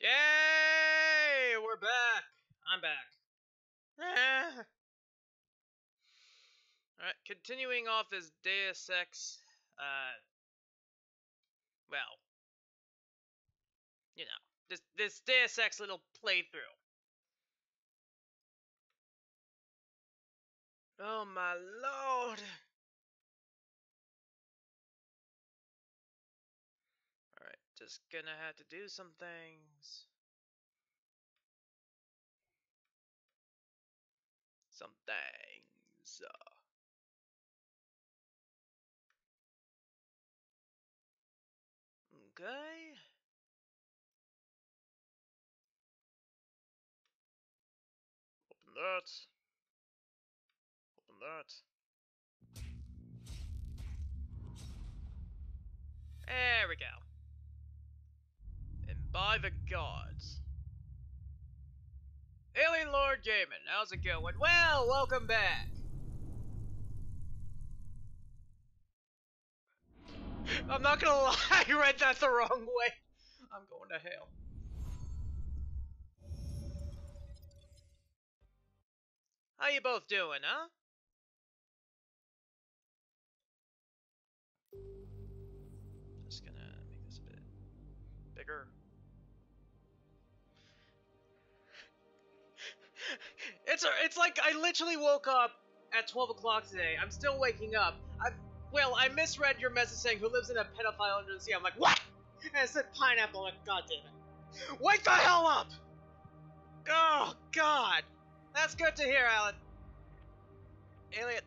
Yay! We're back. I'm back. Alright, continuing off this Deus Ex, well, you know, this Deus Ex little playthrough. Oh my lord! Alright, just gonna have to do some things. Some things. Okay. Open that. Open that. There we go. And by the gods. Alien Lord Gaming, how's it going? Well, welcome back. I'm not gonna lie, I read that the wrong way. I'm going to hell. How you both doing, huh? Just gonna make this a bit bigger. It's like I literally woke up at 12 o'clock today. I'm still waking up. I misread your message saying who lives in a pedophile under the sea. I'm like, what? And it said pineapple. I'm like, god damn it. Wake the hell up! Oh, god. That's good to hear, Alan. Alien,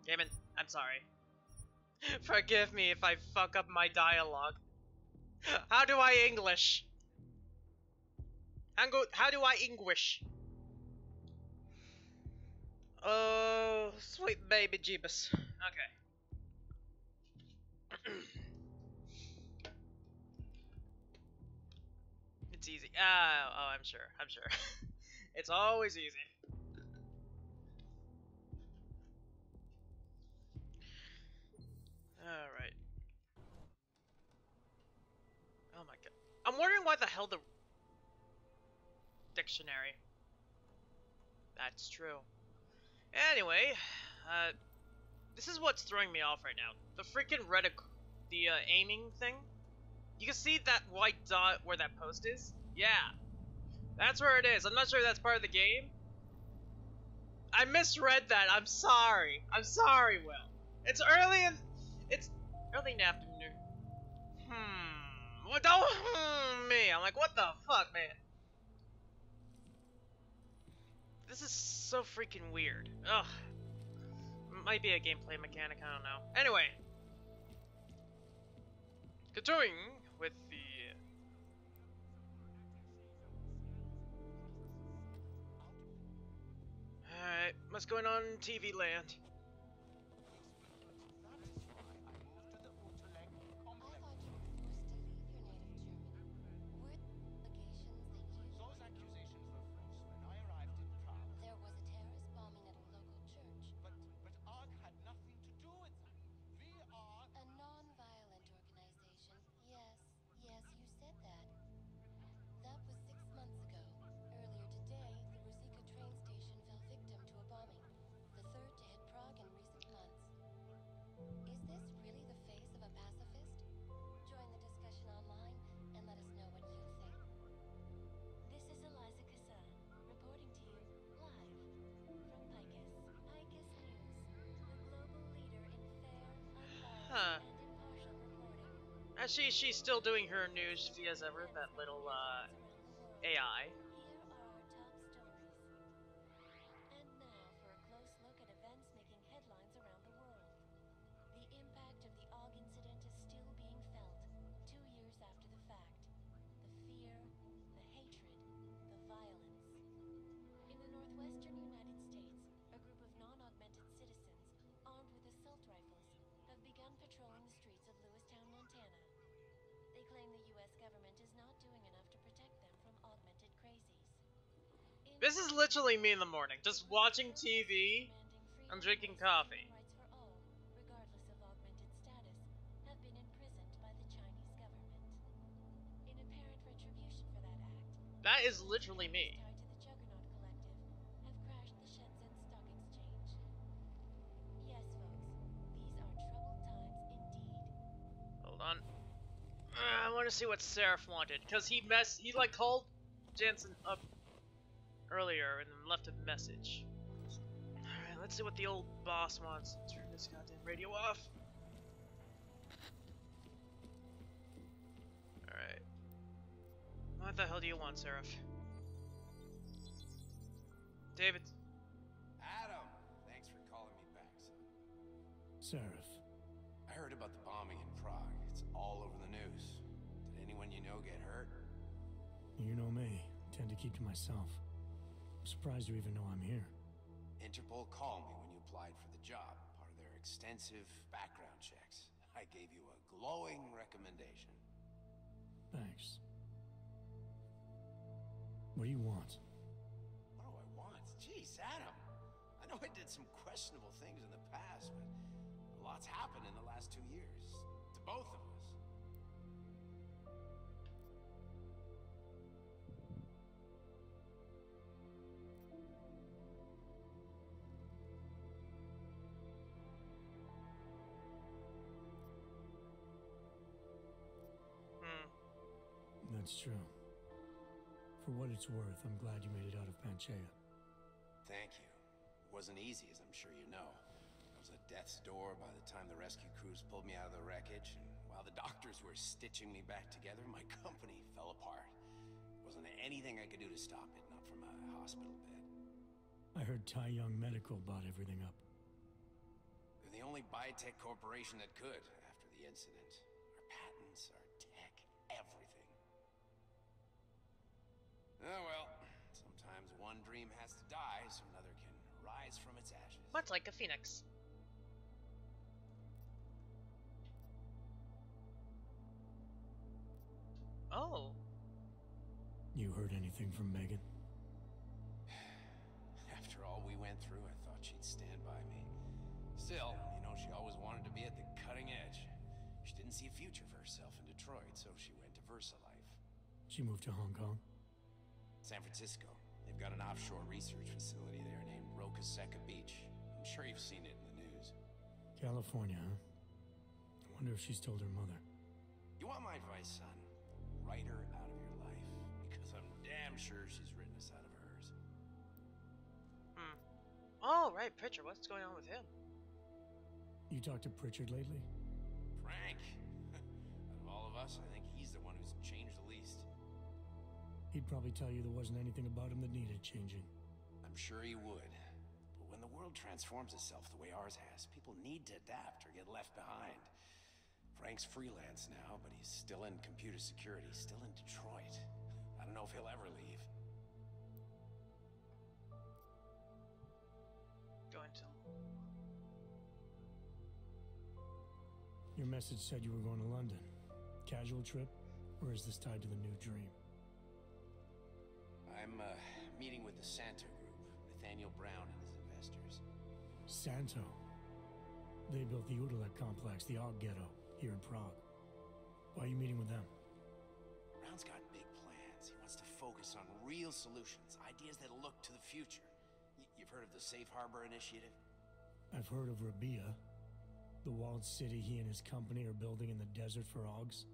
Damon, I'm sorry. Forgive me if I fuck up my dialogue. How do I English? How do I English? Oh, sweet baby Jeebus. Okay. It's easy. Oh, I'm sure. It's always easy. Alright. Oh my god. I'm wondering why the hell the dictionary. That's true. Anyway, this is what's throwing me off right now. The freaking the aiming thing. You can see that white dot where that post is? Yeah. That's where it is. I'm not sure if that's part of the game. I misread that. I'm sorry. Will. It's early in the afternoon. Well, don't me. I'm like, what the fuck, man? This is so freaking weird. Ugh. Might be a gameplay mechanic, I don't know. Anyway. Continuing with the... Alright, what's going on in TV land? Huh. She's still doing her news as ever, that little, AI. This is literally me in the morning, just watching TV and drinking coffee. That is literally me. Tied to the Juggernaut Collective have crashed the Shenzhen Stock Exchange. Yes, folks, these are troubled times indeed. Hold on. I want to see what Seraph wanted, because he like called Jansen up earlier and then left a message. Alright, let's see what the old boss wants. Turn this goddamn radio off. Alright. What the hell do you want, Seraph? David. Adam, thanks for calling me back, son. Seraph. I heard about the bombing in Prague. It's all over the news. Did anyone you know get hurt? You know me. I tend to keep to myself. I'm surprised you even know I'm here. Interpol called me when you applied for the job, part of their extensive background checks. I gave you a glowing recommendation. Thanks. What do you want? What do I want? Jeez, Adam. I know I did some questionable things in the past, but a lot's happened in the last 2 years. To both of us. That's true. For what it's worth, I'm glad you made it out of Panchaea. Thank you. It wasn't easy, as I'm sure you know. I was at death's door by the time the rescue crews pulled me out of the wreckage, and while the doctors were stitching me back together, my company fell apart. Wasn't anything I could do to stop it, not from a hospital bed. I heard Tai Young Medical bought everything up. They're the only biotech corporation that could after the incident. Our patents, our tech, everything. Oh well, sometimes one dream has to die so another can rise from its ashes. Much like a phoenix. Oh. You heard anything from Megan? After all we went through, I thought she'd stand by me. Still, you know, she always wanted to be at the cutting edge. She didn't see a future for herself in Detroit, so she went to VersaLife. She moved to Hong Kong? San Francisco. They've got an offshore research facility there named Rokaseca Beach. I'm sure you've seen it in the news. California, huh? I wonder if she's told her mother. You want my advice, son? Write her out of your life. Because I'm damn sure she's written us out of hers. Oh, right, Pritchard. What's going on with him? You talked to Pritchard lately? Frank. Out of all of us, I think he's the one who's changed the least. He'd probably tell you there wasn't anything about him that needed changing. I'm sure he would. But when the world transforms itself the way ours has, people need to adapt or get left behind. Frank's freelance now, but he's still in computer security, still in Detroit. I don't know if he'll ever leave. Go into. Your message said you were going to London. Casual trip? Or is this tied to the new dream? I'm meeting with the Santo Group, Nathaniel Brown and his investors. Santo? They built the Udalek complex, the Og Ghetto, here in Prague. Why are you meeting with them? Brown's got big plans. He wants to focus on real solutions, ideas that look to the future. You've heard of the Safe Harbor Initiative? I've heard of Rabia, the walled city he and his company are building in the desert for Ogs.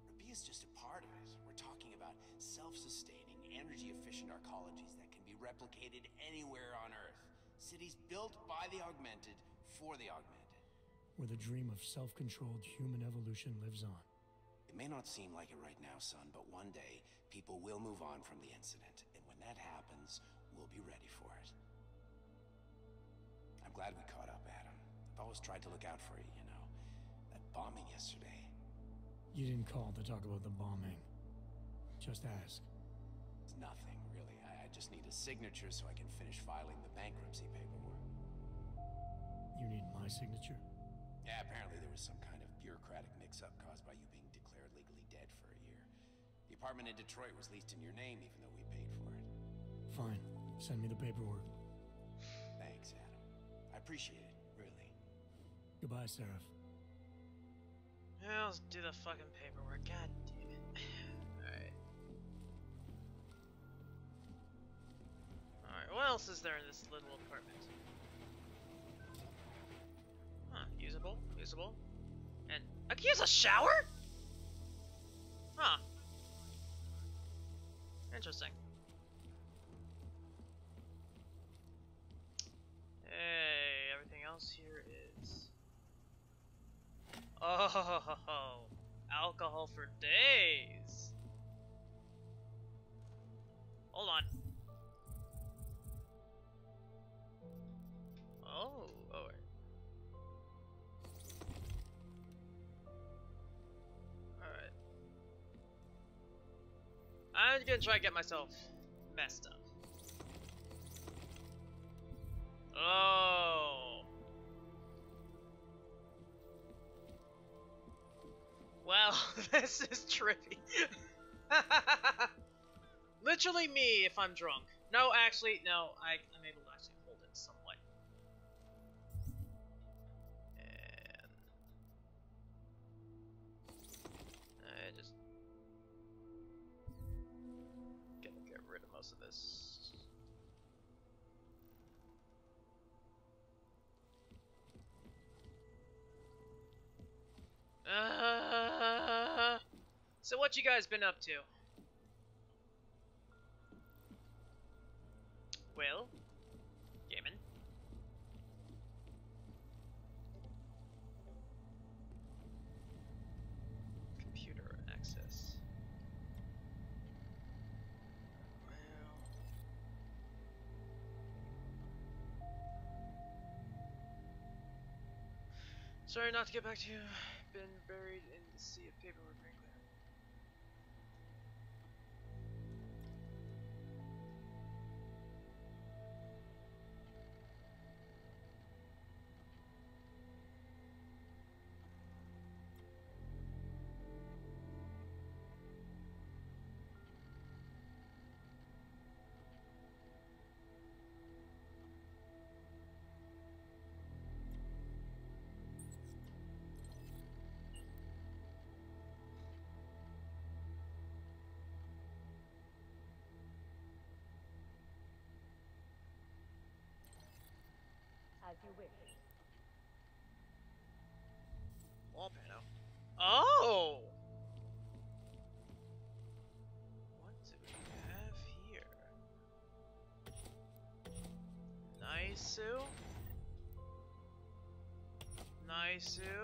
Rabia's just a part of it. We're talking about self-sustaining, energy-efficient arcologies that can be replicated anywhere on Earth. Cities built by the augmented, for the augmented. Where the dream of self-controlled human evolution lives on. It may not seem like it right now, son, but one day, people will move on from the incident. And when that happens, we'll be ready for it. I'm glad we caught up, Adam. I've always tried to look out for you, you know. That bombing yesterday. You didn't call to talk about the bombing. Just ask. It's nothing, really. I just need a signature so I can finish filing the bankruptcy paperwork. You need my signature? Yeah, apparently there was some kind of bureaucratic mix-up caused by you being declared legally dead for a year. The apartment in Detroit was leased in your name even though we paid for it. Fine. Send me the paperwork. Thanks, Adam. I appreciate it, really. Goodbye, Seraph. Yeah, let's do the fucking paperwork. God damn it. Alright. else is there in this little apartment? Huh, usable, usable. And I can use a shower? Huh. Interesting. Hey, everything else here is... Oh, alcohol for days. Hold on. Oh, alright. Alright. I'm gonna try to get myself messed up. Oh. Well, this is trippy. Literally me if I'm drunk. No, actually, no, I'm able to actually hold it somewhat. And I just gonna get rid of most of this. So what you guys been up to? Well, gaming. Computer access. Well. Sorry not to get back to you. Been buried in the sea of paperwork, frankly. As you wish. Wall panel. Oh! What do we have here? Naisu? Naisu?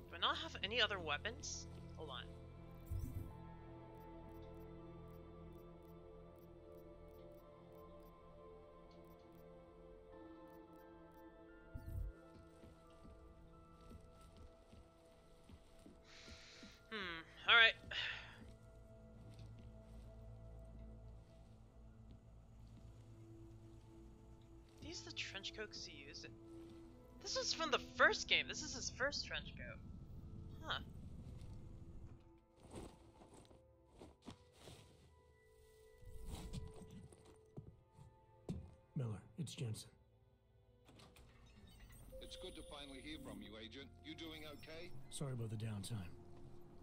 Do I not have any other weapons? Hold on. Alright. These the trench coats he used? This was from the first game. This is his first trench coat. Huh. Miller, it's Jensen. It's good to finally hear from you, Agent. You doing okay? Sorry about the downtime.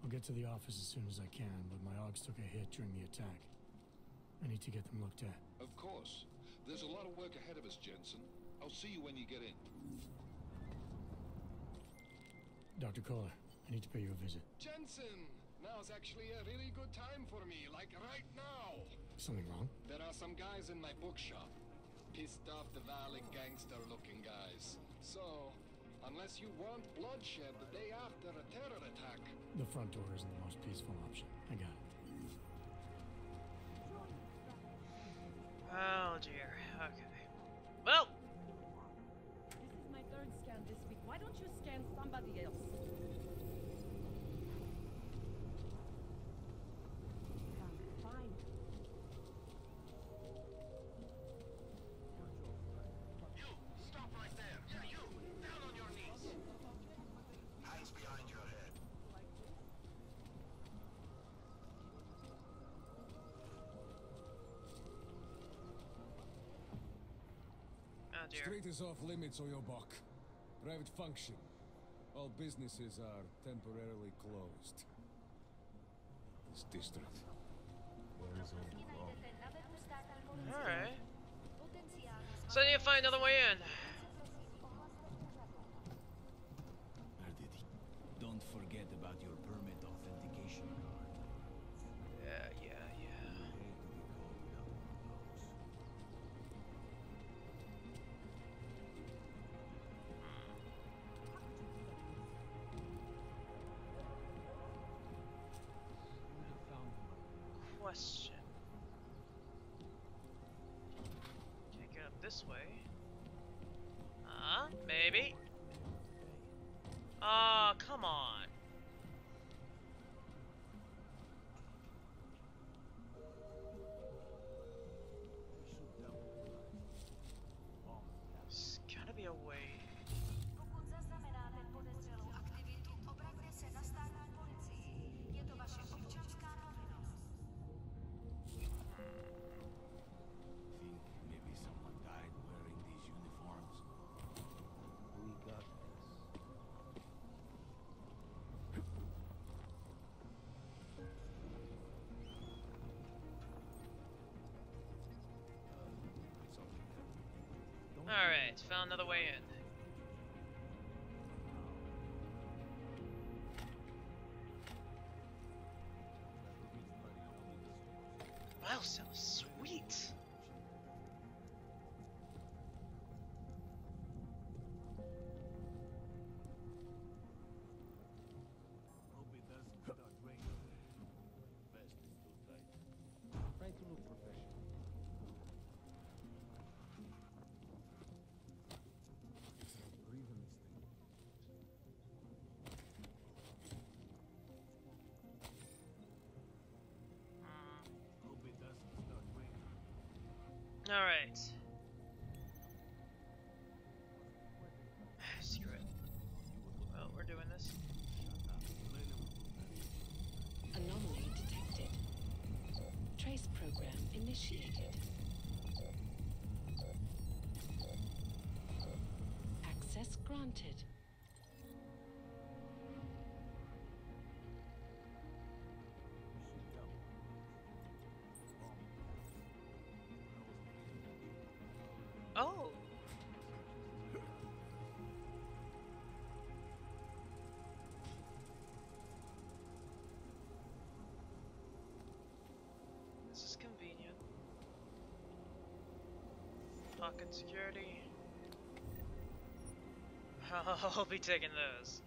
I'll get to the office as soon as I can, but my Augs took a hit during the attack. I need to get them looked at. Of course. There's a lot of work ahead of us, Jensen. I'll see you when you get in. Dr. Kohler, I need to pay you a visit. Jensen! Now's actually a really good time for me, like right now. Something wrong? There are some guys in my bookshop. Pissed off the Valley gangster-looking guys. So, unless you want bloodshed the day after a terror attack... The front door isn't the most peaceful option. I got it. Oh dear. Okay. Well. This is my third scan this week. Why don't you scan somebody else? Fine. You! Stop right there! Yeah, you! Down on your knees! Hands behind your head. Oh dear. Street is off limits, Oyobok. Private function. All businesses are temporarily closed. this district. Alright. So I need to find another way in. Don't forget about your permit authentication card. Yeah. Question. Can't get up this way. Maybe. Oh, come on. There's gotta be a way. Pokud zaznamenáte podezřelou aktivitu, obraťte se na státní policii. Je to vaše občanská povinnost. Think maybe someone died wearing these uniforms. We got this. Alright, found another way in. Wow, sounds sweet. Hope it doesn't start raining. Vest is too tight. Try to look professional. Breathing this thing. Hope it doesn't start raining. Alright. Screw it. Well, we're doing this. Anomaly detected. Trace program initiated. Access granted. Oh! This is convenient. Pocket security. I'll be taking those.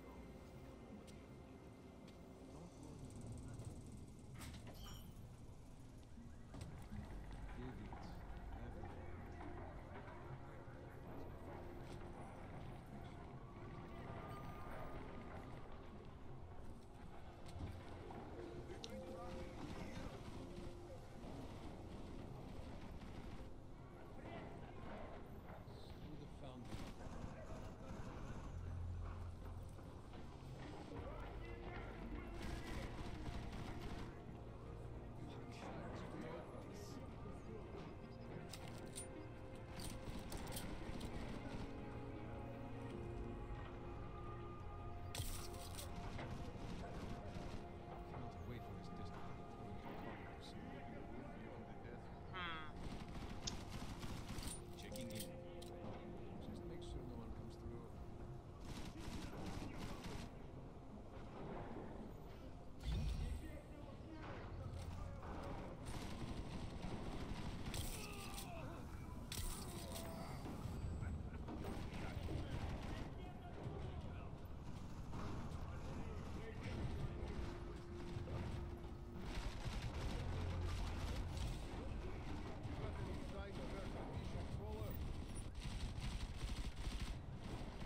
Checking in. Just make sure no one comes through.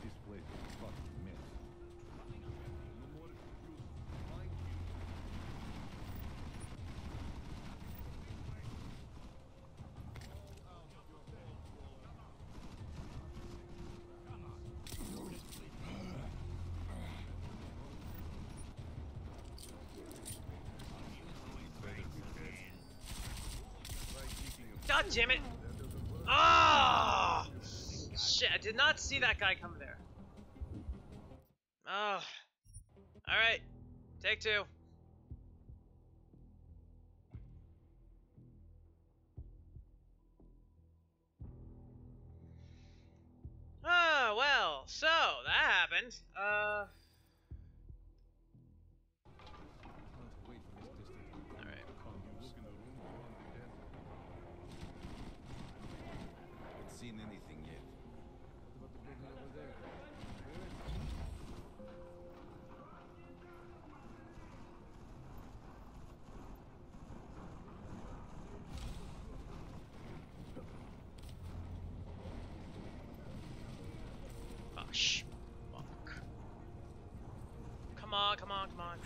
This place is a fucking mess. God damn it! Ah! Shit, I did not see that guy come there. Oh. Alright. Take two. Ah, well, so that happened. Wait for this distant. All right. You look in the room, you won't be dead. Haven't seen anything yet. What about the building over there? Oh, fuck. Come on, come on, come on.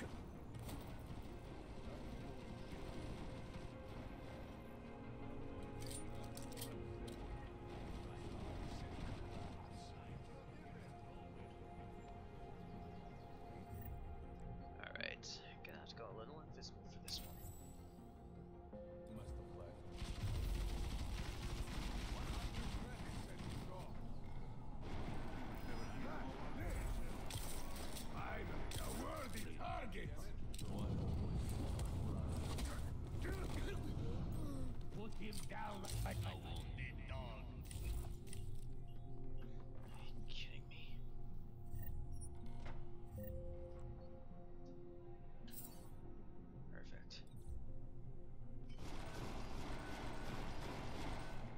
Alright, gonna have to go a little invisible for this one. Must have flagged. Finally, a worthy target! Put him down like a wounded dog. Are you kidding me? Perfect.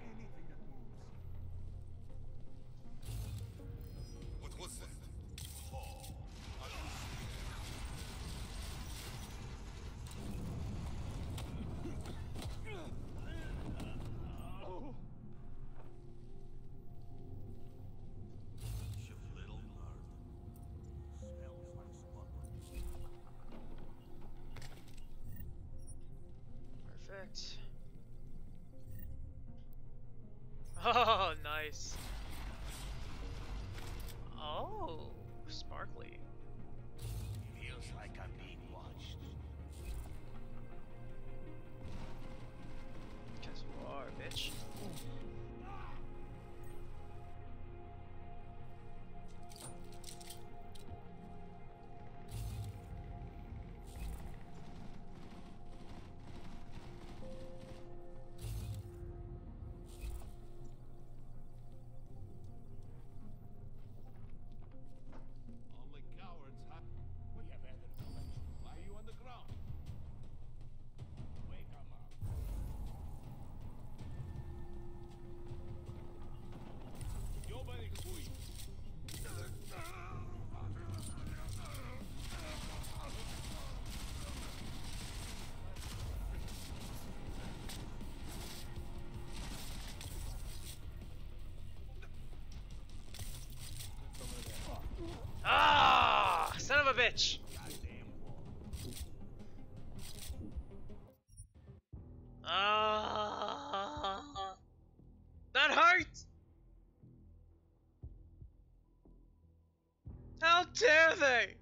Anything that moves. What was that? Oh, little nerd. Smells like Perfect. Oh, nice. Oh, sparkly. Feels like I'm being watched. Guess you are, bitch. Only cowards, huh? We have added collection. Why are you on the ground? Wake 'em up. Ёбаный хуй! Ah, son of a bitch. Ah, that hurt. How dare they?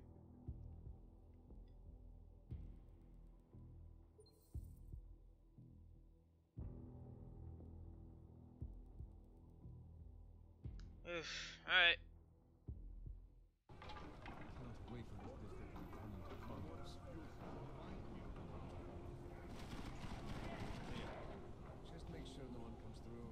Oof. All right. Can't wait for this distant to turn into condos. Just make sure no one comes through.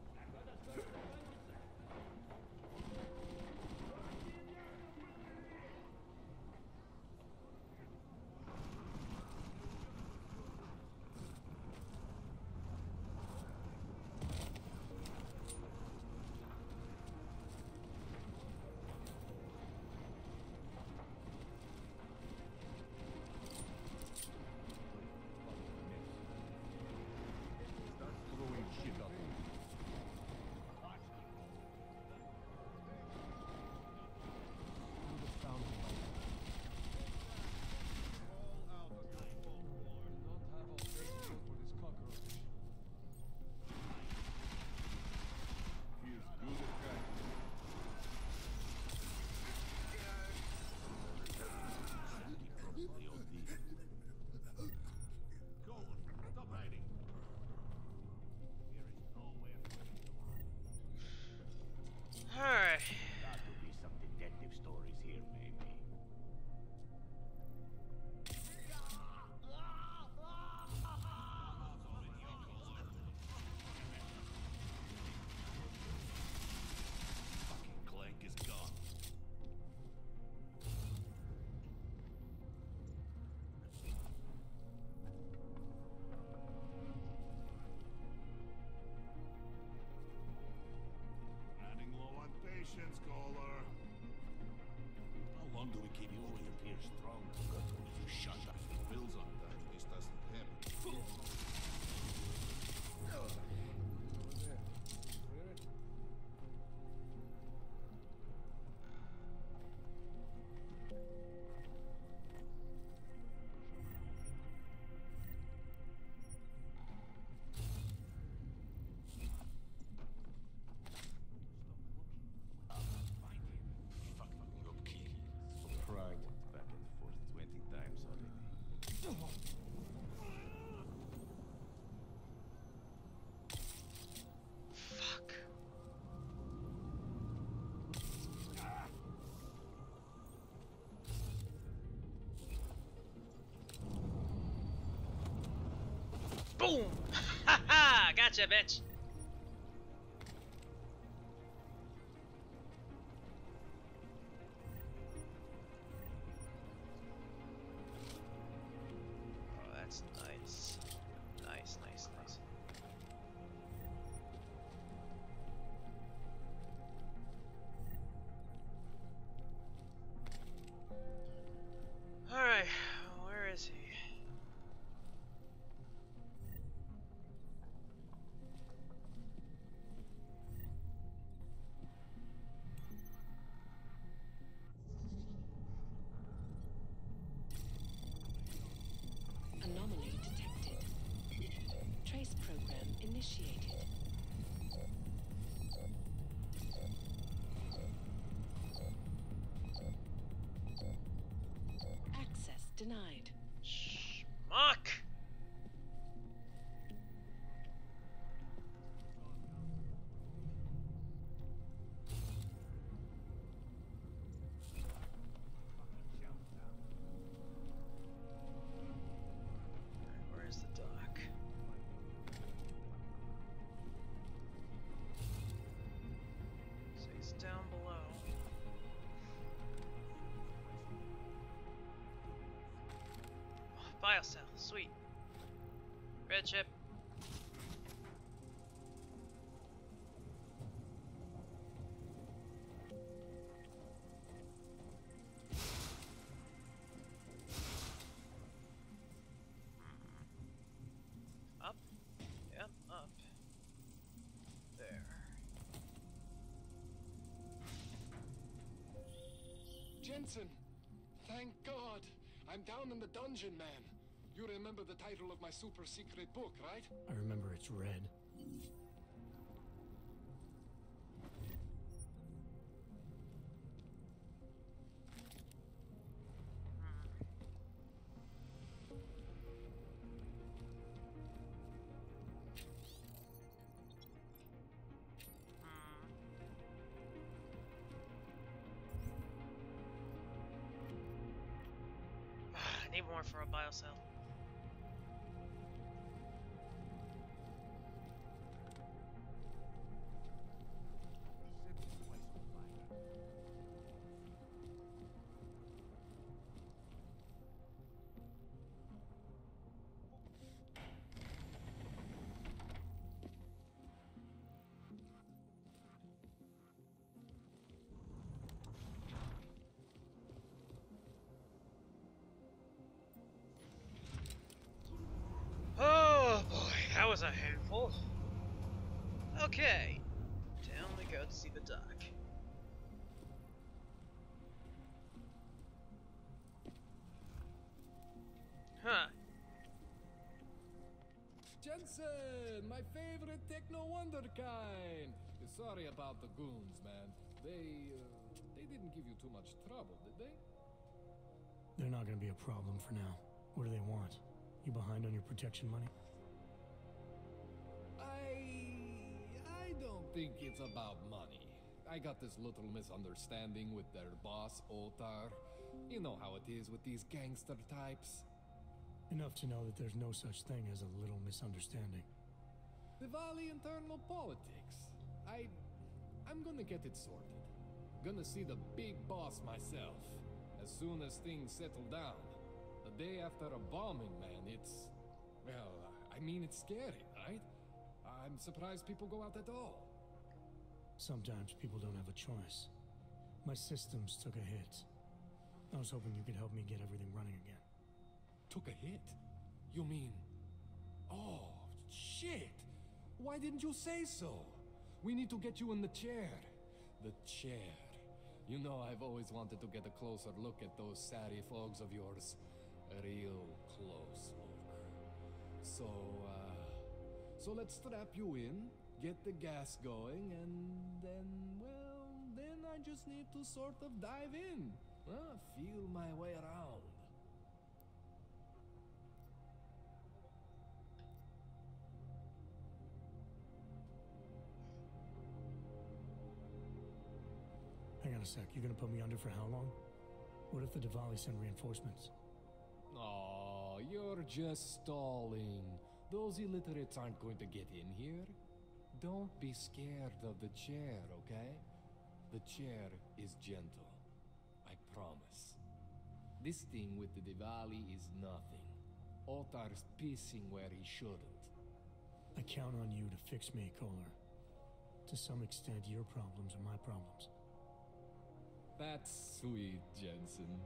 do we keep you when you appear strong? If you shut up, bills on time, this doesn't happen. Boom! Ha ha! Gotcha, bitch! Oh, that's nice. Nice, nice, nice. Alright, where is he? Anomaly detected. Trace program initiated. Access denied. Schmuck! Where's the dock? So he's down below. Oh, biocell, sweet. Red chip. Up? Yep, up. There. Jensen! Thank God! I'm down in the dungeon, man. You remember the title of my super secret book, right? I remember it's red. I need more for a biocell. Oh boy, that was a handful. Okay, down we go to see the dock. Huh. Jensen! My favorite techno wonder kind! Sorry about the goons, man. They didn't give you too much trouble, did they? They're not gonna be a problem for now. What do they want? You behind on your protection money? I don't think it's about money. I got this little misunderstanding with their boss, Otar. You know how it is with these gangster types. Enough to know that there's no such thing as a little misunderstanding. Diwali internal politics. I'm gonna get it sorted. Gonna see the big boss myself. As soon as things settle down. The day after a bombing, man, it's... Well, I mean, it's scary, right? I'm surprised people go out at all. Sometimes people don't have a choice. My systems took a hit. I was hoping you could help me get everything running again. Took a hit? You mean... Oh, shit! Why didn't you say so? We need to get you in the chair. The chair. You know, I've always wanted to get a closer look at those satty fogs of yours. A real close look. So let's strap you in, get the gas going, and then, well, then I just need to sort of dive in. Feel my way around. Hang on a sec, you're gonna put me under for how long? What if the Diwali send reinforcements? Oh, you're just stalling. Those illiterates aren't going to get in here. Don't be scared of the chair, okay? The chair is gentle. I promise. This thing with the Diwali is nothing. Otar's pissing where he shouldn't. I count on you to fix me, Kohler. To some extent, your problems are my problems. That's sweet, Jensen.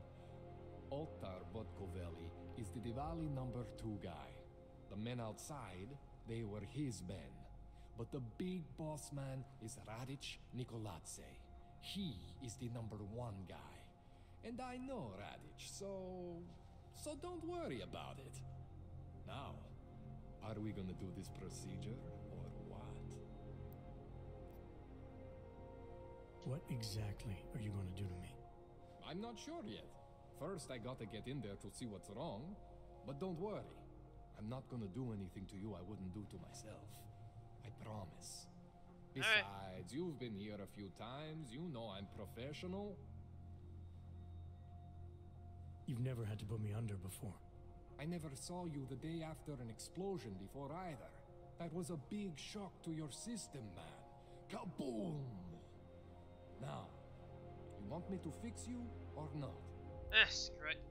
Otar Botkovelli is the Diwali #2 guy. The men outside, they were his men. But the big boss man is Radic Nikoladze. He is the #1 guy. And I know Radic, so don't worry about it. Now, are we gonna do this procedure, or what? What exactly are you gonna do to me? I'm not sure yet. First, I gotta get in there to see what's wrong. But don't worry. I'm not gonna do anything to you I wouldn't do to myself. I promise. Besides, you've been here a few times. You know I'm professional. You've never had to put me under before. I never saw you the day after an explosion before either. That was a big shock to your system, man. Kaboom! Now, you want me to fix you or not? Screw it.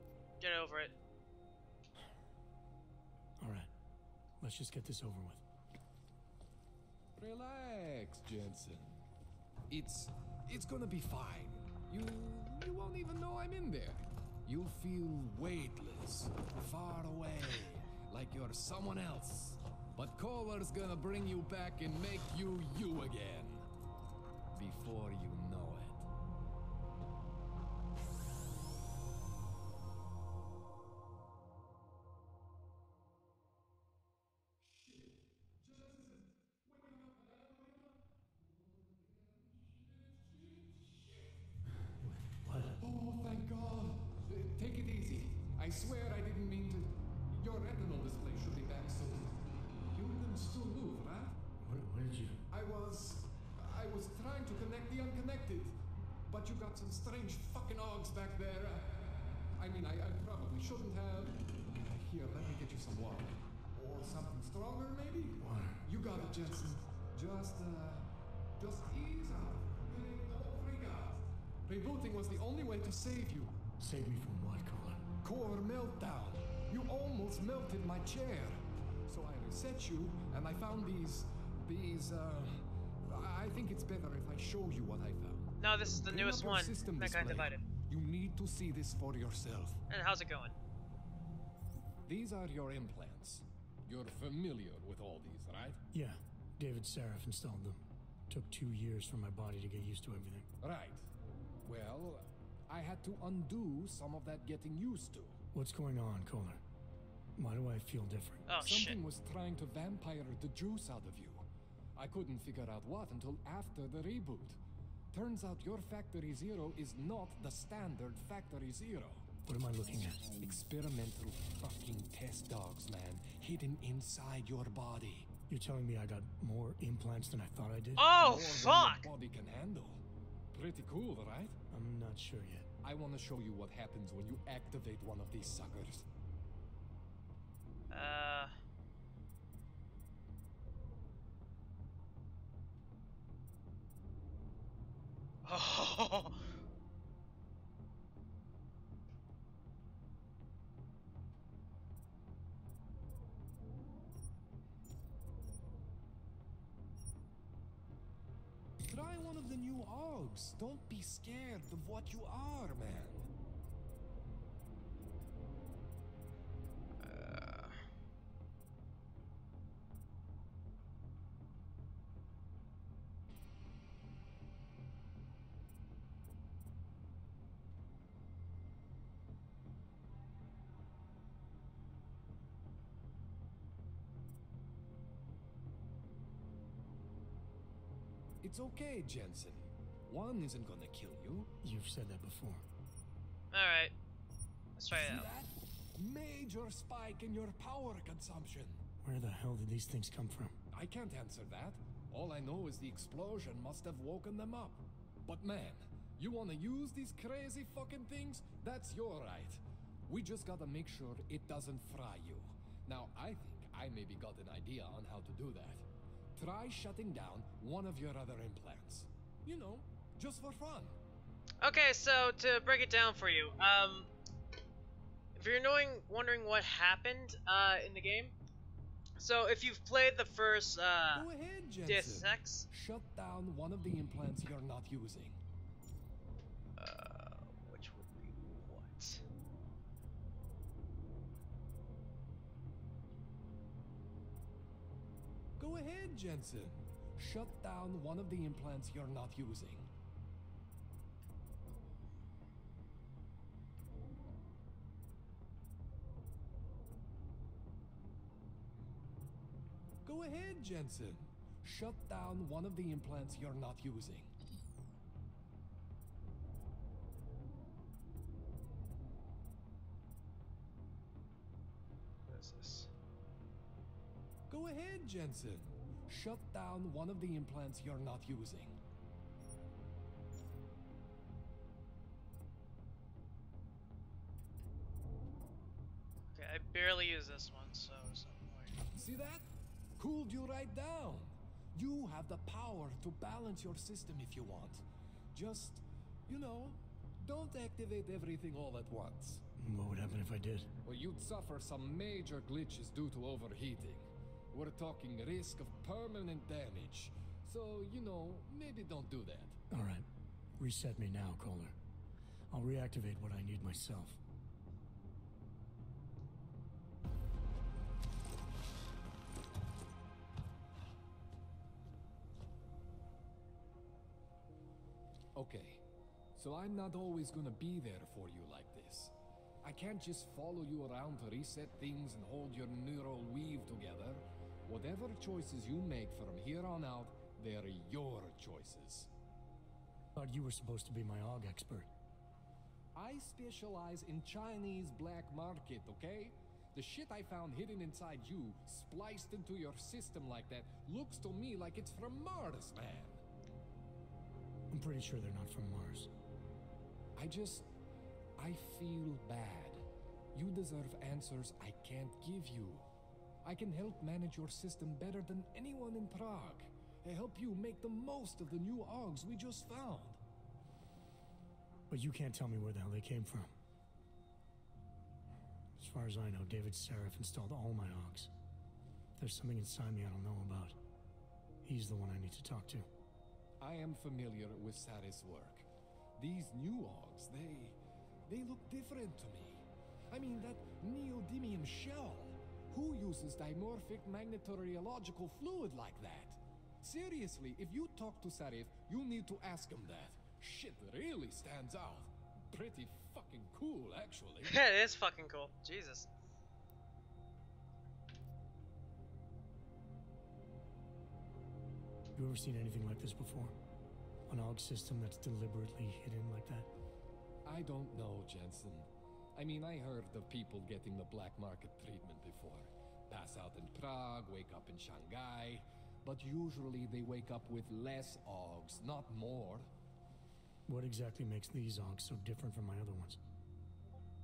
Get over it. Alright, let's just get this over with. Relax, Jensen. It's gonna be fine. You won't even know I'm in there. You'll feel weightless, far away, like you're someone else. But Kohler's gonna bring you back and make you you again. Before you know it. What? Oh, thank God. Take it easy. I swear I didn't mean to. Your retinal display should be back soon. You can still move, right? Where did you... I was trying to connect the unconnected, but you got some strange fucking ogs back there. I mean, I probably shouldn't have. Here, let me get you some water. Or something stronger, maybe? Water. You got it, Jensen. Just ease out. Don't freak out. Rebooting was the only way to save you. Save me from what, Kohler? Core meltdown. You almost melted my chair. So I reset you, and I found these, I think it's better if I show you what I found. No, this is the newest one. That got divided. You need to see this for yourself. And how's it going? These are your implants. You're familiar with all these, right? Yeah, David Sarif installed them. Took 2 years for my body to get used to everything. Right. Well, I had to undo some of that getting used to. What's going on, Kohler? Why do I feel different? Oh, Something shit. was trying to vampire the juice out of you. I couldn't figure out what until after the reboot. Turns out your Factory Zero is not the standard Factory Zero. What am I looking at? Experimental fucking test dogs, man. Hidden inside your body. You're telling me I got more implants than I thought I did? Oh, More than fuck! your body can handle. Pretty cool, right? I'm not sure yet. I want to show you what happens when you activate one of these suckers. Oh. Try one of the new Augs. Don't be scared of what you are, man. It's okay, Jensen. One isn't gonna kill you. You've said that before. Alright. Let's try it See out. that? Major spike in your power consumption. Where the hell did these things come from? I can't answer that. All I know is the explosion must have woken them up. But man, you wanna use these crazy fucking things? That's your right. We just gotta make sure it doesn't fry you. Now, I think I maybe got an idea on how to do that. Try shutting down one of your other implants. You know, just for fun. Okay, so to break it down for you, if you're wondering what happened in the game, so if you've played the first Go ahead, Jensen. Deus Ex, Shut down one of the implants you're not using. which would be what? Go ahead, Jensen. Shut down one of the implants you're not using. Go ahead, Jensen. Shut down one of the implants you're not using. What is this? Go ahead, Jensen. Shut down one of the implants you're not using. Okay, I barely use this one, so some point. See that? Cooled you right down. You have the power to balance your system if you want. Just, you know, don't activate everything all at once. What would happen if I did? Well, you'd suffer some major glitches due to overheating. We're talking risk of permanent damage. So, you know, maybe don't do that. All right. Reset me now, Kohler. I'll reactivate what I need myself. Okay, so I'm not always gonna be there for you like this. I can't just follow you around to reset things and hold your neural weave together. Whatever choices you make from here on out, they're your choices. Thought you were supposed to be my AUG expert. I specialize in Chinese black market, okay? The shit I found hidden inside you, spliced into your system like that, looks to me like it's from Mars, man. I'm pretty sure they're not from Mars. I feel bad. You deserve answers I can't give you. I can help manage your system better than anyone in Prague. I help you make the most of the new AUGs we just found. But you can't tell me where the hell they came from. As far as I know, David Seraph installed all my AUGs. There's something inside me I don't know about. He's the one I need to talk to. I am familiar with Sarah's work. These new AUGs, they look different to me. I mean, that neodymium shell. Who uses dimorphic magnetorheological fluid like that? Seriously, if you talk to Sarif, you need to ask him that. Shit really stands out. Pretty fucking cool, actually. Yeah, it is fucking cool. Jesus. You ever seen anything like this before? An AUG system that's deliberately hidden like that? I don't know, Jensen. I mean, I heard of people getting the black market treatment before. Pass out in Prague, wake up in Shanghai. But usually they wake up with less AUGs, not more. What exactly makes these AUGs so different from my other ones?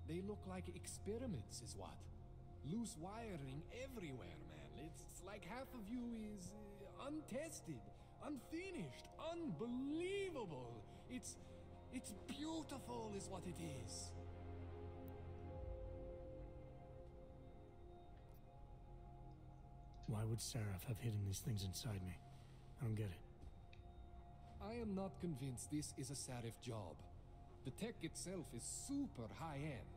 They look like experiments, is what. Loose wiring everywhere, man. It's like half of you is untested, unfinished, unbelievable. It's beautiful is what it is. Why would Seraph have hidden these things inside me? I don't get it. I am not convinced this is a Sarif job. The tech itself is super high-end,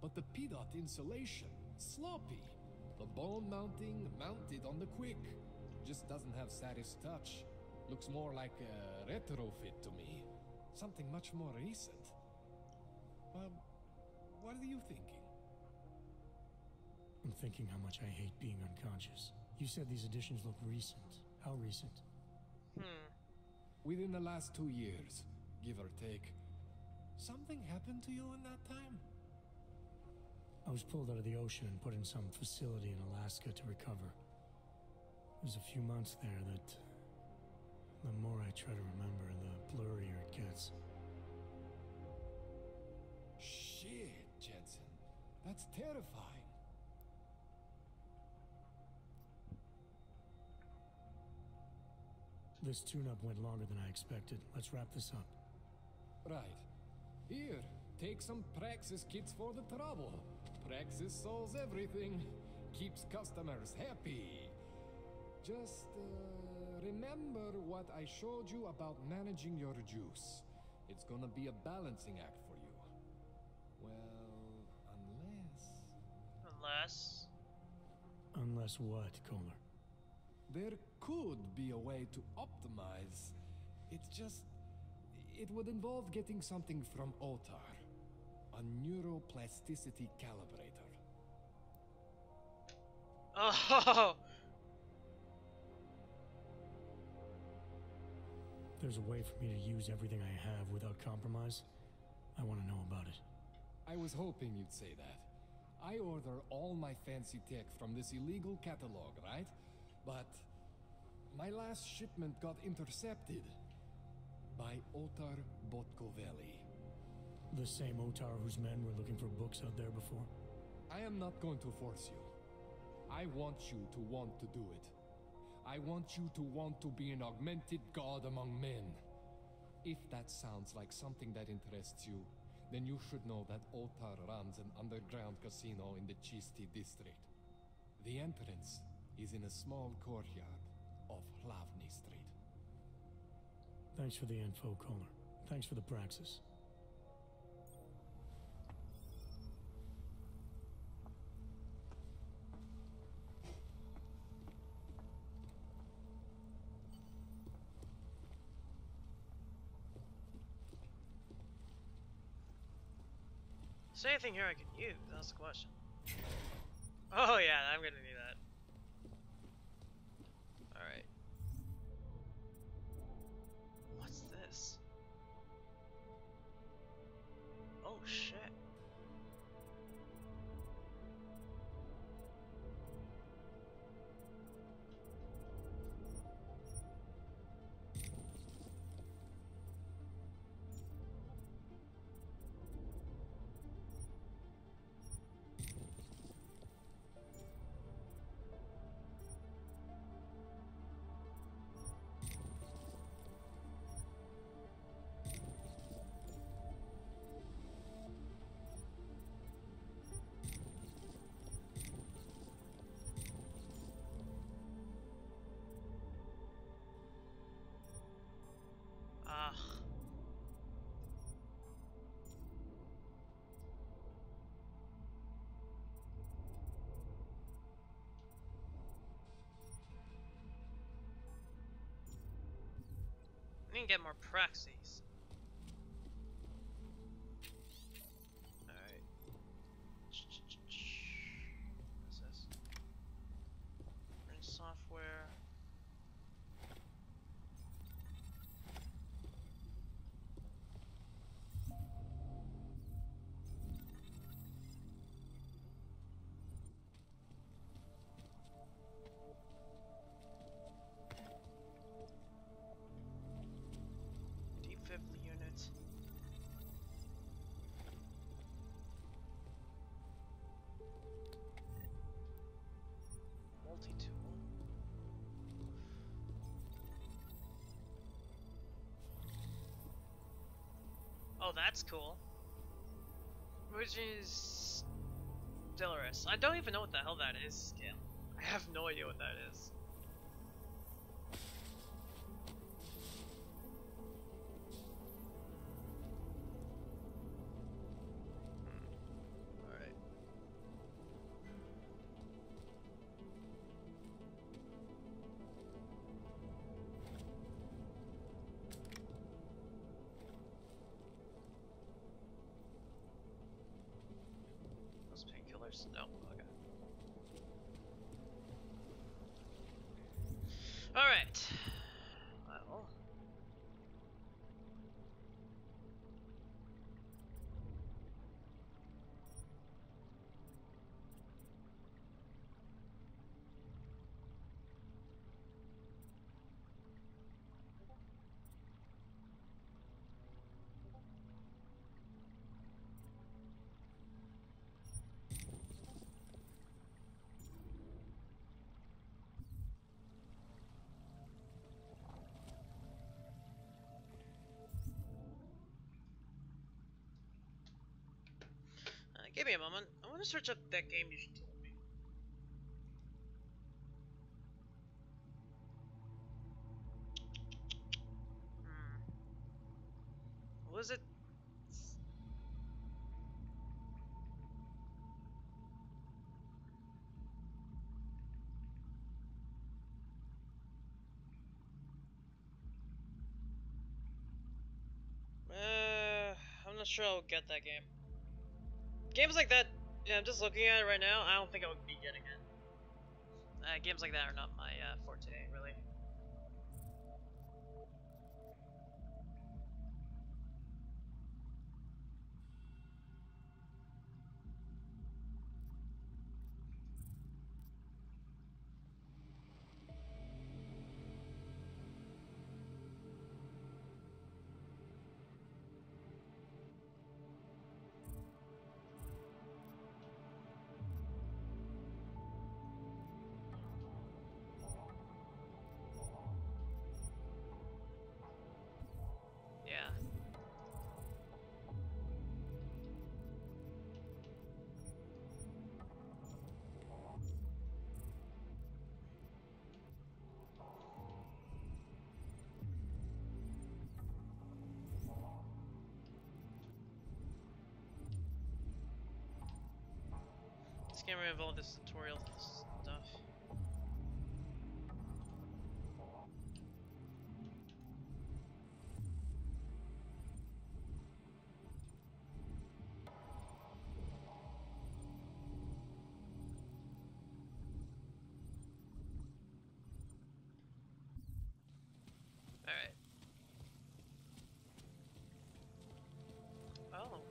but the PDOT insulation, sloppy. The bone mounting, mounted on the quick. Just doesn't have Sarif's touch. Looks more like a retrofit to me. Something much more recent. What are you thinking? I'm thinking how much I hate being unconscious. You said these additions look recent. How recent? within the last 2 years, give or take. Something happened to you in that time? I was pulled out of the ocean and put in some facility in Alaska to recover. It was a few months there that, the more I try to remember, the blurrier it gets. Shit, Jensen. That's terrifying. This tune-up went longer than I expected. Let's wrap this up. Right. Here, take some Praxis kits for the trouble. Praxis solves everything. Keeps customers happy. Just, remember what I showed you about managing your juice. It's gonna be a balancing act for you. Well, unless... Unless what, Kohler? There could be a way to optimize. It's just... It would involve getting something from Otar. A neuroplasticity calibrator. Oh! There's a way for me to use everything I have without compromise? I want to know about it. I was hoping you'd say that. I order all my fancy tech from this illegal catalog, right? But my last shipment got intercepted by Otar Botkoveli. The same Otar whose men were looking for books out there before? I am not going to force you. I want you to want to do it. I want you to want to be an augmented god among men. If that sounds like something that interests you, then you should know that Otar runs an underground casino in the Chisti district. The entrance is in a small courtyard off Hlavny Street. Thanks for the info, Kohler. Thanks for the praxis. Is there anything here I can use? That's the question. Oh yeah, I'm gonna need that. Alright. What's this? Oh shit. I need to get more praxis. Alright. What's this? Print software. Fifth unit. Multi-tool. Oh, that's cool. Which is Stellaris. I don't even know what the hell that is. Yeah. I have no idea what that is. No, okay. Alright. Well. Give me a moment. I want to search up that game you told me. What was it? I'm not sure I'll get that game. Games like that, yeah, I'm just looking at it right now, I don't think I would be getting it. Games like that are not my forte, really. Yeah. This game will involve this tutorial stuff. Alright. Oh.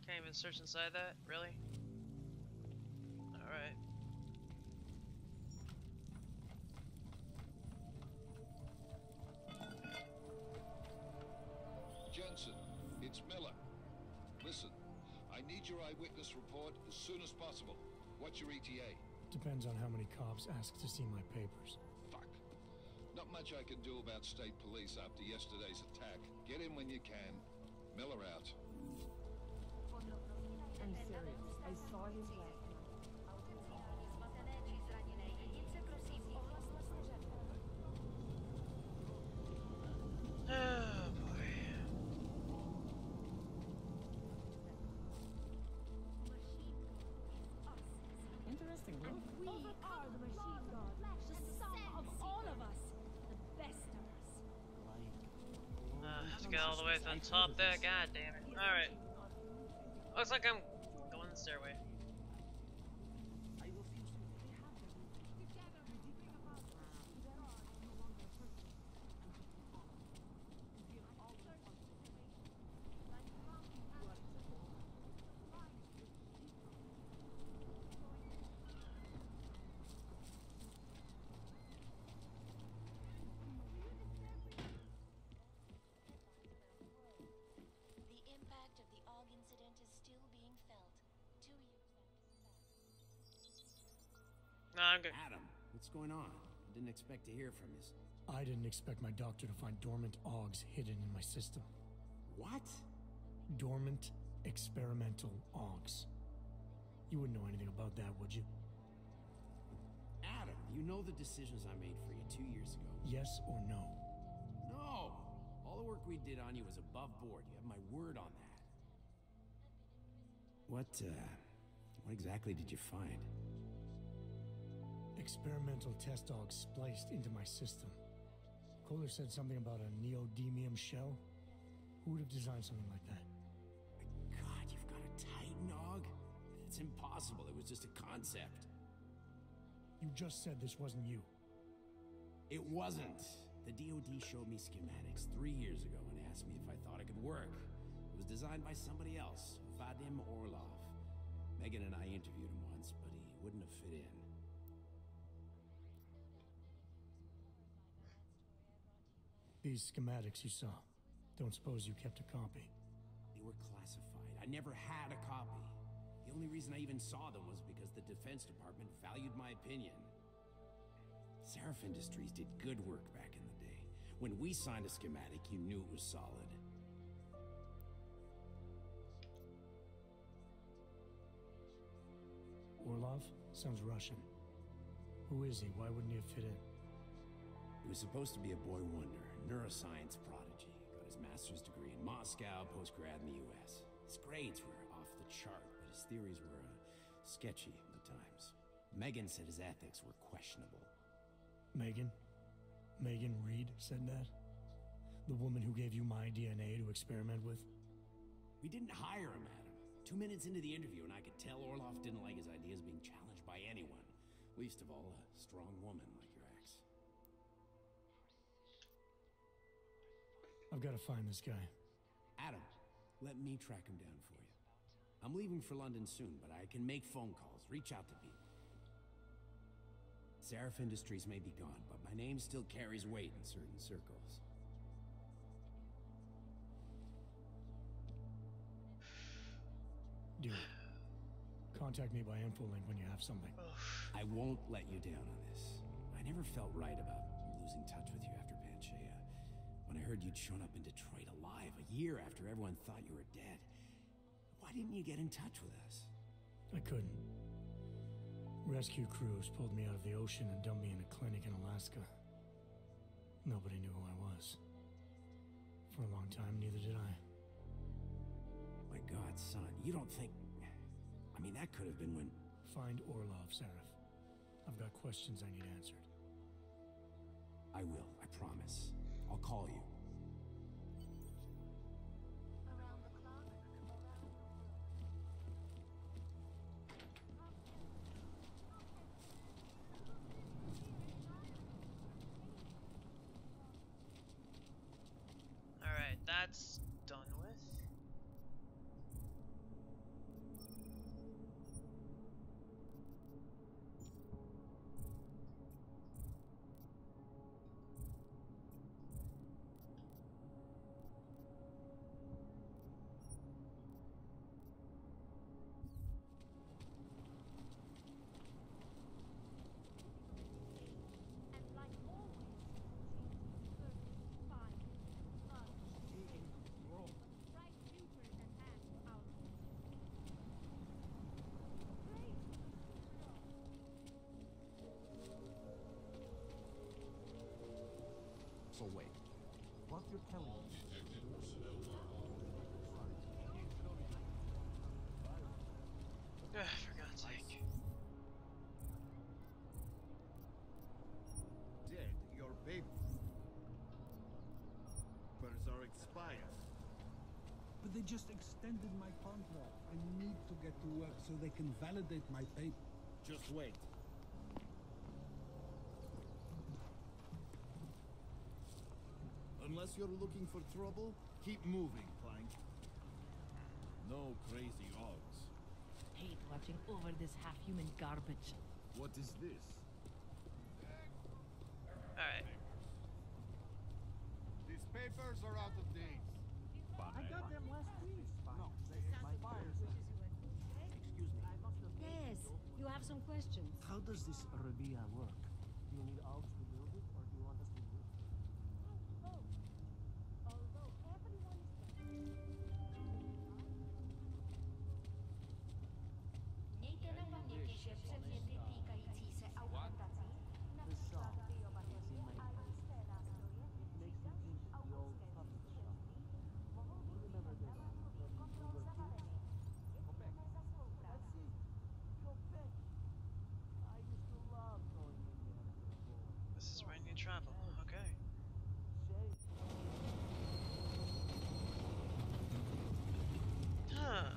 Can't even search inside that? Really? Alright. Jensen, it's Miller. Listen, I need your eyewitness report as soon as possible. What's your ETA? Depends on how many cops ask to see my papers. Fuck. Not much I can do about state police after yesterday's attack. Get in when you can. Miller out. I'm serious. I saw him last night. Oh boy. Interesting, bro. We are the machine god. The sum of all of us. The best of us. Have to get all the way to the top there. God damn it. Alright. Looks like I'm going the stairway. The impact of the AUG incident is still being felt. 2 years after. No, I'm good. Adam, what's going on? I didn't expect to hear from you. I didn't expect my doctor to find dormant AUGs hidden in my system. What? Dormant experimental AUGs. You wouldn't know anything about that, would you? Adam, you know the decisions I made for you 2 years ago. Yes or no? No! All the work we did on you was above board. You have my word on that. What exactly did you find? Experimental test AUGs spliced into my system. Kohler said something about a neodymium shell. Who would have designed something like that? God, you've got a Titan AUG? It's impossible. It was just a concept. You just said this wasn't you. It wasn't. The DoD showed me schematics 3 years ago and asked me if I thought it could work. It was designed by somebody else, Vadim Orlov. Megan and I interviewed him once, but he wouldn't have fit in. These schematics you saw. Don't suppose you kept a copy? They were classified. I never had a copy. The only reason I even saw them was because the the Defense Department valued my opinion. Seraph Industries did good work back in the day. When we signed a schematic, you knew it was solid. Orlov? Sounds Russian. Who is he? Why wouldn't he have fit in? He was supposed to be a boy wonder, neuroscience prodigy. Got his master's degree in Moscow, post-grad in the US. His grades were off the chart, but his theories were sketchy at times. Megan said his ethics were questionable. Megan? Megan Reed said that? The woman who gave you my DNA to experiment with? We didn't hire him, Adam. 2 minutes into the interview, and I could tell Orlov didn't like his ideas being challenged by anyone. Least of all, a strong woman like your ex. I've got to find this guy. Adam, let me track him down for you. I'm leaving for London soon, but I can make phone calls, reach out to people. Seraph Industries may be gone, but my name still carries weight in certain circles. Dude, contact me by infolink when you have something. I won't let you down on this. I never felt right about losing touch with you after Panchaea. When I heard you'd shown up in Detroit alive a year after everyone thought you were dead, why didn't you get in touch with us? I couldn't. Rescue crews pulled me out of the ocean and dumped me in a clinic in Alaska. Nobody knew who I was. For a long time, neither did I. My God, son, you don't think... I mean, that could have been when... Find Orlov, Seraph. I've got questions I need answered. I will, I promise. I'll call you. Around the clock, around the world. Alright, that's done with. And like always, perfect, fine, love. Bright future is at hand for our Great. So wait, what you're telling me? Ugh, for God's sake. Dead, your papers are expired. But they just extended my contract. I need to get to work so they can validate my paper. Just wait. Unless you're looking for trouble, keep moving, Plank. No crazy odds. Hate watching over this half-human garbage. What is this? Alright. These papers are out of date. I got them last week. No, they expired. Excuse me. Yes, you have some questions. How does this Rabia work? Do you need Alps to build it, or do you want us to build it? Although everyone is Miejte na uwadze, że przedmioty týkající se augmentací například biobaterie a jisté nástroje přidaných autorské výzkušenství mohou být během národních kontrol zavedeny. Děkujeme za spolupráci. I used to love going in there. This is where I need travel. Okay. Huh.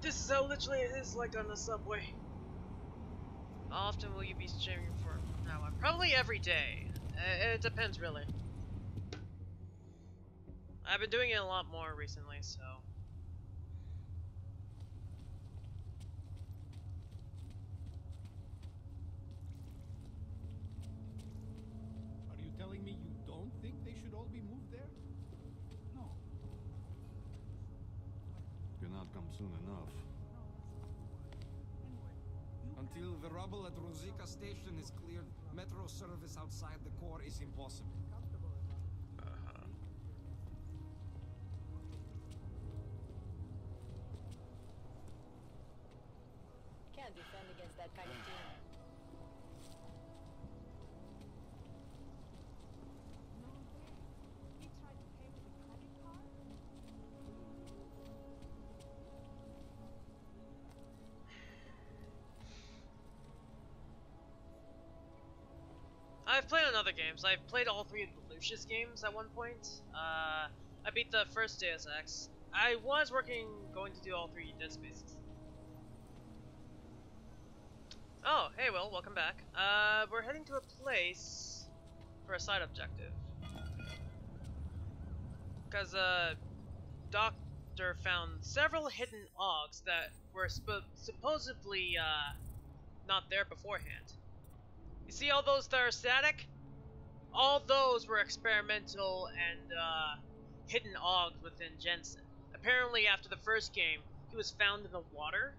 This is how literally it is like on the subway. How often will you be streaming for now on? Probably every day. It depends really. I've been doing it a lot more recently, so. Are you telling me you don't think they should all be moved there? No. Cannot come soon enough. Until the rubble at Rosika station is cleared, metro service outside the core is impossible. Can't defend against that kind of team. I've played on other games. I've played all 3 of the Lucius games at one point. I beat the first Deus Ex. I was going to do all 3 Dead Spaces. Oh, hey Will, welcome back. We're heading to a place for a side objective. Because, Doctor found several hidden Augs that were supposedly, not there beforehand. You see all those that are static? All those were experimental and, hidden Augs within Jensen. Apparently, after the first game, he was found in the water,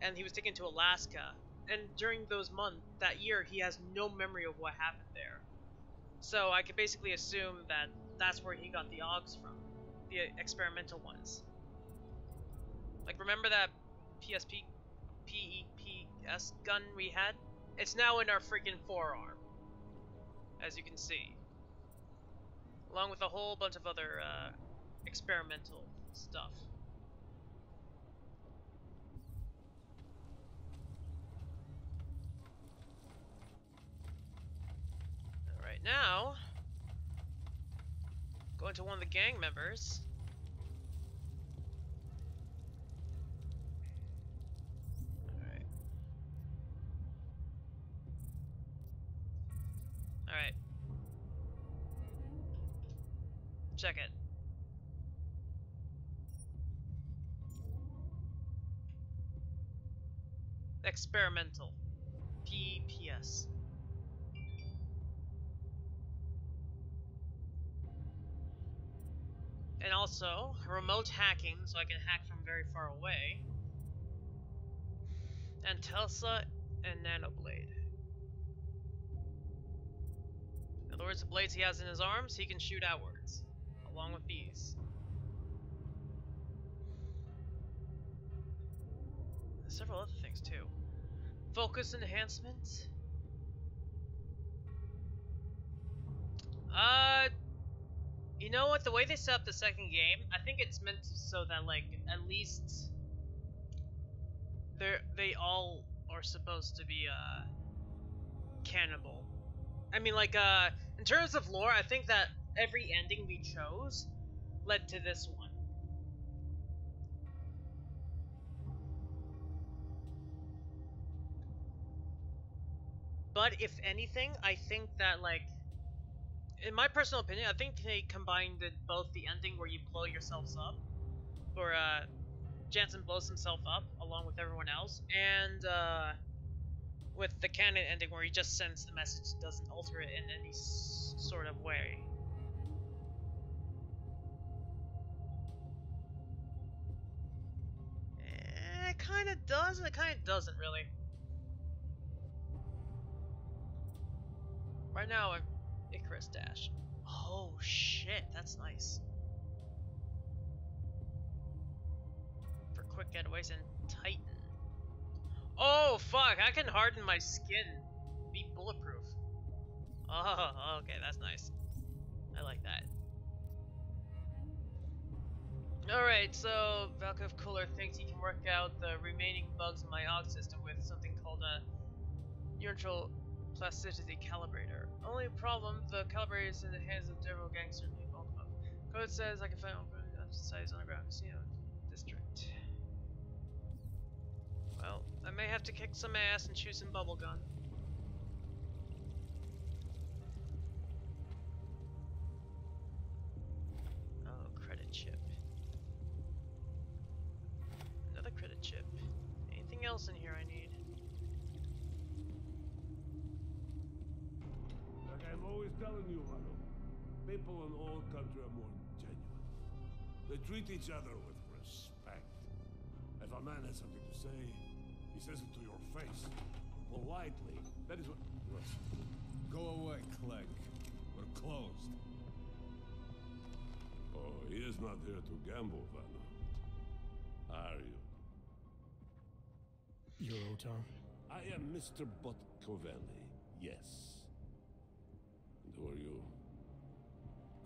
and he was taken to Alaska. And during those months, that year, he has no memory of what happened there. So I could basically assume that that's where he got the Augs from. The experimental ones. Like, remember that PEPS gun we had? It's now in our freaking forearm. As you can see. Along with a whole bunch of other, experimental stuff. Alright, now going to one of the gang members. Alright. Alright. Check it. Experimental. PPS. And also, remote hacking, so I can hack from very far away. And Telsa and Nanoblade. In other words, the blades he has in his arms, he can shoot outwards. Along with these. There's several other things too. Focus enhancement. You know what? The way they set up the second game, I think it's meant to, so that like at least they all are supposed to be cannibal. I mean, like in terms of lore, I think that every ending we chose led to this one. But if anything, I think that, like, in my personal opinion, I think they combined both the ending where you blow yourselves up, or Jansen blows himself up along with everyone else, and with the canon ending where he just sends the message, doesn't alter it in any sort of way. It kind of does, and it kind of doesn't really. Right now, I'm Icarus Dash. Oh shit, that's nice. For quick getaways and Titan. Oh fuck, I can harden my skin. Be bulletproof. Oh, okay, that's nice. I like that. Alright, so Valkov Cooler thinks he can work out the remaining bugs in my AUG system with something called a neutral plasticity calibrator. Only problem, the calibrator is in the hands of devil gangster named Ultima. Code says I can find sites on the ground casino district. have to kick some ass and chew some bubblegum. Oh, credit chip. Another credit chip. Anything else in here I need? Like I'm always telling you, Vano, people in old country are more genuine. They treat each other with respect. If a man has something to say, he says it to your face. Politely. That is what... Listen. Go away, Clegg. We're closed. Oh, he is not here to gamble, Vano. Are you? You're Otar? I am Mr. Botkovelli, yes. And who are you?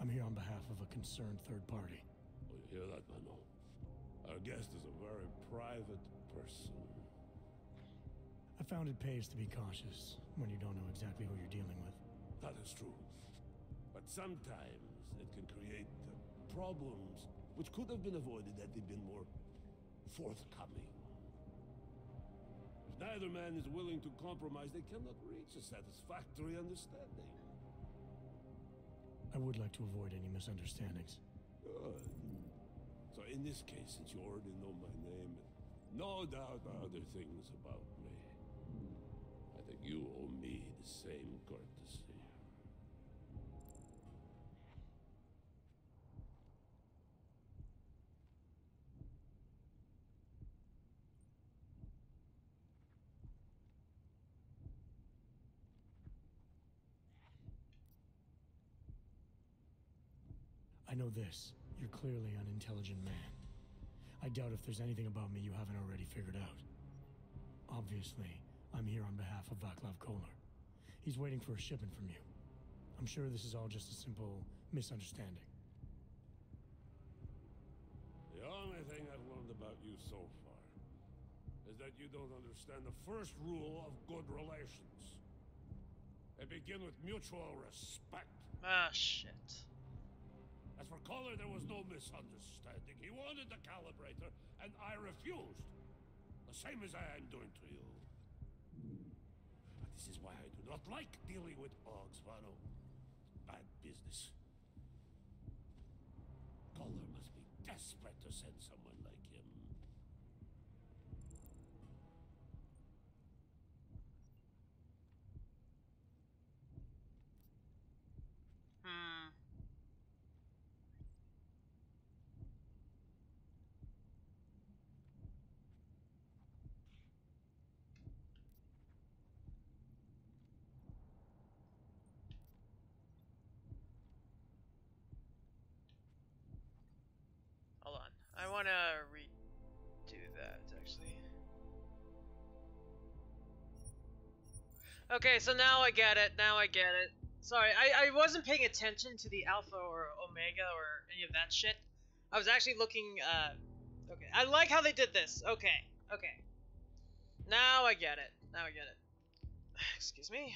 I'm here on behalf of a concerned third party. Oh, you hear that, Vano? Our guest is a very private person. I found it pays to be cautious when you don't know exactly who you're dealing with. That is true. But sometimes it can create problems which could have been avoided had they been more forthcoming. If neither man is willing to compromise, they cannot reach a satisfactory understanding. I would like to avoid any misunderstandings. Good. So in this case, since you already know my name, and no doubt other things about me, I think you owe me the same courtesy. I know this. You're clearly an intelligent man. I doubt if there's anything about me you haven't already figured out. Obviously, I'm here on behalf of Vaclav Kolar. He's waiting for a shipment from you. I'm sure this is all just a simple misunderstanding. The only thing I've learned about you so far is that you don't understand the first rule of good relations. They begin with mutual respect. Ah, shit. As for Kohler, there was no misunderstanding. He wanted the calibrator, and I refused. The same as I am doing to you. But this is why I do not like dealing with Ogs, Vano. Bad business. Kohler must be desperate to send someone like him. Hold on. I want to redo that, actually. Okay, so now I get it. Now I get it. Sorry, I wasn't paying attention to the Alpha or Omega or any of that shit. I was actually looking, okay. I like how they did this. Okay, okay. Now I get it. Now I get it. Excuse me.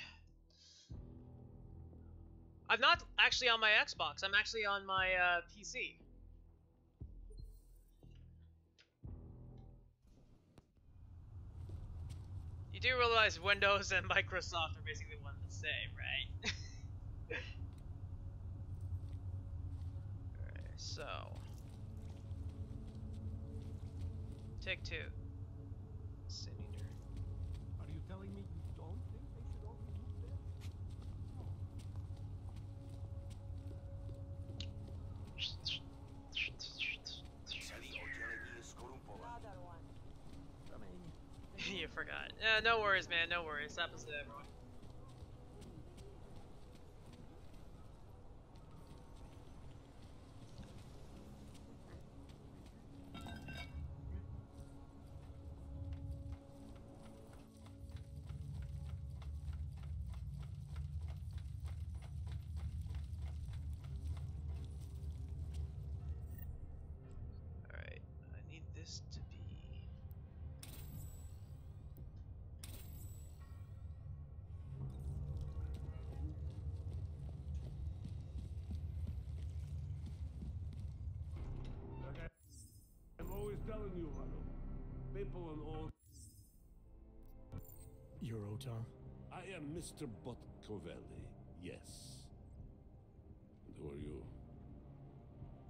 I'm not actually on my Xbox. I'm actually on my, PC. You do realize Windows and Microsoft are basically one and the same, right? Alright, so... Take two. Sin eater. Are you telling me you don't think they should all be moved there? Another one. You forgot. No worries, man. No worries. Happens to everyone. Alright. I need this to be... I'm always telling you, Vano. People in old... You're Otar? I am Mr. Botkovelli, yes. And who are you?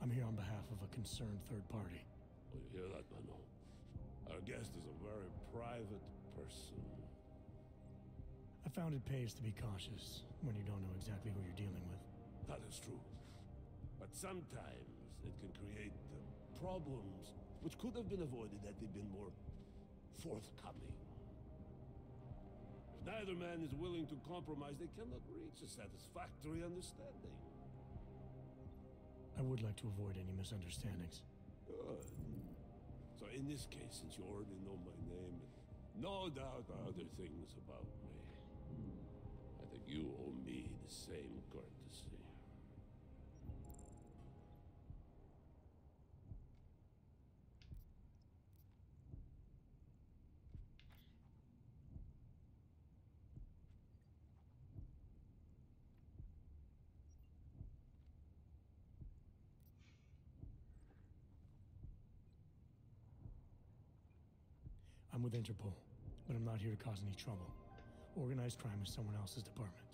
I'm here on behalf of a concerned third party. Oh, you hear that, Mano? Our guest is a very private person. I found it pays to be cautious when you don't know exactly who you're dealing with. That is true. But sometimes it can create problems which could have been avoided had they been more forthcoming. If neither man is willing to compromise, they cannot reach a satisfactory understanding. I would like to avoid any misunderstandings. Good. So in this case, since you already know my name, and no doubt other things about me, I think you owe me the same courtesy. I'm with Interpol, but I'm not here to cause any trouble. Organized crime is someone else's department.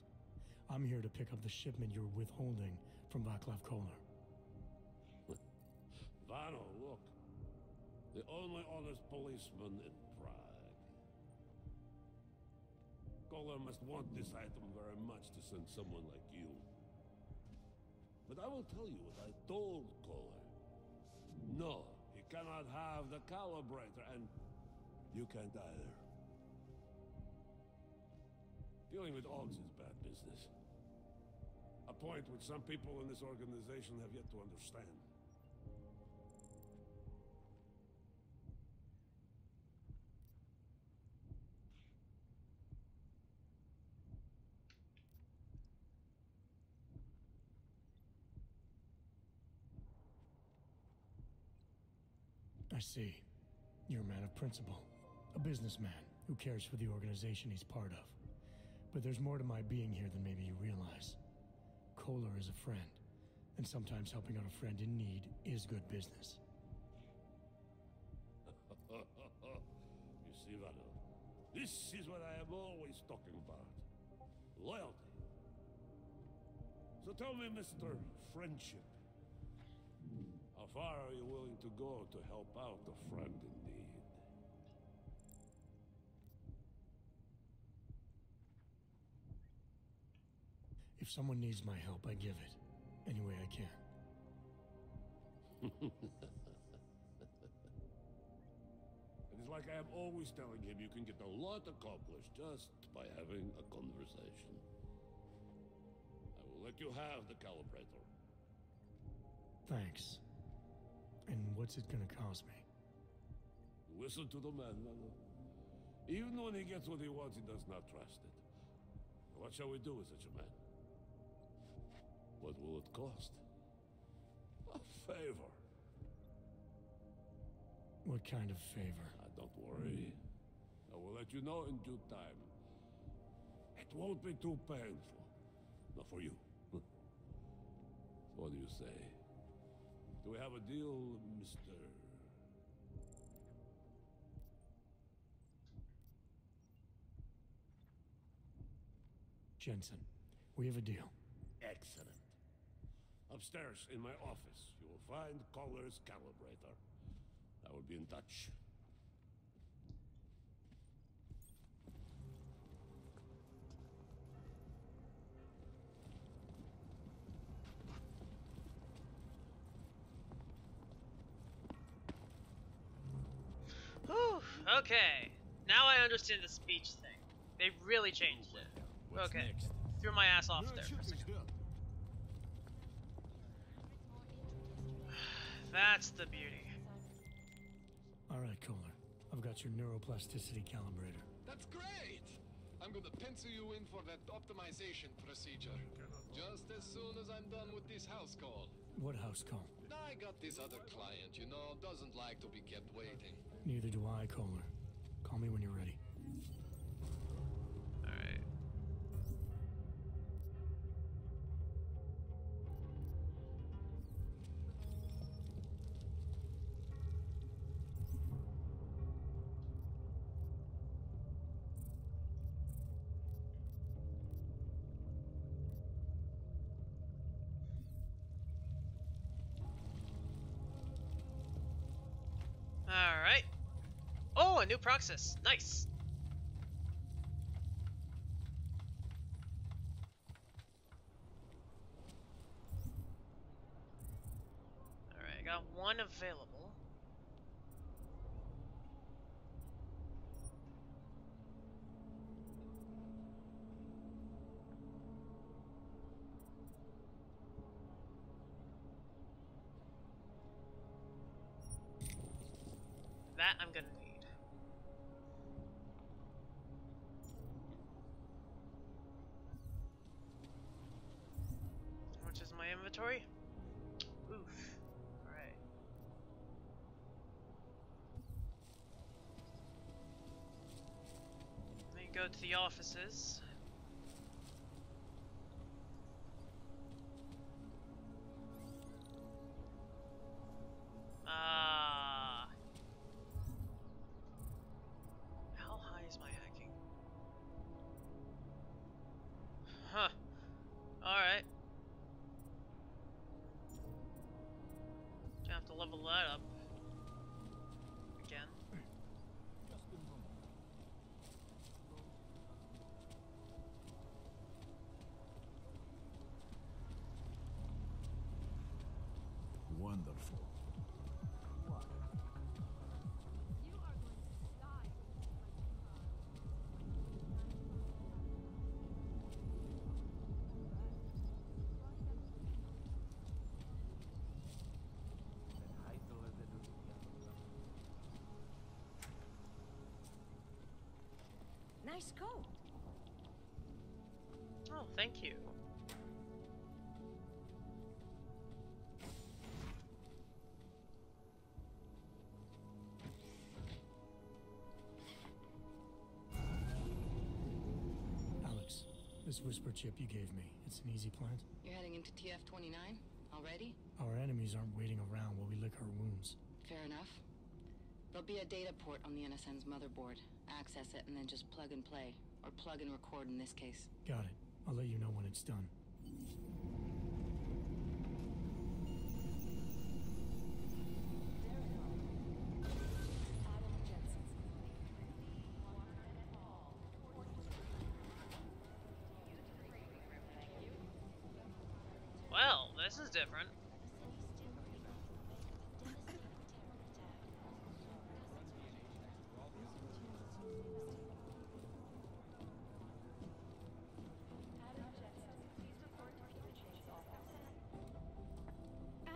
I'm here to pick up the shipment you're withholding from Václav Koller. Vano, look. The only honest policeman in Prague. Koller must want this item very much to send someone like you. But I will tell you what I told Koller. No, he cannot have the calibrator, and you can't either. Dealing with odds is bad business. A point which some people in this organization have yet to understand. I see. You're a man of principle. A businessman who cares for the organization he's part of. But there's more to my being here than maybe you realize. Koller is a friend, and sometimes helping out a friend in need is good business. You see, Vano, this is what I am always talking about. Loyalty. So tell me, Mr. Friendship, how far are you willing to go to help out a friend in need? If someone needs my help, I give it. Any way I can. It is like I am always telling him, you can get a lot accomplished just by having a conversation. I will let you have the calibrator. Thanks. And what's it gonna cost me? Listen to the man, Mano. Even when he gets what he wants, he does not trust it. What shall we do with such a man? What will it cost? A favor. What kind of favor? Don't worry. I will let you know in due time. It won't be too painful. Not for you. What do you say? Do we have a deal, Mr. Jensen, we have a deal. Excellent. Upstairs in my office, you will find Koller's calibrator. I will be in touch. Whew, okay. Now I understand the speech thing. They really changed it. Okay. Threw my ass off there for a second. That's the beauty. Alright, Koller. I've got your neuroplasticity calibrator. That's great! I'm gonna pencil you in for that optimization procedure. Just as soon as I'm done with this house call. What house call? I got this other client, you know, doesn't like to be kept waiting. Neither do I, Koller. Call me when you're ready. Alright. Oh, a new process. Nice. Alright, I got one available. That I'm gonna need. How much is my inventory? Oof. Alright. Let me go to the offices. How high is my hacking? Huh. Alright. Gonna have to level that up. Again. Wonderful. Nice coat. Oh, thank you. Alex, this whisper chip you gave me, it's an easy plant? You're heading into TF-29 already? Our enemies aren't waiting around while we lick our wounds. Fair enough. There'll be a data port on the NSN's motherboard. Access it and then just plug and play. Or plug and record in this case. Got it. I'll let you know when it's done. Well, this is different.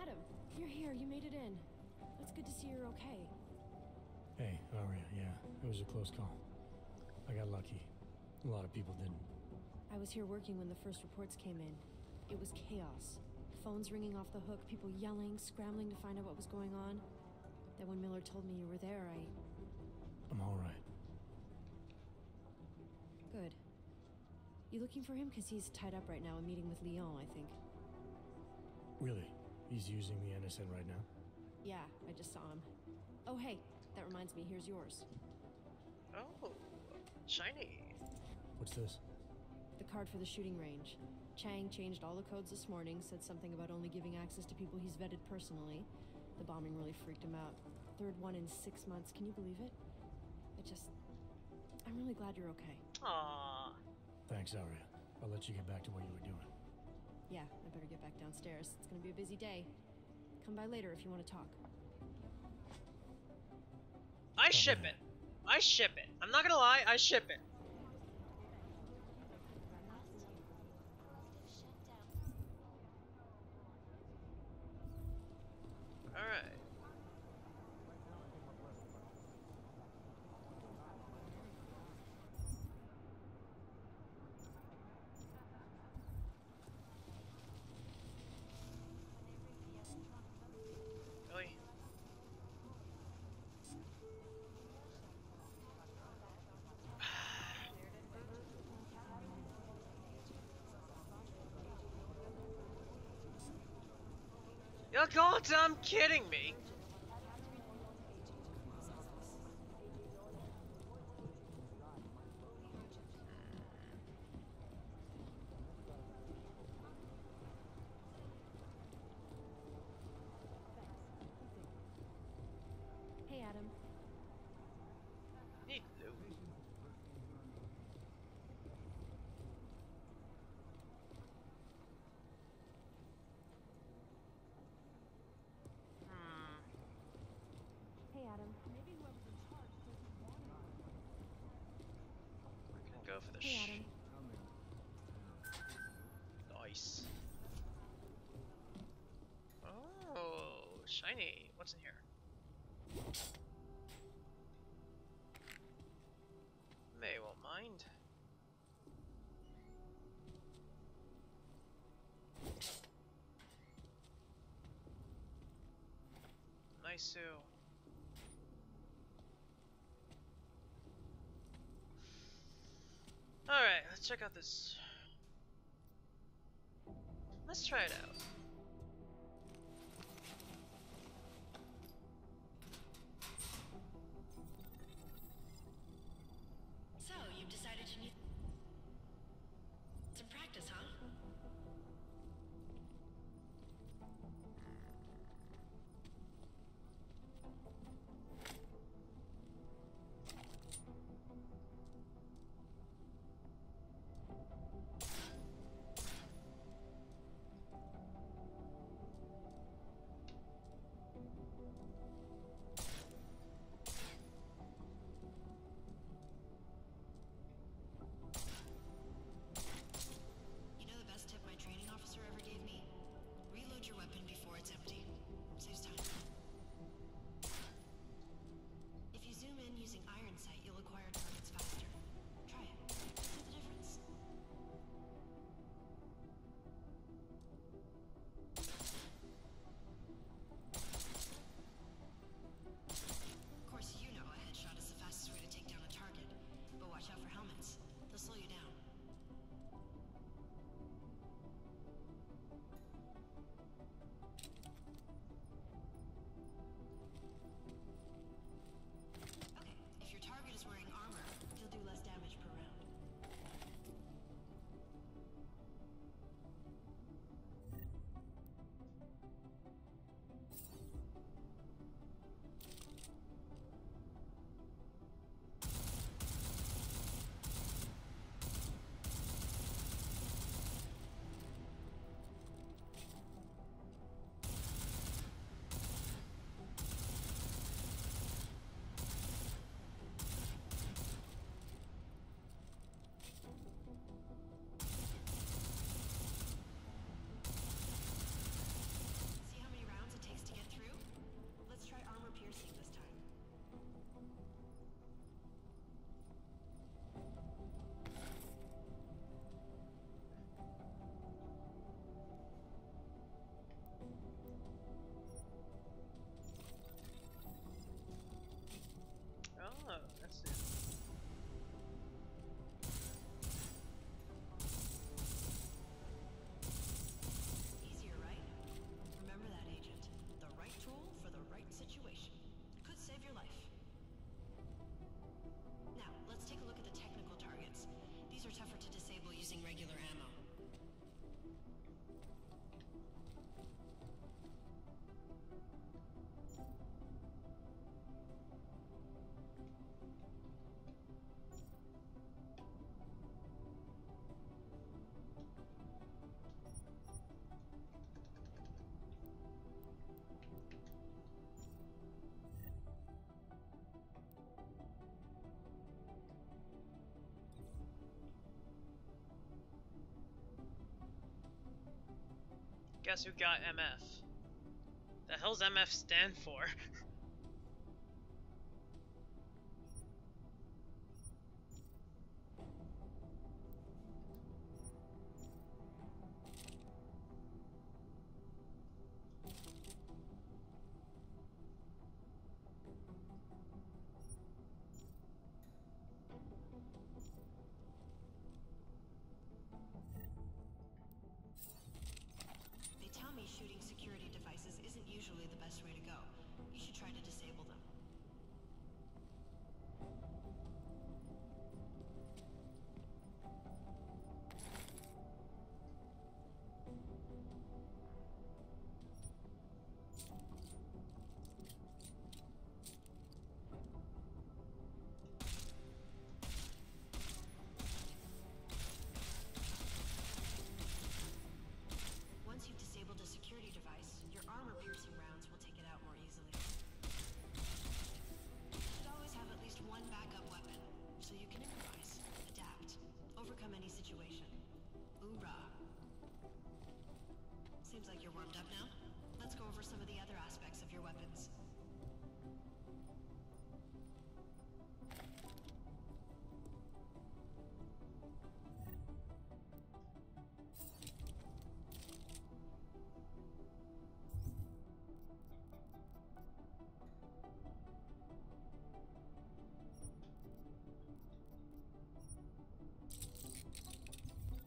Adam, you're here. You made it in. It's good to see you're okay. Hey, Aria, yeah, it was a close call. I got lucky. A lot of people didn't. I was here working when the first reports came in. It was chaos. Phones ringing off the hook, people yelling, scrambling to find out what was going on. Then when Miller told me you were there, I'm alright. Good. You looking for him? Because he's tied up right now, a meeting with Leon, I think. Really? He's using the NSN right now? Yeah, I just saw him. Oh, hey, that reminds me, here's yours. Oh, shiny. What's this? The card for the shooting range. Chang changed all the codes this morning, said something about only giving access to people he's vetted personally. The bombing really freaked him out. Third one in 6 months, can you believe it? I'm really glad you're okay. Aww. Thanks, Aria. I'll let you get back to what you were doing. Yeah, I better get back downstairs. It's gonna be a busy day. Come by later if you want to talk. I ship it. I ship it. I'm not gonna lie, I ship it. Alright. Really? You're goddamn kidding me! Hey, Adam. go for the Hey, Adam. Nice. Oh, shiny. What's in here? May won't mind. Nice. Alright, let's check out this. Let's try it out. So, you've decided you need some practice, huh? You know the best tip my training officer ever gave me? Reload your weapon before it's empty. Saves time. If you zoom in using iron sight, you'll acquire targets faster. Try it. See the difference. Of course, you know a headshot is the fastest way to take down a target. But watch out for helmets. They'll slow you down. Okay, if your target is wearing armor, he'll do less damage per round. See how many rounds it takes to get through? Let's try armor piercing this time. Oh, that's it. Easier, right? Remember that, Agent. The right tool for the right situation. Could save your life. Now, let's take a look at the technical targets. These are tougher to disable using regular ammo. Guess who got MF? The hell's MF stand for? They tell me shooting security devices isn't usually the best way to go. You should try overcome any situation. Hoorah. Seems like you're warmed up now. Let's go over some of the other aspects of your weapons.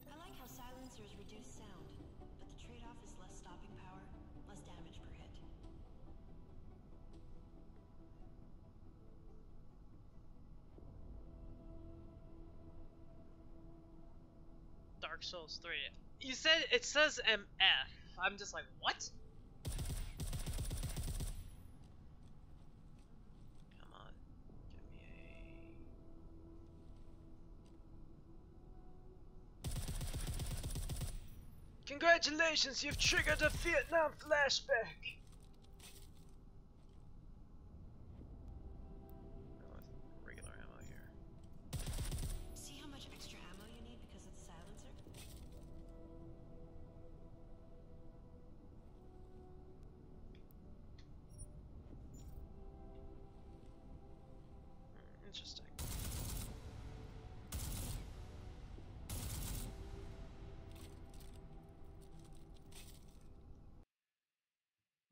I like how silencers reduce sound, but the trade-off is less stopping power, less damage per hit. Dark Souls 3. You said it says MF. I'm just like, what? Come on. Give me a... Congratulations, you've triggered a Vietnam flashback! Regular ammo here. See how much extra ammo you need because of the silencer? Interesting.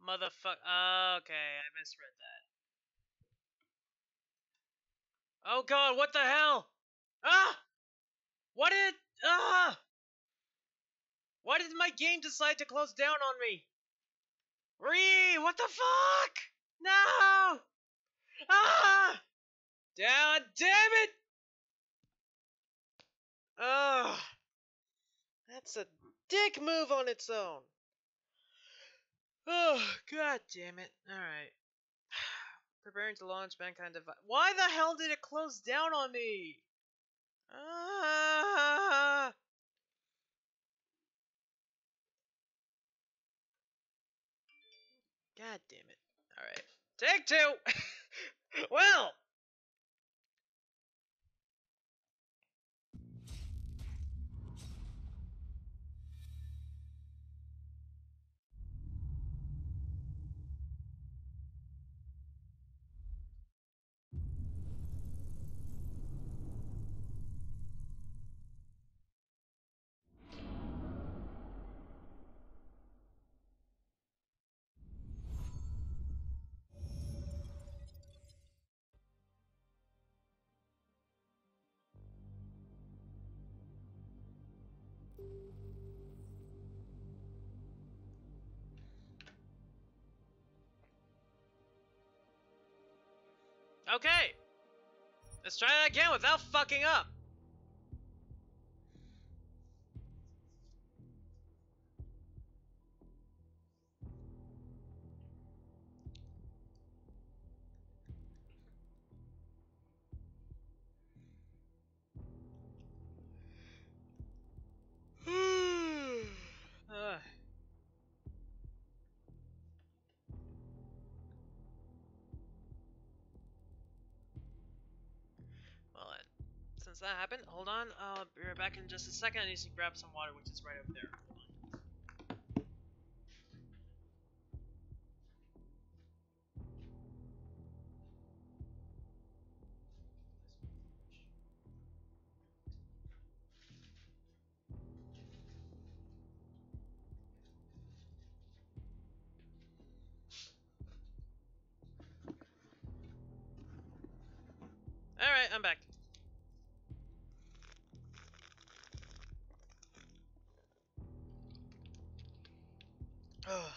Motherfuck. Okay, I misread that. Oh god, what the hell? Ah! What did. Ah! Why did my game decide to close down on me? What the fuck? No! Ah! God damn it! Ugh. That's a dick move on its own. Oh, god damn it. Alright. Preparing to launch mankind device. Why the hell did it close down on me? Ah! God damn it. Alright. Take two! Well! Okay. Let's try that again without fucking up. Ugh. Well, since that happened, hold on. I'll be right back in just a second. I need to grab some water, which is right over there. Hold on. Alright, I'm back. Ugh.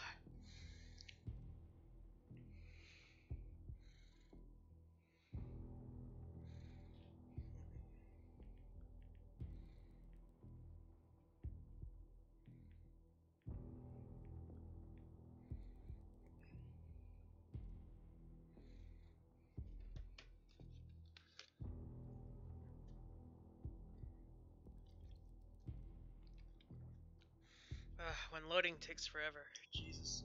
When loading takes forever. Jesus.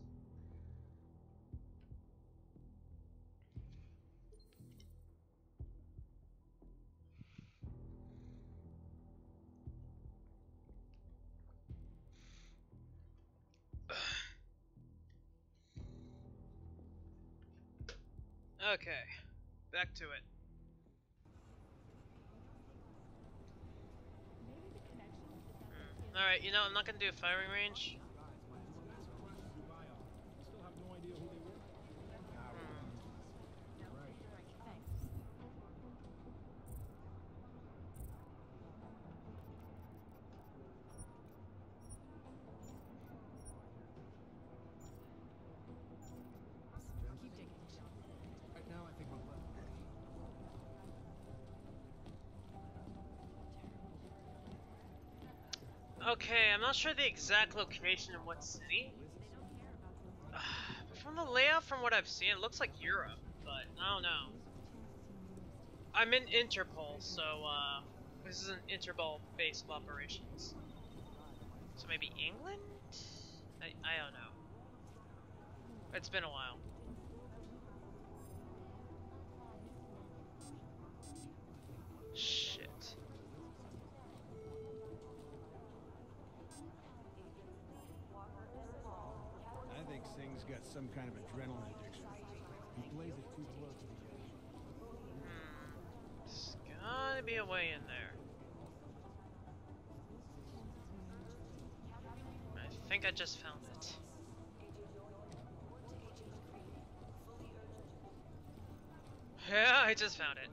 Okay, back to it. Alright, you know, I'm not gonna do a firing range. Right now, I think we're Okay, I'm not sure the exact location in what city. But from the layout, from what I've seen, it looks like Europe, but I don't know. I'm in Interpol, so this is an Interpol base of operations. So maybe England? I don't know. It's been a while. Shit. I think Singh's got some kind of adrenaline addiction. He plays it too close to the edge. There's gotta be a way in there. I think I just found it. Yeah, I just found it.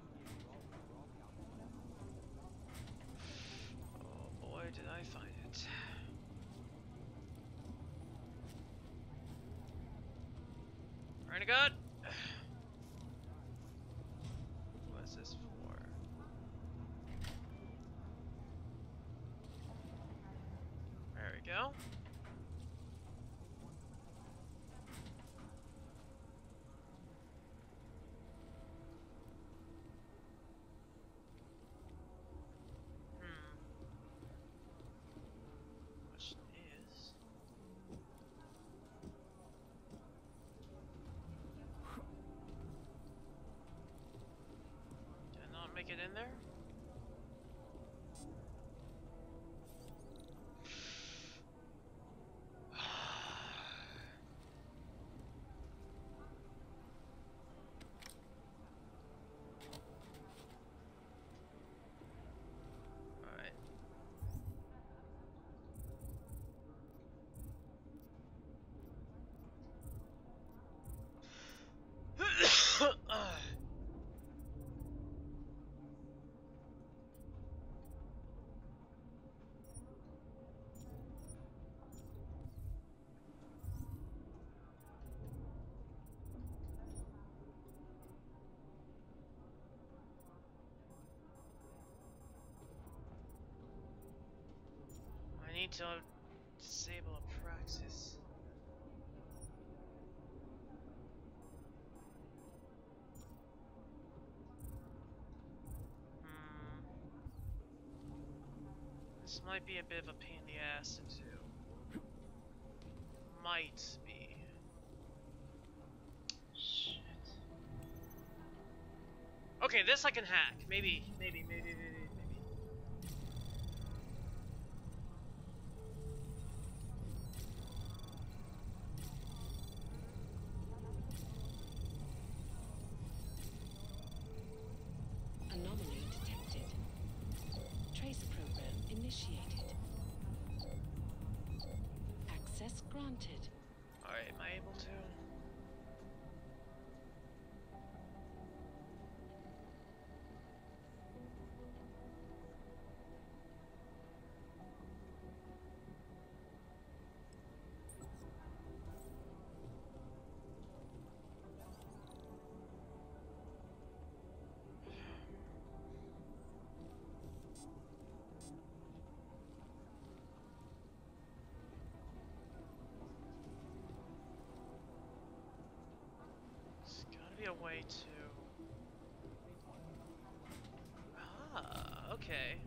Oh boy, did I find it. Renegade? What's this for? There we go. Question is... Did I not make it in there? Alright. I need to disable a praxis. This might be a bit of a pain in the ass to do. Might be. Shit. Okay, this I can hack. Maybe. Anomaly detected. Trace program initiated. Access granted. Alright, am I able to? There's gotta be a way to... Ah, okay.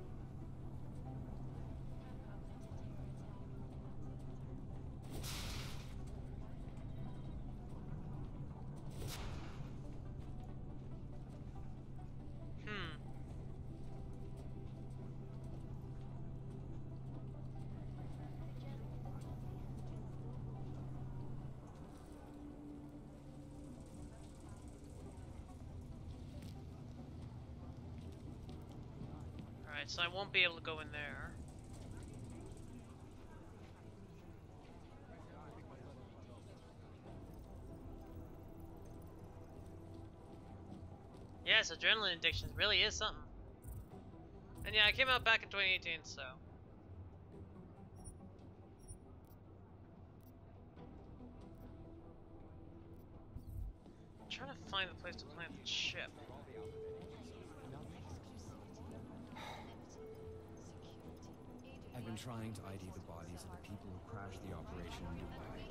Alright, so I won't be able to go in there. Yes, adrenaline addiction really is something. And yeah, I came out back in 2018, so. I'm trying to find the place to plant the chip. I've been trying to ID the bodies of the people who crashed the operation in Dubai.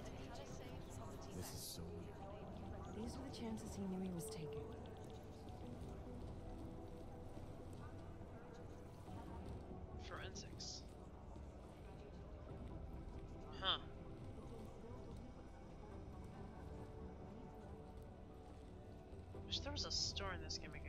This is so weird. These are the chances he knew he was taking. Forensics. Huh. Wish there was a store in this gimmick ago.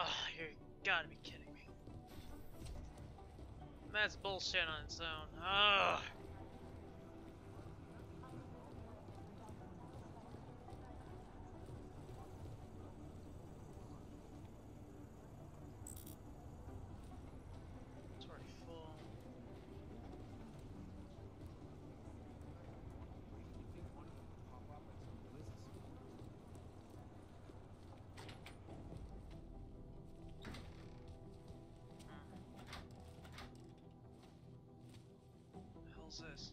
Oh, you gotta be kidding me. That's bullshit on its own. Ugh. It's already full. What the hell's this?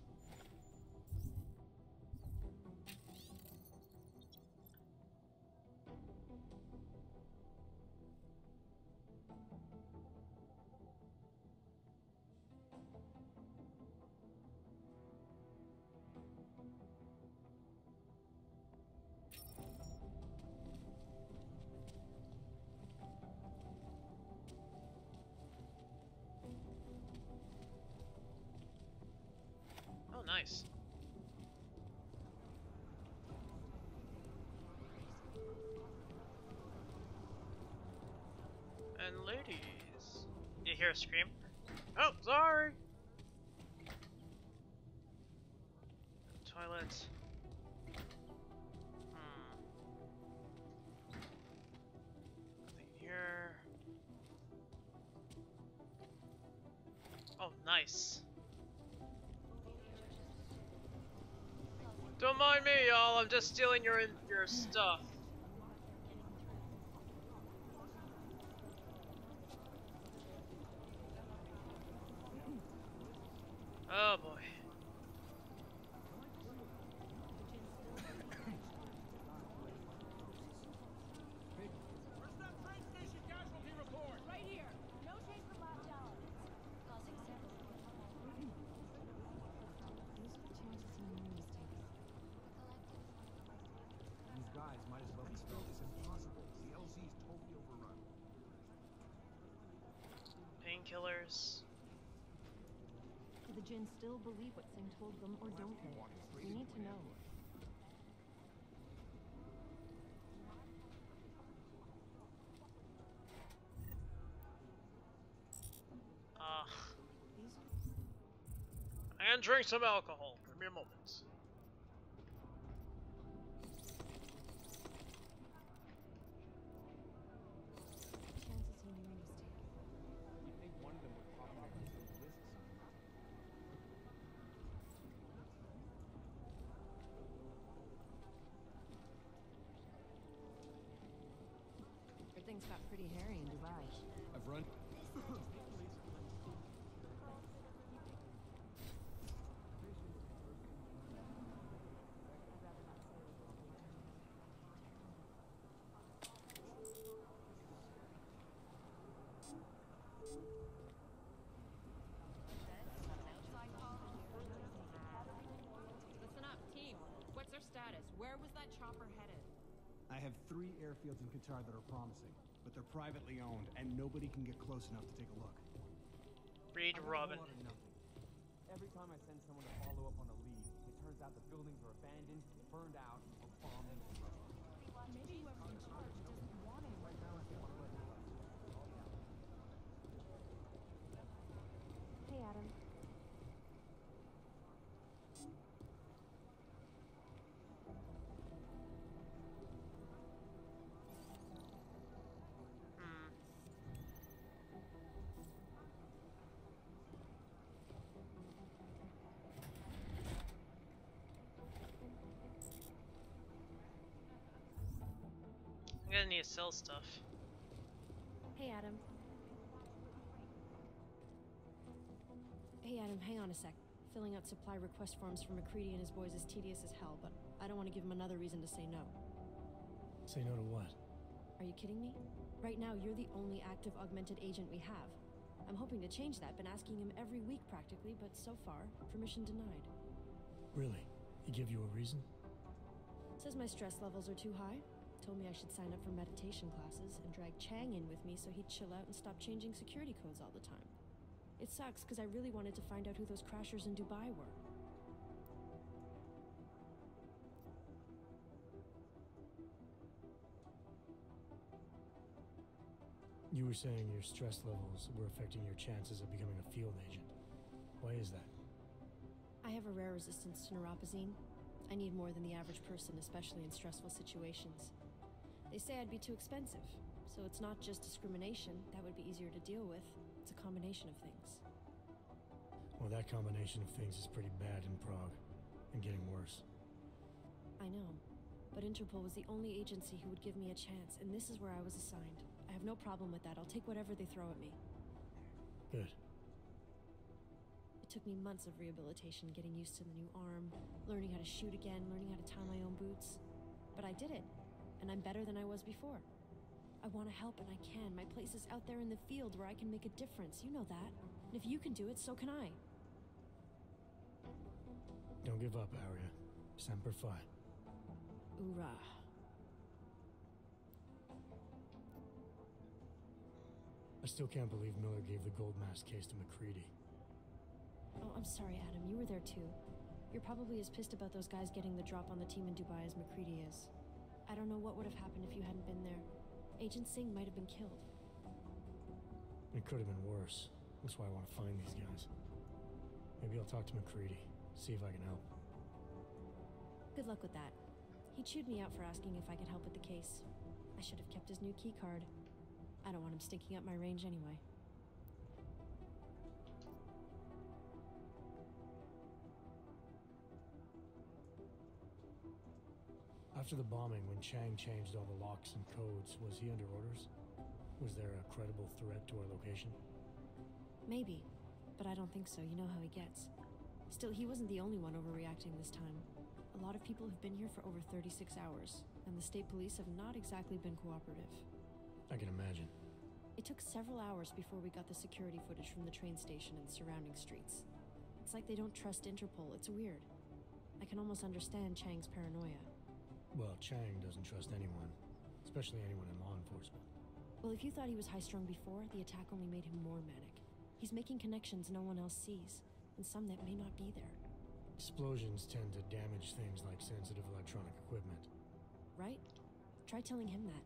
Oh, nice. And ladies. You hear a scream? Oh, sorry! Toilet. Nothing here. Oh, nice. Don't mind me, y'all. I'm just stealing your stuff. Oh boy. Where's that train station casualty report? Right here. No change from last hour. Causing several. These are the chances he knew he was taking. These guys might as well be spelled. It's impossible. The LZ's totally overrun. Painkillers. Do the Jinn still believe what Singh told them, or don't they? We need to know. And drink some alcohol. Give me a moment. Chances he knew he was taking. You think one of them would pop up on some list somewhere? Everything's got pretty hairy in Dubai. I've run. Listen up, team. What's their status? Where was that chopper headed? I have 3 airfields in Qatar that are promising, but they're privately owned, and nobody can get close enough to take a look. Read Robin. Every time I send someone to follow up on a lead, it turns turns out the buildings were abandoned, burned out, or bombed and destroyed. Maybe whoever's in charge doesn't want him. Right now, I think my blood is left. Hey, Adam. I'm gonna need to sell stuff. Hey, Adam. Hey, Adam, hang on a sec. Filling out supply request forms for McCready and his boys is tedious as hell, but I don't want to give him another reason to say no. Say no to what? Are you kidding me? Right now, you're the only active augmented agent we have. I'm hoping to change that, been asking him every week practically, but so far, permission denied. Really? He give you a reason? Says my stress levels are too high. Told me I should sign up for meditation classes and drag Chang in with me so he'd chill out and stop changing security codes all the time. It sucks because I really wanted to find out who those crashers in Dubai were. You were saying your stress levels were affecting your chances of becoming a field agent. Why is that? I have a rare resistance to neuropazine. I need more than the average person, especially in stressful situations. They say I'd be too expensive, so it's not just discrimination. That would be easier to deal with. It's a combination of things. Well, that combination of things is pretty bad in Prague, and getting worse. I know, but Interpol was the only agency who would give me a chance, and this is where I was assigned. I have no problem with that. I'll take whatever they throw at me. Good. It took me months of rehabilitation, getting used to the new arm, learning how to shoot again, learning how to tie my own boots. But I did it, and I'm better than I was before. I want to help, and I can. My place is out there in the field where I can make a difference. You know that. And if you can do it, so can I. Don't give up, Arya. Semper Fi. Hoorah. I still can't believe Miller gave the gold mask case to McCready. Oh, I'm sorry, Adam. You were there too. You're probably as pissed about those guys getting the drop on the team in Dubai as McCready is. I don't know what would have happened if you hadn't been there. Agent Singh might have been killed. It could have been worse. That's why I want to find these guys. Maybe I'll talk to McCready, see if I can help. Good luck with that. He chewed me out for asking if I could help with the case. I should have kept his new key card. I don't want him stinking up my range anyway. After the bombing, when Chang changed all the locks and codes, was he under orders? Was there a credible threat to our location? Maybe, but I don't think so. You know how he gets. Still, he wasn't the only one overreacting this time. A lot of people have been here for over 36 hours, and the state police have not exactly been cooperative. I can imagine. It took several hours before we got the security footage from the train station and surrounding streets. It's like they don't trust Interpol. It's weird. I can almost understand Chang's paranoia. Well, Chang doesn't trust anyone, especially anyone in law enforcement. Well, if you thought he was high-strung before, the attack only made him more manic. He's making connections no one else sees, and some that may not be there. Explosions tend to damage things like sensitive electronic equipment. Right? Try telling him that.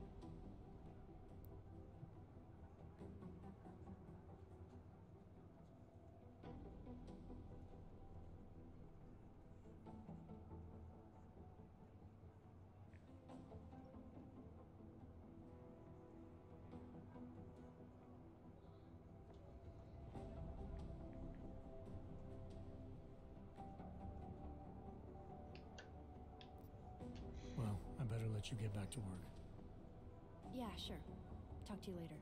Well, I better let you get back to work. Yeah, sure. Talk to you later.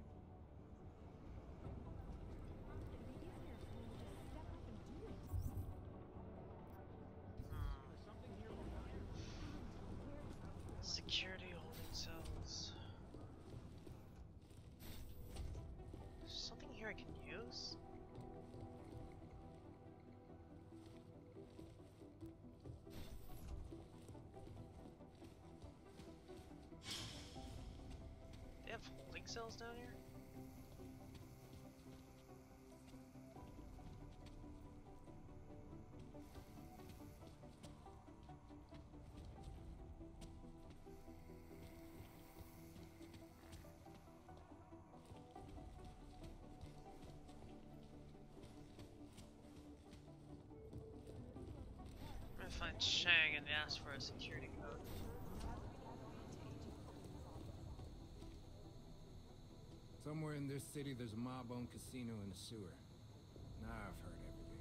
Security holding cells. Something here I can use? They have holding cells down here? Trying to find Chang and ask for a security code. Somewhere in this city, there's a mob-owned casino in a sewer. Now I've heard everything.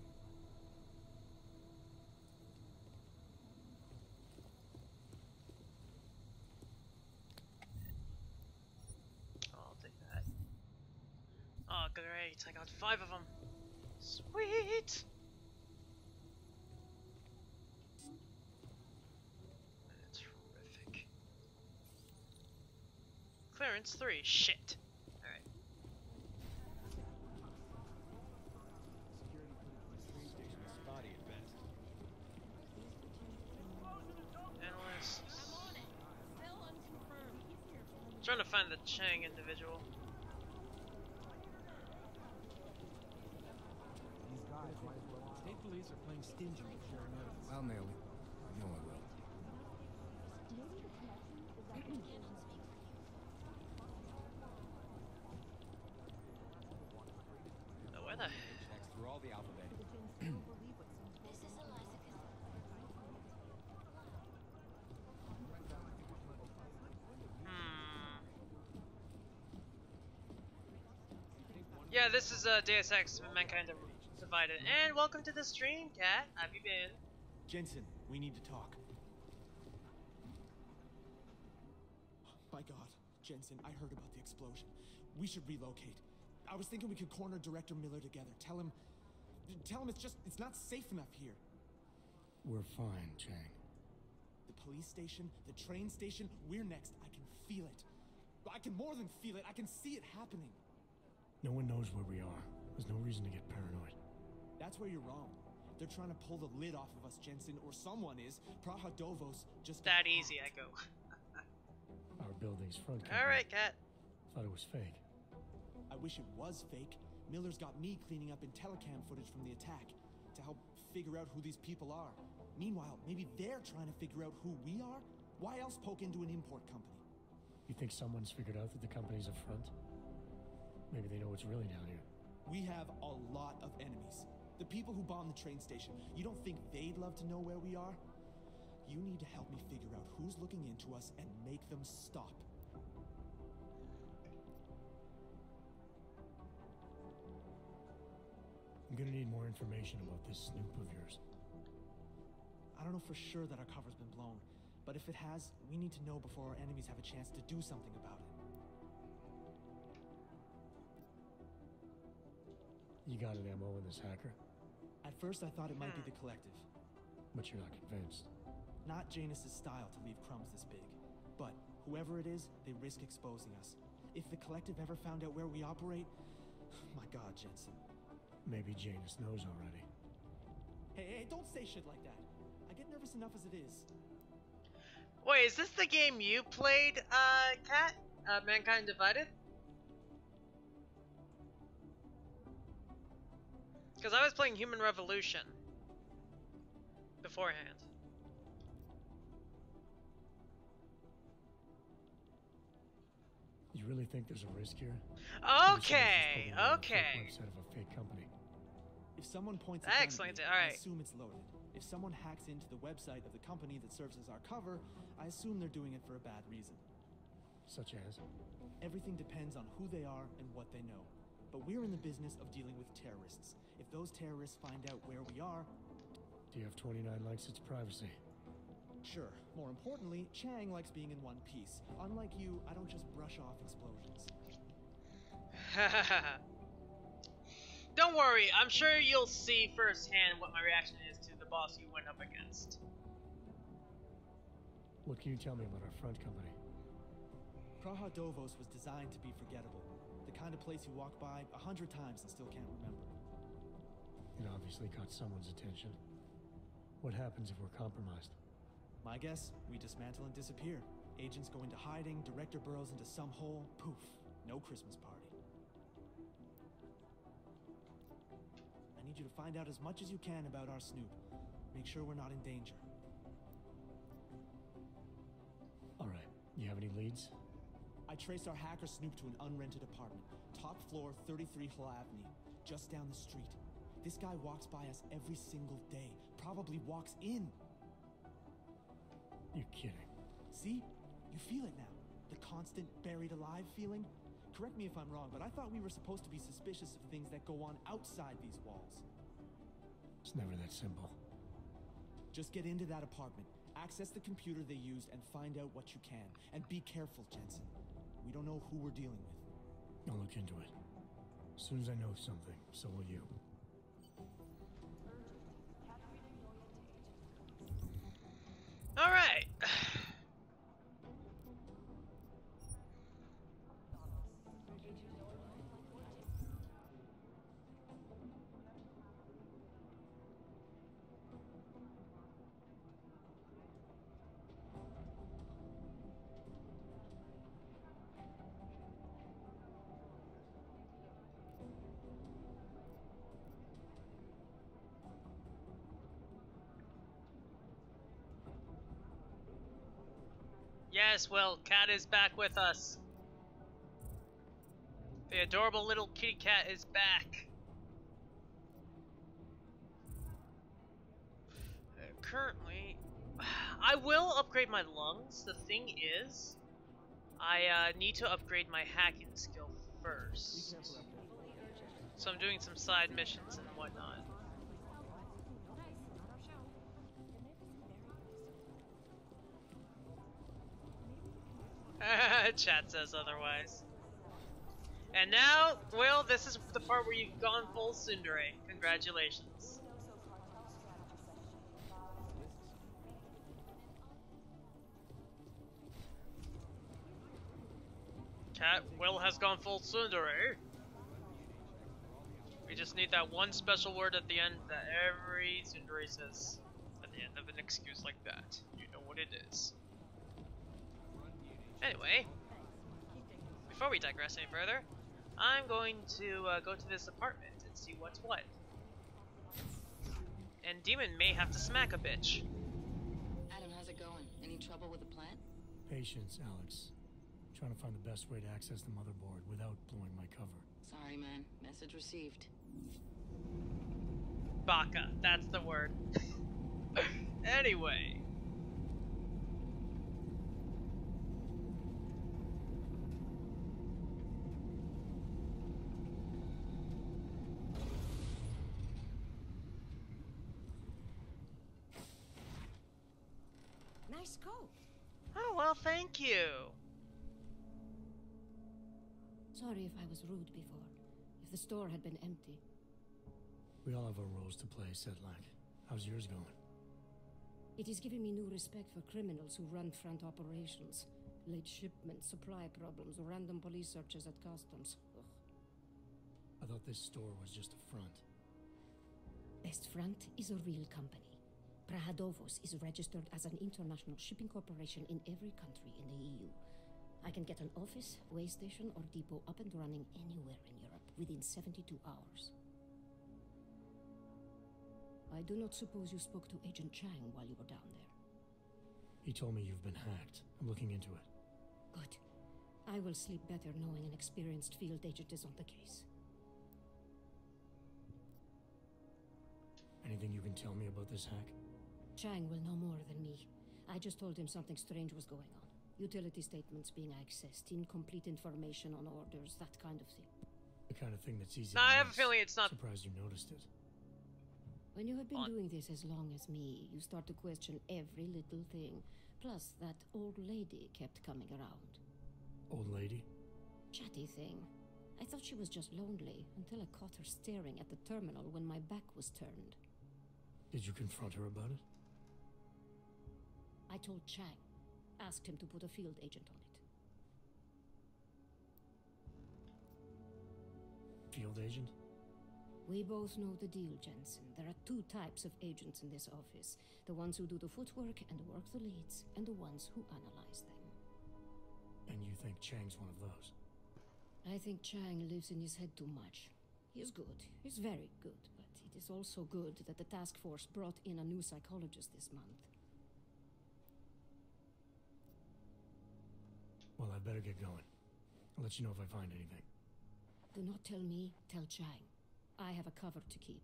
I'll take that. Oh, great! I got 5 of them. Sweet. That's horrific. Clearance 3. Shit. Alright. Analyst. Trying to find the Chang individual. State police are playing stingy with sharing evidence. I'll nail it. I know I will. Oh, where the Checks through all the alphabet. Yeah, this is Deus Ex Mankind Divided. And welcome to the stream, Cat. How have you been? Jensen, we need to talk. My God, Jensen, I heard about the explosion. We should relocate. I was thinking we could corner Director Miller together. Tell him it's not safe enough here. We're fine, Chang. The police station, the train station, we're next. I can feel it. I can more than feel it. I can see it happening. No one knows where we are. There's no reason to get paranoid. That's where you're wrong. They're trying to pull the lid off of us, Jensen, or someone is. Praha Dovos just... That easy, I go. Our building's front company. Alright, Cat. Thought it was fake. I wish it was fake. Miller's got me cleaning up Intellicam footage from the attack to help figure out who these people are. Meanwhile, maybe they're trying to figure out who we are? Why else poke into an import company? You think someone's figured out that the company's a front? Maybe they know what's really down here. We have a lot of enemies. The people who bombed the train station. You don't think they'd love to know where we are? You need to help me figure out who's looking into us and make them stop. I'm gonna need more information about this snoop of yours. I don't know for sure that our cover's been blown, but if it has, we need to know before our enemies have a chance to do something about it. You got an MO in this hacker? At first I thought it might be the Collective. But you're not convinced. Not Janus's style to leave crumbs this big. But whoever it is, they risk exposing us. If the Collective ever found out where we operate... My God, Jensen. Maybe Janus knows already. Hey, don't say shit like that. I get nervous enough as it is. Wait, is this the game you played, Cat? Mankind Divided? Because I was playing Human Revolution beforehand. You really think there's a risk here? Okay, okay. Website of a fake company. If someone points a That gun explains at it, me, alright. I assume it's loaded. If someone hacks into the website of the company that serves as our cover, I assume they're doing it for a bad reason. Such as? Everything depends on who they are and what they know. But we're in the business of dealing with terrorists. If those terrorists find out where we are... Do you have 29 likes its privacy? Sure. More importantly, Chang likes being in one piece. Unlike you, I don't just brush off explosions. Don't worry, I'm sure you'll see firsthand what my reaction is to the boss you went up against. What can you tell me about our front company? Praha Dovos was designed to be forgettable. The kind of place you walk by 100 times and still can't remember. It obviously caught someone's attention. What happens if we're compromised? My guess, we dismantle and disappear. Agents go into hiding, Director burrows into some hole, poof, no Christmas party. I need you to find out as much as you can about our Snoop. Make sure we're not in danger. Alright, you have any leads? I traced our hacker Snoop to an unrented apartment. Top floor, 33 Hull Avenue, just down the street. This guy walks by us every single day, probably walks in. See? You feel it now. The constant buried alive feeling. Correct me if I'm wrong, but I thought we were supposed to be suspicious of things that go on outside these walls. It's never that simple. Just get into that apartment, access the computer they used, and find out what you can. And be careful, Jensen. We don't know who we're dealing with. I'll look into it. As soon as I know something, so will you. All right. Yes, well, Cat is back with us. The adorable little kitty cat is back. Currently, I will upgrade my lungs. The thing is, I need to upgrade my hacking skill first. So I'm doing some side missions and whatnot. Chat says otherwise. And now, Will, this is the part where you've gone full tsundere. Congratulations. Cat, Will has gone full tsundere. We just need that one special word at the end that every tsundere says at the end of an excuse like that. You know what it is. Anyway, before we digress any further, I'm going to go to this apartment and see what's what. And Demon may have to smack a bitch. Adam, how's it going? Any trouble with the plant? Patience, Alex. Trying to find the best way to access the motherboard without blowing my cover. Sorry, man. Message received. Baka, that's the word. Anyway. Nice coat. Oh, well, thank you. Sorry if I was rude before. If the store had been empty. We all have our roles to play, Sedlak. How's yours going? It is giving me new respect for criminals who run front operations. Late shipments, supply problems, random police searches at customs. Ugh. I thought this store was just a front. Best Front is a real company. Prahadovos is registered as an international shipping corporation in every country in the EU. I can get an office, way station, or depot up and running anywhere in Europe within 72 hours. I do not suppose you spoke to Agent Chang while you were down there. He told me you've been hacked. I'm looking into it. Good. I will sleep better knowing an experienced field agent is on the case. Anything you can tell me about this hack? Chang will know more than me. I just told him something strange was going on. Utility statements being accessed, incomplete information on orders, that kind of thing. The kind of thing that's easy No, to I have a miss. feeling it's not. Surprised you noticed it. When you have been doing this as long as me, you start to question every little thing. Plus, that old lady kept coming around. Old lady? Chatty thing. I thought she was just lonely, until I caught her staring at the terminal when my back was turned. Did you confront her about it? I told Chang. Asked him to put a field agent on it. Field agent? We both know the deal, Jensen. There are two types of agents in this office. The ones who do the footwork and work the leads, and the ones who analyze them. And you think Chang's one of those? I think Chang lives in his head too much. He's good. He's very good. But it is also good that the task force brought in a new psychologist this month. Well, I better get going. I'll let you know if I find anything. Do not tell me, tell Chang. I have a cover to keep.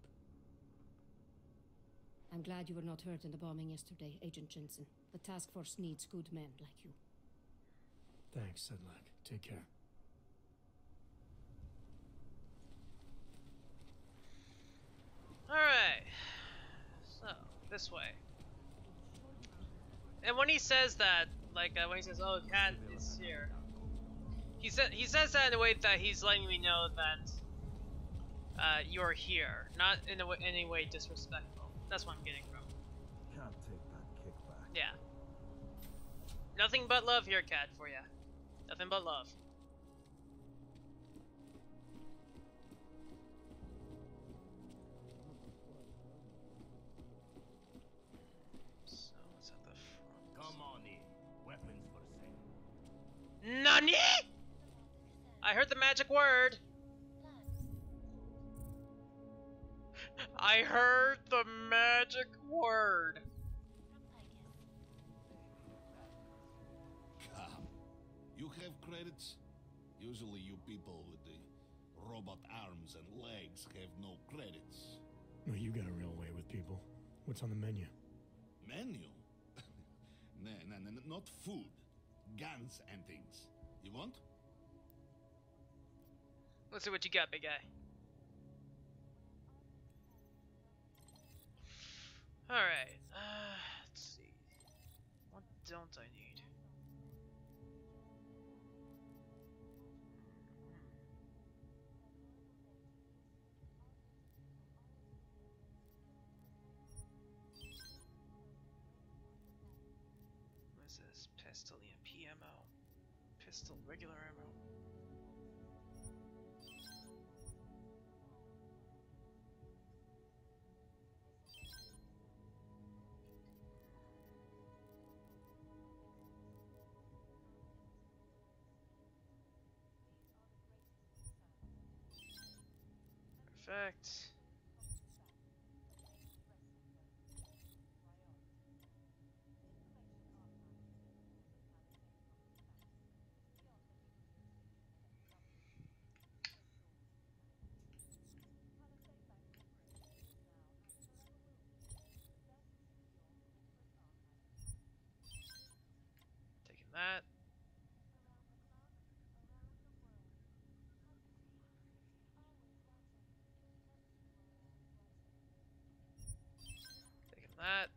I'm glad you were not hurt in the bombing yesterday, Agent Jensen. The task force needs good men like you. Thanks, Sedlak. Take care. Alright. So, this way. And when he says that, like, when he says, oh, Cat is here, he says that in a way that he's letting me know that you're here, not in any way disrespectful. That's what I'm getting from. Can't take that kickback. Yeah. Nothing but love here, Cat, for ya. Nothing but love. So, what's at the front? Come on in. Weapons for sale. NANI?! I heard the magic word! I heard the magic word! Come. You have credits? Usually you people with the robot arms and legs have no credits. Well, you got a real way with people. What's on the menu? Menu? No, not food. Guns and things. You want? Let's see what you got, big guy. Alright, let's see. What don't I need? What is this? Pistol EMP ammo. Pistol regular ammo. Perfect. Taking that. Taking that.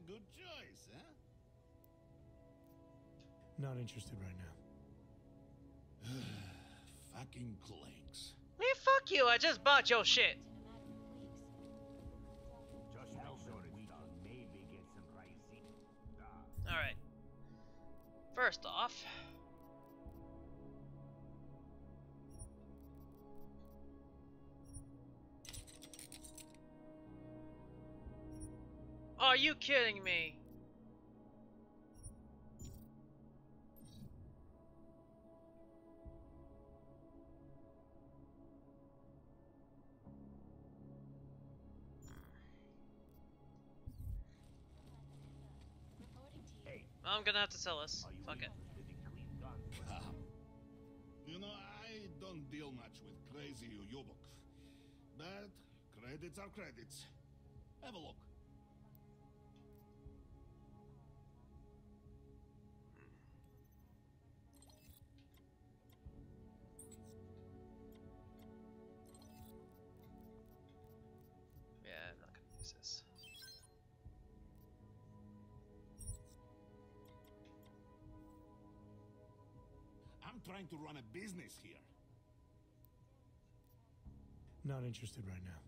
Good choice, huh? Not interested right now. Fucking clanks. Man, fuck you! I just bought your shit. Just make sure it's done. Maybe get some rice. All right. First off, are you kidding me? I'm gonna have to sell this. Fuck it. You know, I don't deal much with crazy Uyubok. But credits are credits. Have a look. Yeah, I'm not gonna use this. I'm trying to run a business here. Not interested right now.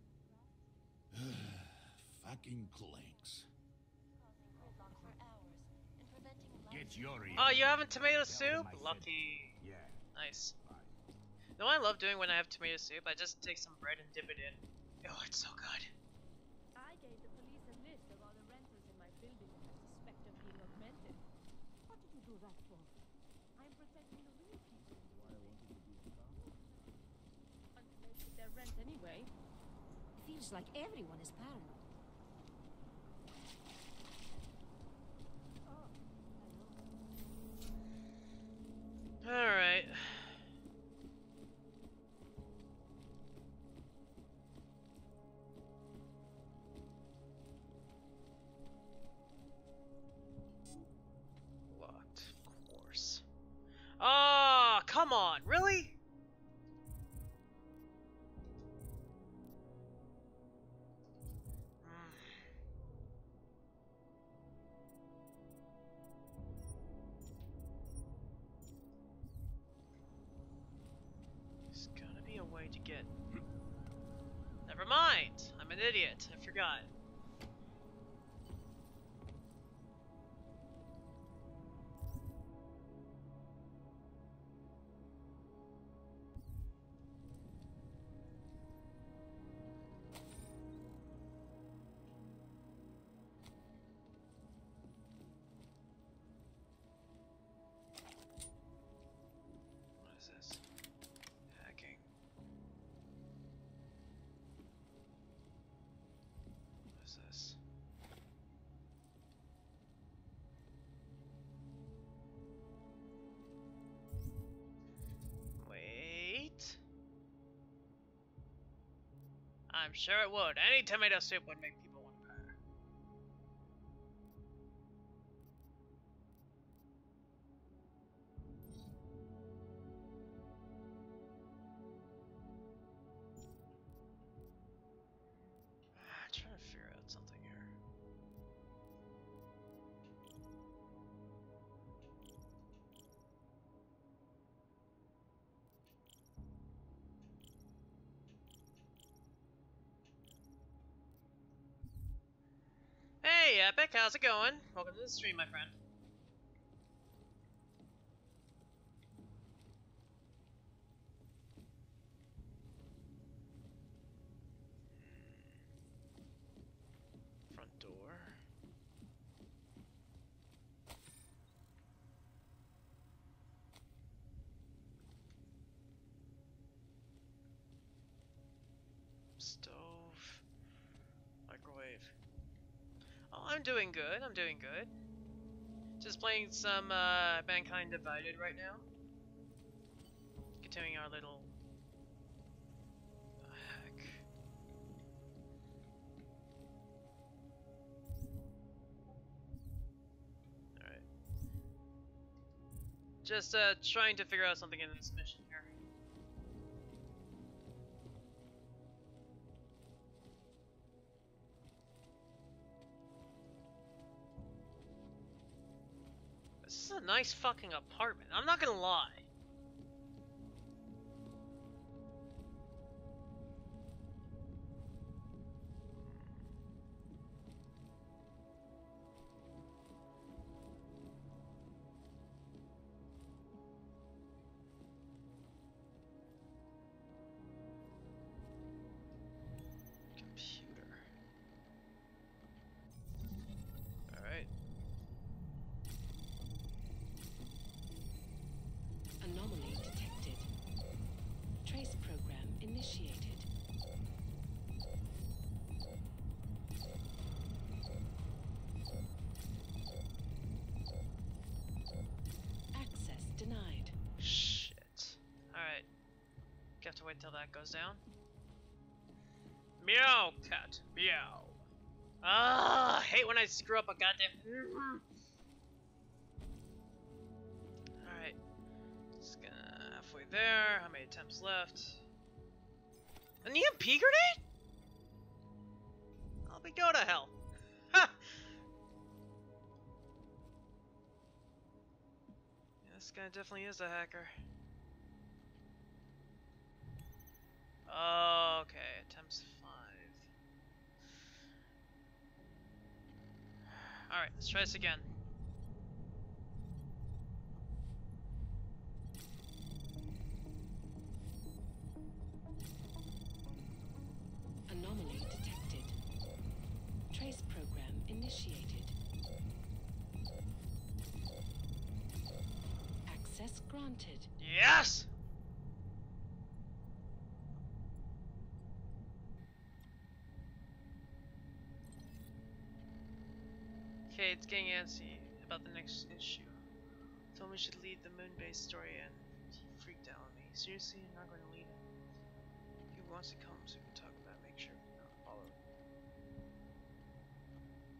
Fucking clanks. Get your Oh, you having tomato soup? Lucky. Yeah. Nice. You know what I love doing when I have tomato soup? I just take some bread and dip it in. Oh, it's so good. I gave the police a list of all the rentals in my building that I suspect of being augmented. their rent anyway. Feels like everyone is paranoid. Alright. Locked, of course. Ah, come on, really? There's gotta be a way to get... Never mind! I'm an idiot. I forgot. What is this? Hacking. What is this? Wait. I'm sure it would. Any tomato soup would make people want to buy it. I'm trying to figure out something here. Hey, Epic, how's it going? Welcome to the stream, my friend. Front door. Stove. Microwave. Oh, I'm doing good. I'm doing good. Just playing some Mankind Divided right now. Continuing our little... The heck? Alright. Just trying to figure out something in this mission here. This is a nice fucking apartment. I'm not gonna lie. Computer. Alright. Anomaly detected. Trace program initiated. Access denied. Shit. Alright. Have to wait till that goes down. Meow, cat. Meow. Ah, I hate when I screw up a goddamn... Alright. Just gonna halfway there. How many attempts left? An EMP grenade? I'll be go to hell. Ha! Yeah, this guy definitely is a hacker. Okay, attempts 5. Alright, let's try this again. Anomaly detected. Trace program initiated. Access granted. Yes! Okay, it's getting antsy about the next issue. Told me we should lead the moon-based story and he freaked out on me. Seriously, you're not going to lead it? If he wants to come so we can talk about it, make sure we not follow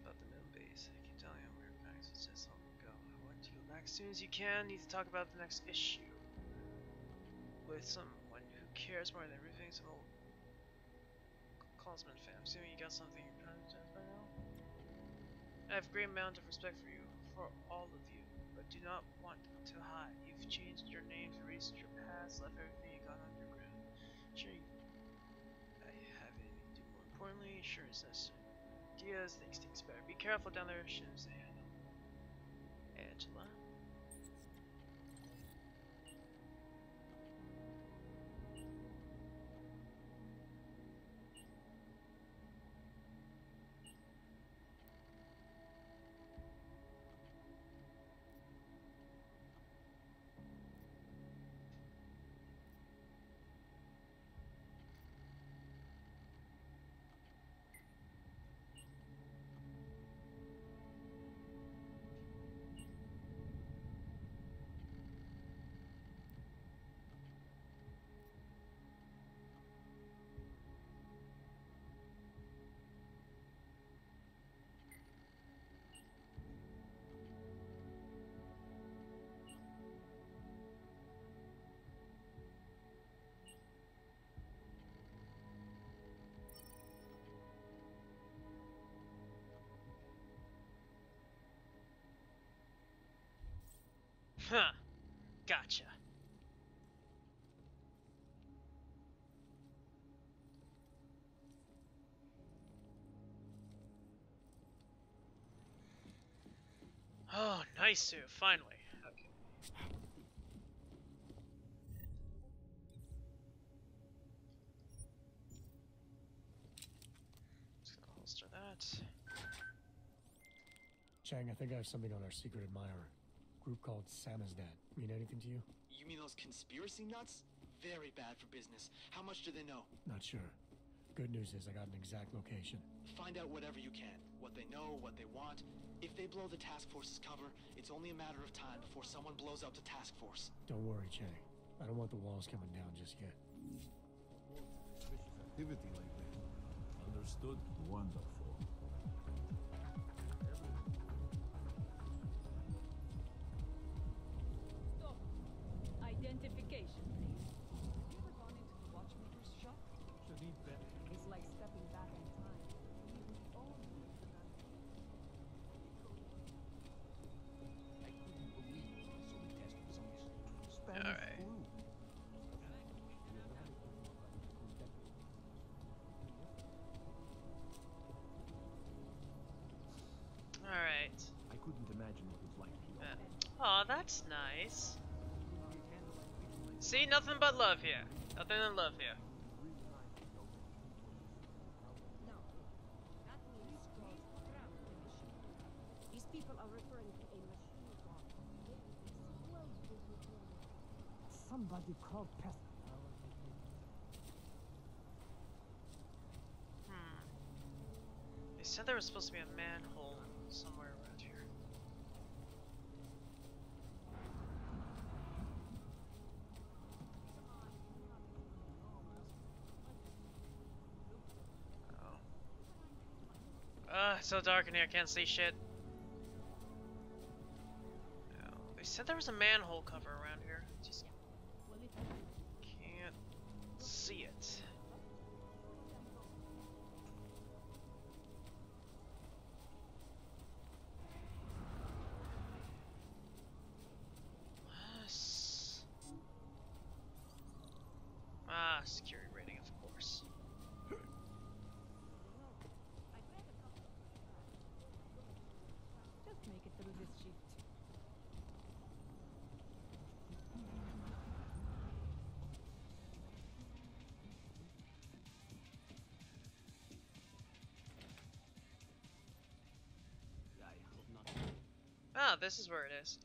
about the moon base. I keep telling him we're back, so just let me go. I want you to go back as soon as you can. Need to talk about the next issue with someone who cares more than everything. Some old Cosman fan. I'm assuming you got something you're trying to by now. I have a great amount of respect for you, for all of you, but do not want to hide. You've changed your names, erased your past, left everything you got underground. Sure, I have anything to do more importantly. Sure, it's necessary. Diaz thinks things better. Be careful down there. Shouldn't say I know. Angela. Huh. Gotcha. Oh, nice suit, finally. Okay. Just gonna holster that. Chang, I think I have something on our secret admirer. Group called Samizdat. Mean anything to you? You mean those conspiracy nuts? Very bad for business. How much do they know? Not sure. Good news is I got an exact location. Find out whatever you can. What they know, what they want. If they blow the task force's cover, it's only a matter of time before someone blows up the task force. Don't worry, Chang. I don't want the walls coming down just yet. Suspicious activity lately. Understood. Wonderful. Stop. Identification, please. Have you ever gone into the watchmaker's shop? Should eat better. It's like stepping back in time. Leaving all the way behind. I couldn't believe it when I saw the test results. Spanish Alright. flu. Alright. I couldn't imagine what it was like here. Aw, that's nice. See, nothing but love here. Nothing but love here. These people are referring to a machine gun. Somebody called pest. They said there was supposed to be a manhole somewhere around here. It's so dark in here, I can't see shit. Oh, they said there was a manhole cover around here. Just can't see it. Security rating, of course. Just make it through this shift. Ah, this is where it is.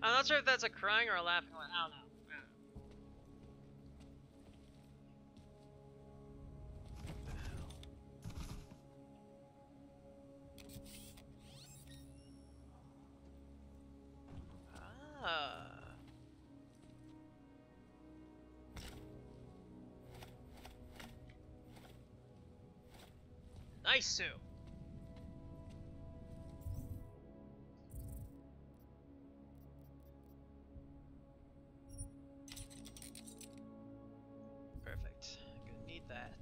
I'm not sure if that's a crying or a laughing one. I don't know. Nice, Sue. Perfect. Gonna need that.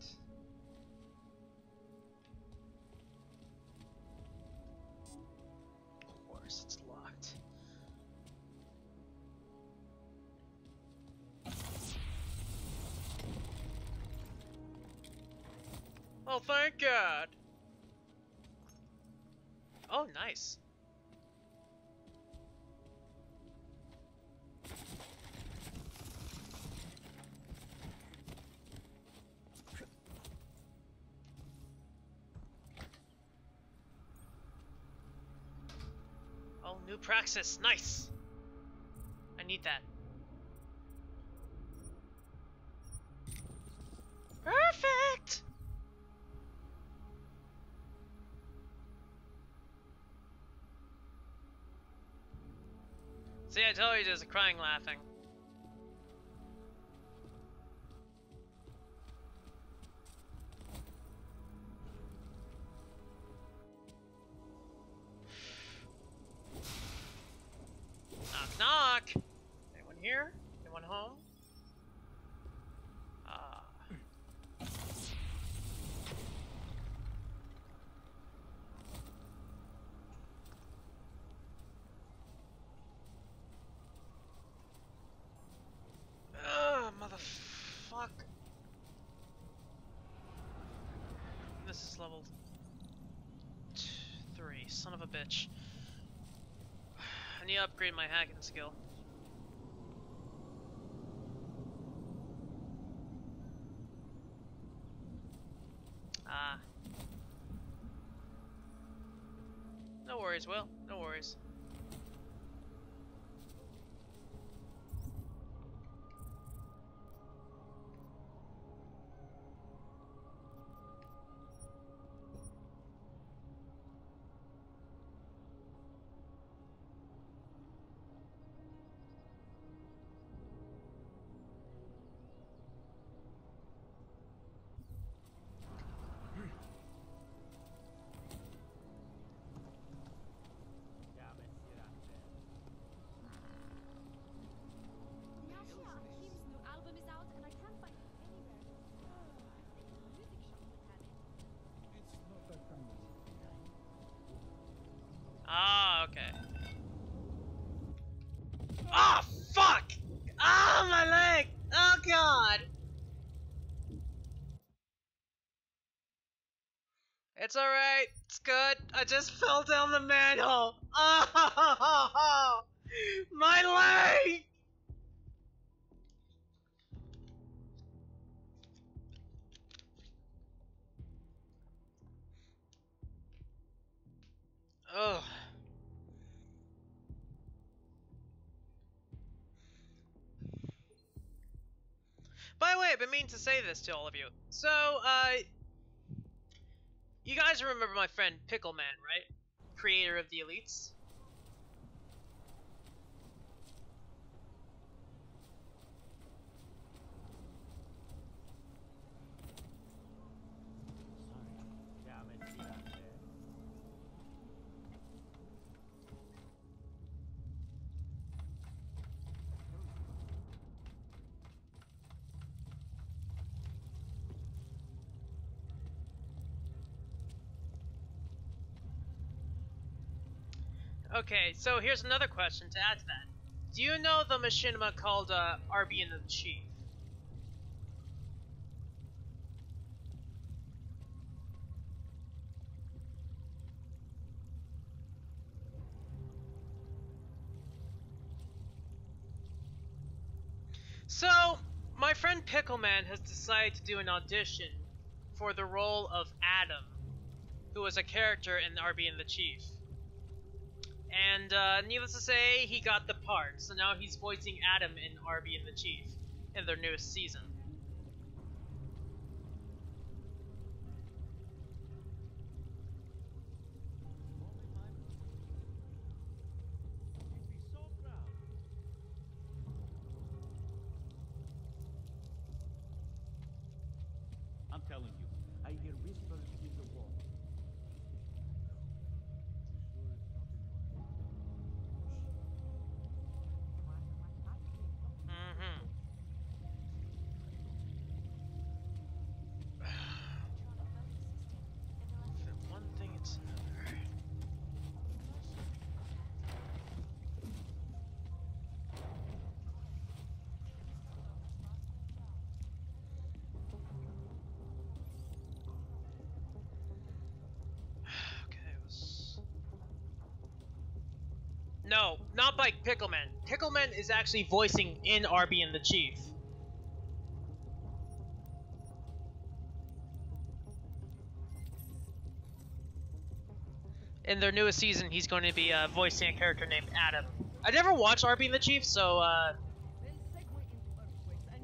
Of course, it's locked. Oh, thank God. Oh, nice. Oh, new praxis. Nice. I need that. Perfect. See, I told you there's a crying laughing. Knock, knock. Anyone here? Anyone home? Ah. Ugh, motherfuck. This is level 3. Son of a bitch. I need to upgrade my hacking skill. Ah. No worries, Will. No worries. Ah, okay. Ah, fuck! Ah, my leg! Oh, God! It's alright. It's good. I just fell down the manhole. Oh, my leg! Ugh. By the way, I've been meaning to say this to all of you. So, you guys remember my friend Pickleman, right? Creator of the Elites? Okay, so here's another question to add to that. Do you know the machinima called RB and the Chief? So, my friend Pickleman has decided to do an audition for the role of Adam, who was a character in RB and the Chief. And needless to say, he got the part, so now he's voicing Adam in RB and the Chief in their newest season. I'm telling you, I hear whispers in the wall. No, not by Pickleman. Pickleman is actually voicing in Arby and the Chief. In their newest season, he's going to be voicing a character named Adam. I never watched Arby and the Chief, so Then segue into earthquakes and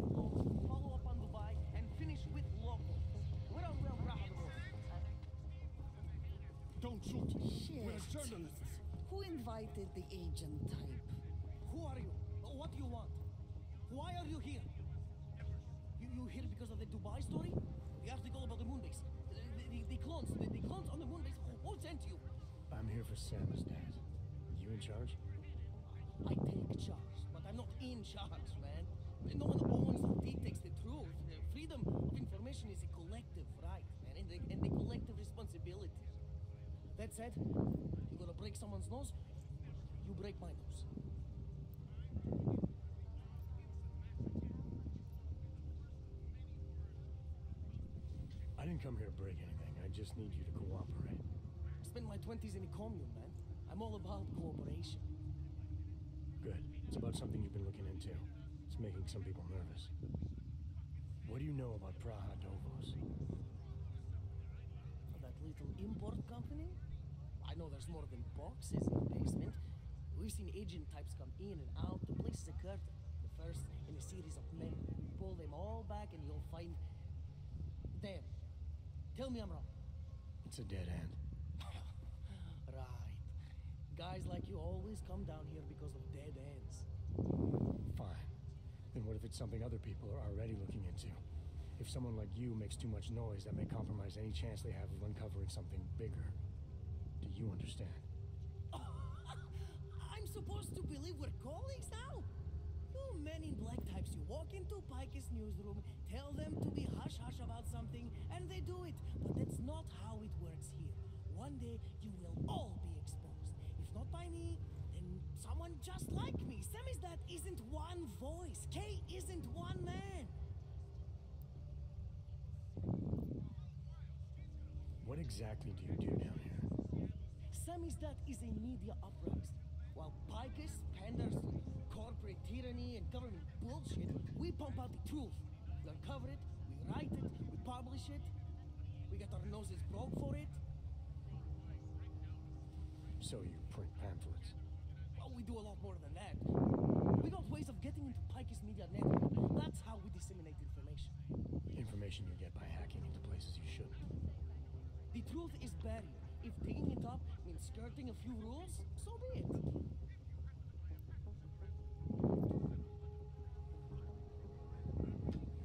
follow up on Dubai and finish with locals. Where are we on Brahadavos? Don't shoot. Shit. We're journalists. Who invited the agent type? Who are you? What do you want? Why are you here? You here because of the Dubai story? The article about the moon base? The clones on the moon base? Who sent you? I'm here for Sam's dad. You in charge? I take charge, but I'm not in charge, man. No one owns or dictates the truth. Freedom of information is a collective right, man, and a collective responsibility. That said, you're gonna break someone's nose, you break my nose. I didn't come here to break anything. I just need you to cooperate. I spent my 20s in a commune, man. I'm all about cooperation. Good. It's about something you've been looking into. It's making some people nervous. What do you know about Praha Dovos? That little import company? I know there's more than boxes in the basement. We've seen agent types come in and out. The place is a curtain. The first in a series of many. Pull them all back and you'll find... Damn. Tell me I'm wrong. It's a dead end. Right. Guys like you always come down here because of dead ends. Fine. Then what if it's something other people are already looking into? If someone like you makes too much noise, that may compromise any chance they have of uncovering something bigger. Do you understand? I'm supposed to believe we're colleagues now? You men in black types, you walk into Pike's newsroom, tell them to be hush-hush about something, and they do it. But that's not how it works here. One day, you will all be exposed. If not by me, then someone just like me. Samizdat isn't one voice. K isn't one man. What exactly do you do down here? Samizdat is a media uprising. While Picus panders to corporate tyranny and government bullshit, we pump out the truth. We uncover it, we write it, we publish it. We get our noses broke for it. So you print pamphlets? Well, we do a lot more than that. We got ways of getting into Picus media network. That's how we disseminate information. Information you get by hacking into places you shouldn't. The truth is buried. If digging it up means skirting a few rules, so be it.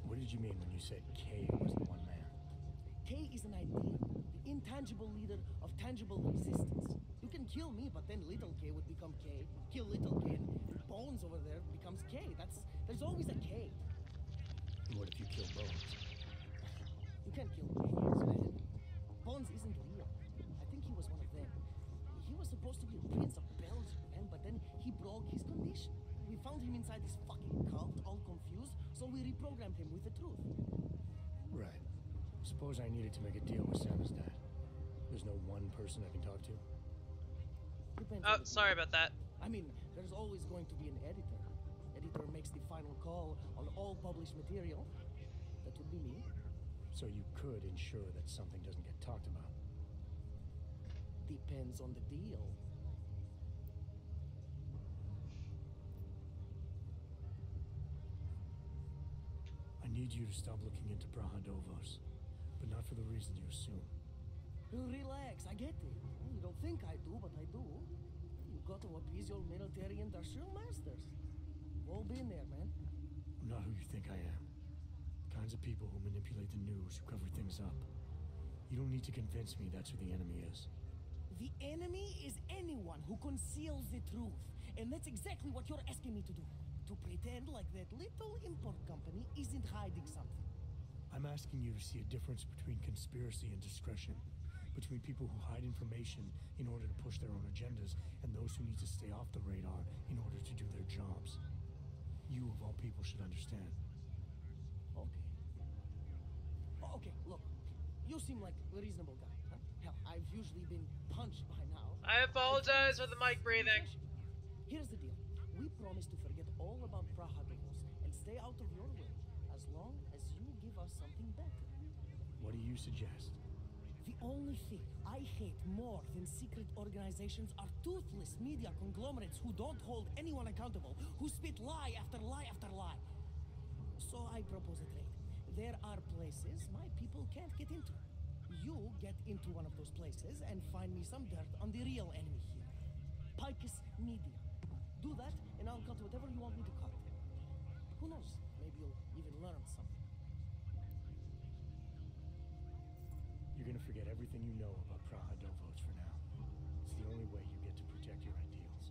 What did you mean when you said K wasn't one man? K is an idea, the intangible leader of tangible resistance. You can kill me, but then little K would become K. Kill little K, and Bones over there becomes K. There's always a K. And what if you kill Bones? You can't kill K's, man. Bones isn't real. I think he was one of them. He was supposed to be a prince of Belgium, man, but then he broke his condition. We found him inside this fucking cult, all confused, so we reprogrammed him with the truth. Right. Suppose I needed to make a deal with Samizdat. There's no one person I can talk to? Depends Oh, sorry about that. I mean, there's always going to be an editor. Editor makes the final call on all published material. That would be me. So you could ensure that something doesn't get talked about? Depends on the deal. I need you to stop looking into Brahadovos, but not for the reason you assume. Relax, I get it. You don't think I do, but I do. You got to appease your military industrial masters. We've all been there, man. I'm not who you think I am. The kinds of people who manipulate the news, who cover things up. You don't need to convince me that's who the enemy is. The enemy is anyone who conceals the truth. And that's exactly what you're asking me to do. To pretend like that little import company isn't hiding something. I'm asking you to see a difference between conspiracy and discretion. Between people who hide information in order to push their own agendas and those who need to stay off the radar in order to do their jobs. You, of all people, should understand. Okay. Okay, look. You seem like a reasonable guy. Huh? Hell, I've usually been punched by now. I apologize for the mic breathing. Here's the deal. We promise to forget all about Prahadovos and stay out of your way, as long as you give us something better. What do you suggest? The only thing I hate more than secret organizations are toothless media conglomerates who don't hold anyone accountable, who spit lie after lie after lie. So I propose a trade. There are places my people can't get into. You get into one of those places and find me some dirt on the real enemy here. Picus Media. Do that, and I'll cut whatever you want me to cut. Who knows? Maybe you'll even learn something. You're gonna forget everything you know about Prahadovos for now. It's the only way you get to protect your ideals.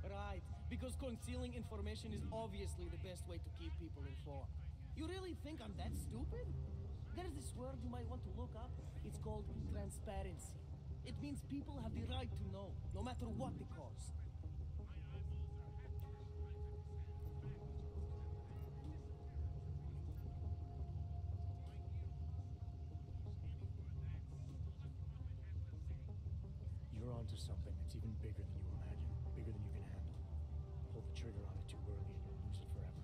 Right, because concealing information is obviously the best way to keep people informed. You really think I'm that stupid? There's this word you might want to look up. It's called transparency. It means people have the right to know, no matter what the cause. You're onto something that's even bigger than you imagine, bigger than you can handle. Pull the trigger on it too early and you'll lose it forever.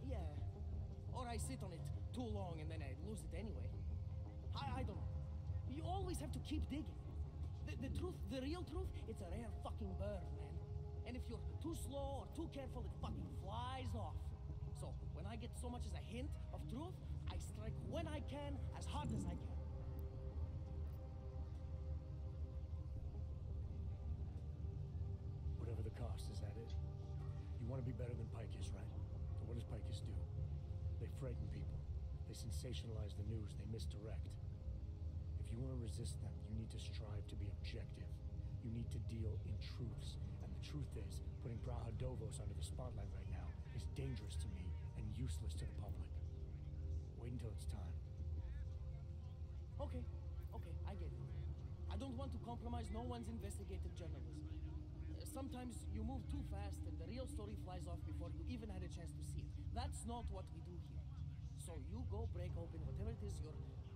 Yeah. Or I sit on it too long and then I lose it anyway. I don't know. You always have to keep digging. The truth, the real truth, it's a rare fucking bird, man. And if you're too slow or too careful, it fucking flies off. So, when I get so much as a hint of truth, I strike when I can, as hard as I can. Whatever the cost, is that it? You want to be better than Picus, right? So what does Picus do? They frighten people. They sensationalize the news. They misdirect. If you want to resist them, you need to strive to be objective. You need to deal in truths. And the truth is, putting Prahadovos under the spotlight right now is dangerous to me and useless to the public. Wait until it's time. Okay, I get it. I don't want to compromise no one's investigative journalism. Sometimes you move too fast and the real story flies off before you even had a chance to see it. That's not what we do here. So you go break open whatever it is you're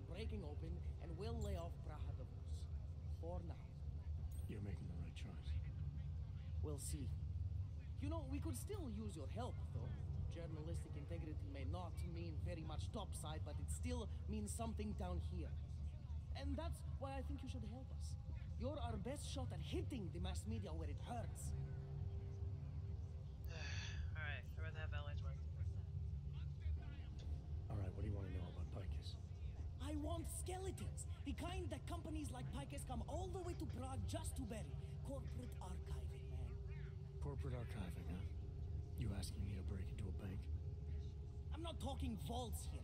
breaking open, and we'll lay off Prahadovos. For now. You're making the right choice. We'll see. You know, we could still use your help, though. Journalistic integrity may not mean very much topside, but it still means something down here. And that's why I think you should help us. You're our best shot at hitting the mass media where it hurts. Alright, I'd rather have allies work. Alright, what do you want to know about Picus? I want skeletons. The kind that companies like Picus come all the way to Prague just to bury. Corporate archiving, man. Corporate archiving, huh? You asking me to break into a bank? I'm not talking vaults here.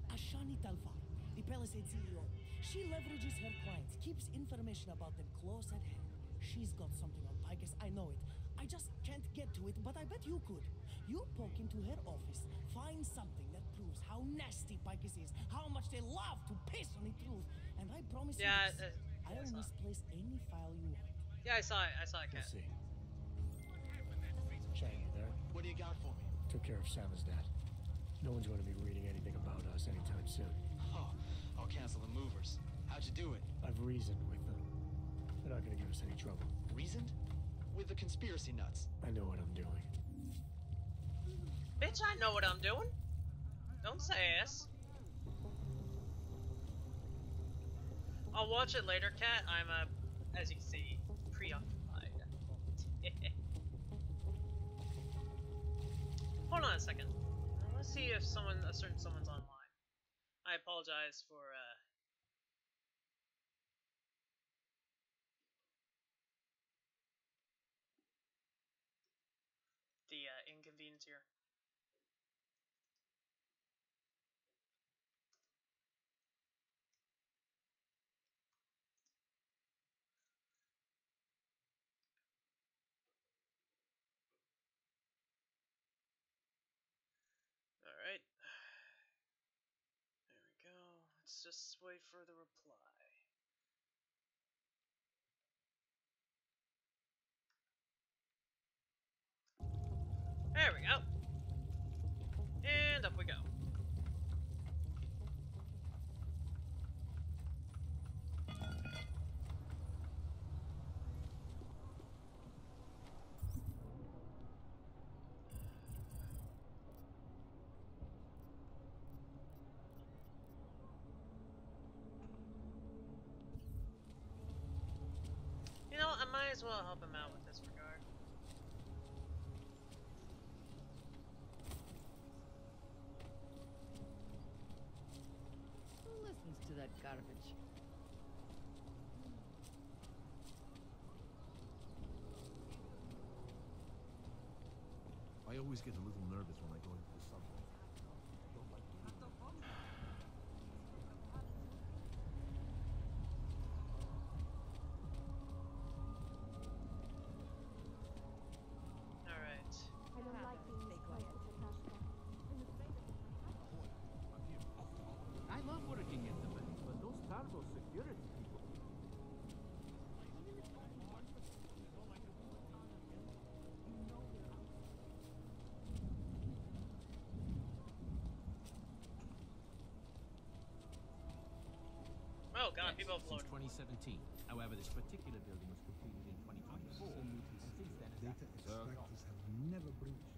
Ashani Talvar, the Palisade CEO. She leverages her clients, keeps information about them close at hand. She's got something on Picus, I know it. I just can't get to it, but I bet you could. You poke into her office, find something that proves how nasty Picus is, how much they love to piss on the truth, and I promise you this, I'll misplace any file you want. Yeah, I saw it, Cat. We'll see. Chang, you there? What do you got for me? Took care of Samizdat. No one's going to be reading anything about us anytime soon. Oh, I'll cancel the movers. How'd you do it? I've reasoned with them. They're not going to give us any trouble. Reasoned? With the conspiracy nuts. I know what I'm doing. Bitch, I know what I'm doing. Don't say ass. I'll watch it later, Cat. I'm, as you can see, preoccupied. Hold on a second. Let's see if a certain someone's online. I apologize for, the, inconvenience here. Alright. There we go. Let's just wait for the reply. There we go. And up we go. as well help him out with this regard. Who listens to that garbage? I always get a little nervous when I go into the subway. I don't like to leave. Alright. I don't like being this close to Natasha. I love working at the bank, but those Tarbo security people. Oh god, people have Since floated. 2017. However, this particular building was completed in 2024. And since then, Data extractors have never breached.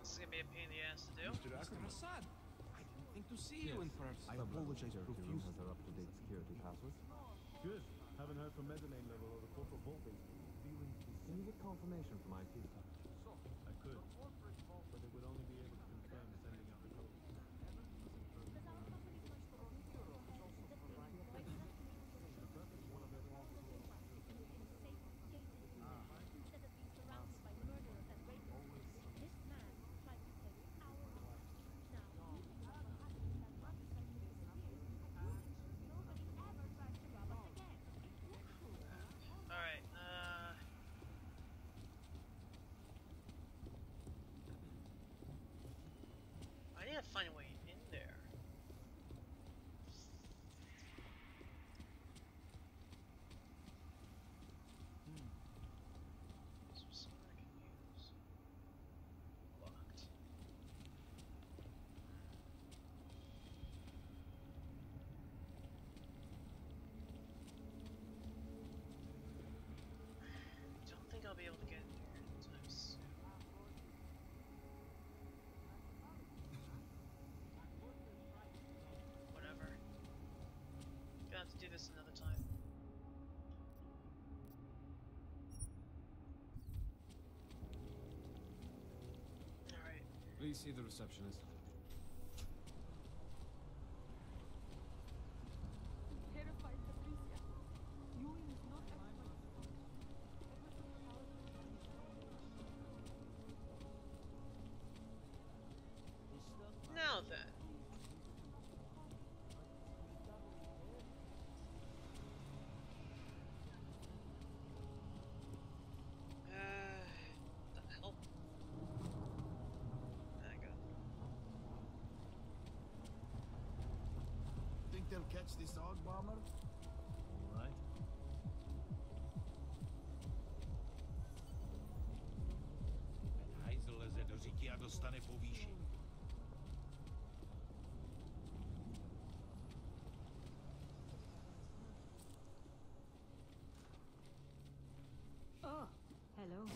This is gonna be a pain in the ass to do. Mr. Hassan, I didn't think to see you in person. I apologize profusely. Has our up-to-date security password? Good. Haven't heard from mezzanine level or the corporate vault basement. Feeling Can you get confirmation from IT? I could, but it would only be able to confirm sending out the code. Alright, I need to find a way in there. Is there something I can use? Locked. Don't think I'll be able to get in here anytime soon. Whatever. Gonna have to do this another time. Alright. Please see the receptionist. Terrified Patricia. Ewing is not everyone's fault. Now then. The hell? Hang on. Think they'll catch this dog bomber? All right. Hajzel leze do říky a dostane povýšení. Oh, hello.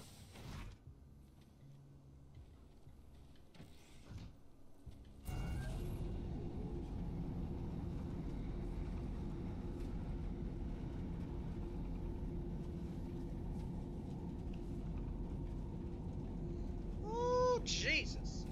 Oh, Jesus.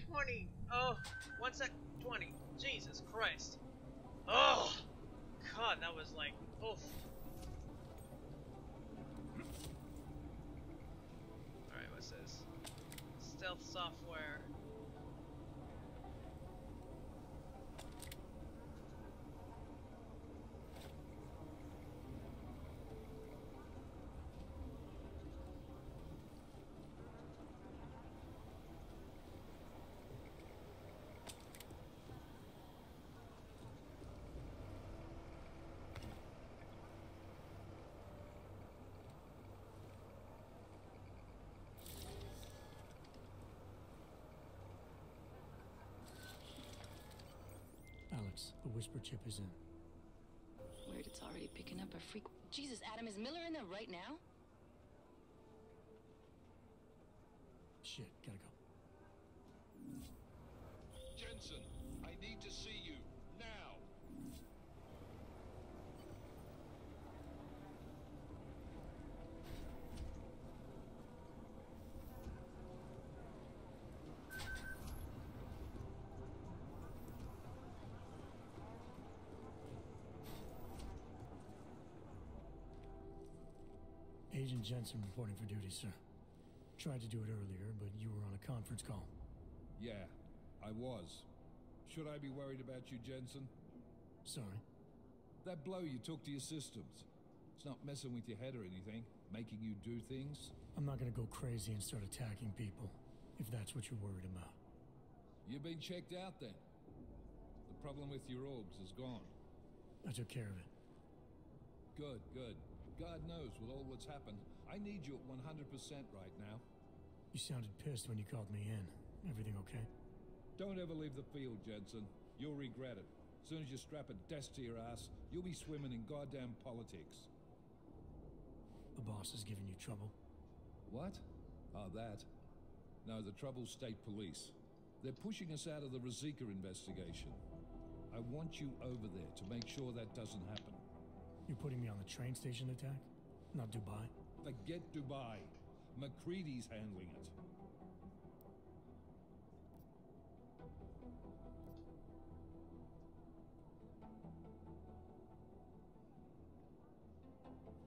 20. Oh, 1 sec 20. Jesus Christ. Oh, God, that was like, oof. Alright, what's this? Stealth software. Alex, the whisper chip is in. Weird, it's already picking up a freak. Jesus, Adam, is Miller in there right now? Shit, gotta go. Jensen, I need to see you now. Agent Jensen reporting for duty, sir. Tried to do it earlier, but you were on a conference call. Yeah, I was. Should I be worried about you, Jensen? Sorry? That blow you took to your systems. It's not messing with your head or anything, making you do things? I'm not gonna go crazy and start attacking people, if that's what you're worried about. You've been checked out then. The problem with your orgs is gone. I took care of it. Good, good. God knows with all that's happened, I need you at 100% right now. You sounded pissed when you called me in. Everything okay? Don't ever leave the field, Jensen. You'll regret it. As soon as you strap a desk to your ass, you'll be swimming in goddamn politics. The boss is giving you trouble? What? Oh, that? No, the trouble's state police. They're pushing us out of the Rosika investigation. I want you over there to make sure that doesn't happen. You're putting me on the train station attack? Not Dubai? Forget Dubai. McCready's handling it.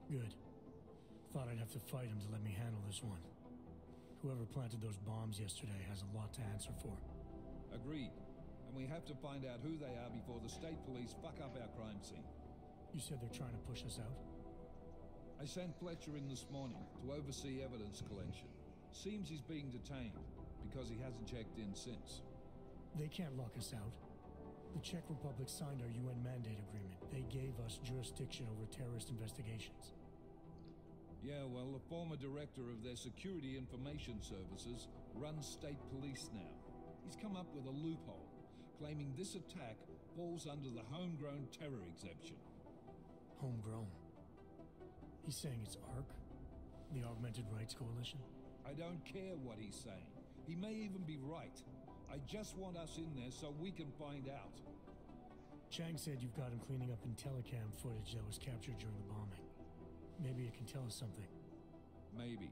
Good. Thought I'd have to fight him to let me handle this one. Whoever planted those bombs yesterday has a lot to answer for. Agreed. And we have to find out who they are before the state police fuck up our crime scene. You said they're trying to push us out? I sent Fletcher in this morning to oversee evidence collection. Seems he's being detained, because he hasn't checked in since. They can't lock us out. The Czech Republic signed our UN mandate agreement. They gave us jurisdiction over terrorist investigations. Yeah, well, the former director of their security information services runs state police now. He's come up with a loophole, claiming this attack falls under the homegrown terror exemption. Homegrown? He's saying it's ARC? The Augmented Rights Coalition? I don't care what he's saying. He may even be right. I just want us in there so we can find out. Chang said you've got him cleaning up Intellicam footage that was captured during the bombing. Maybe it can tell us something. Maybe.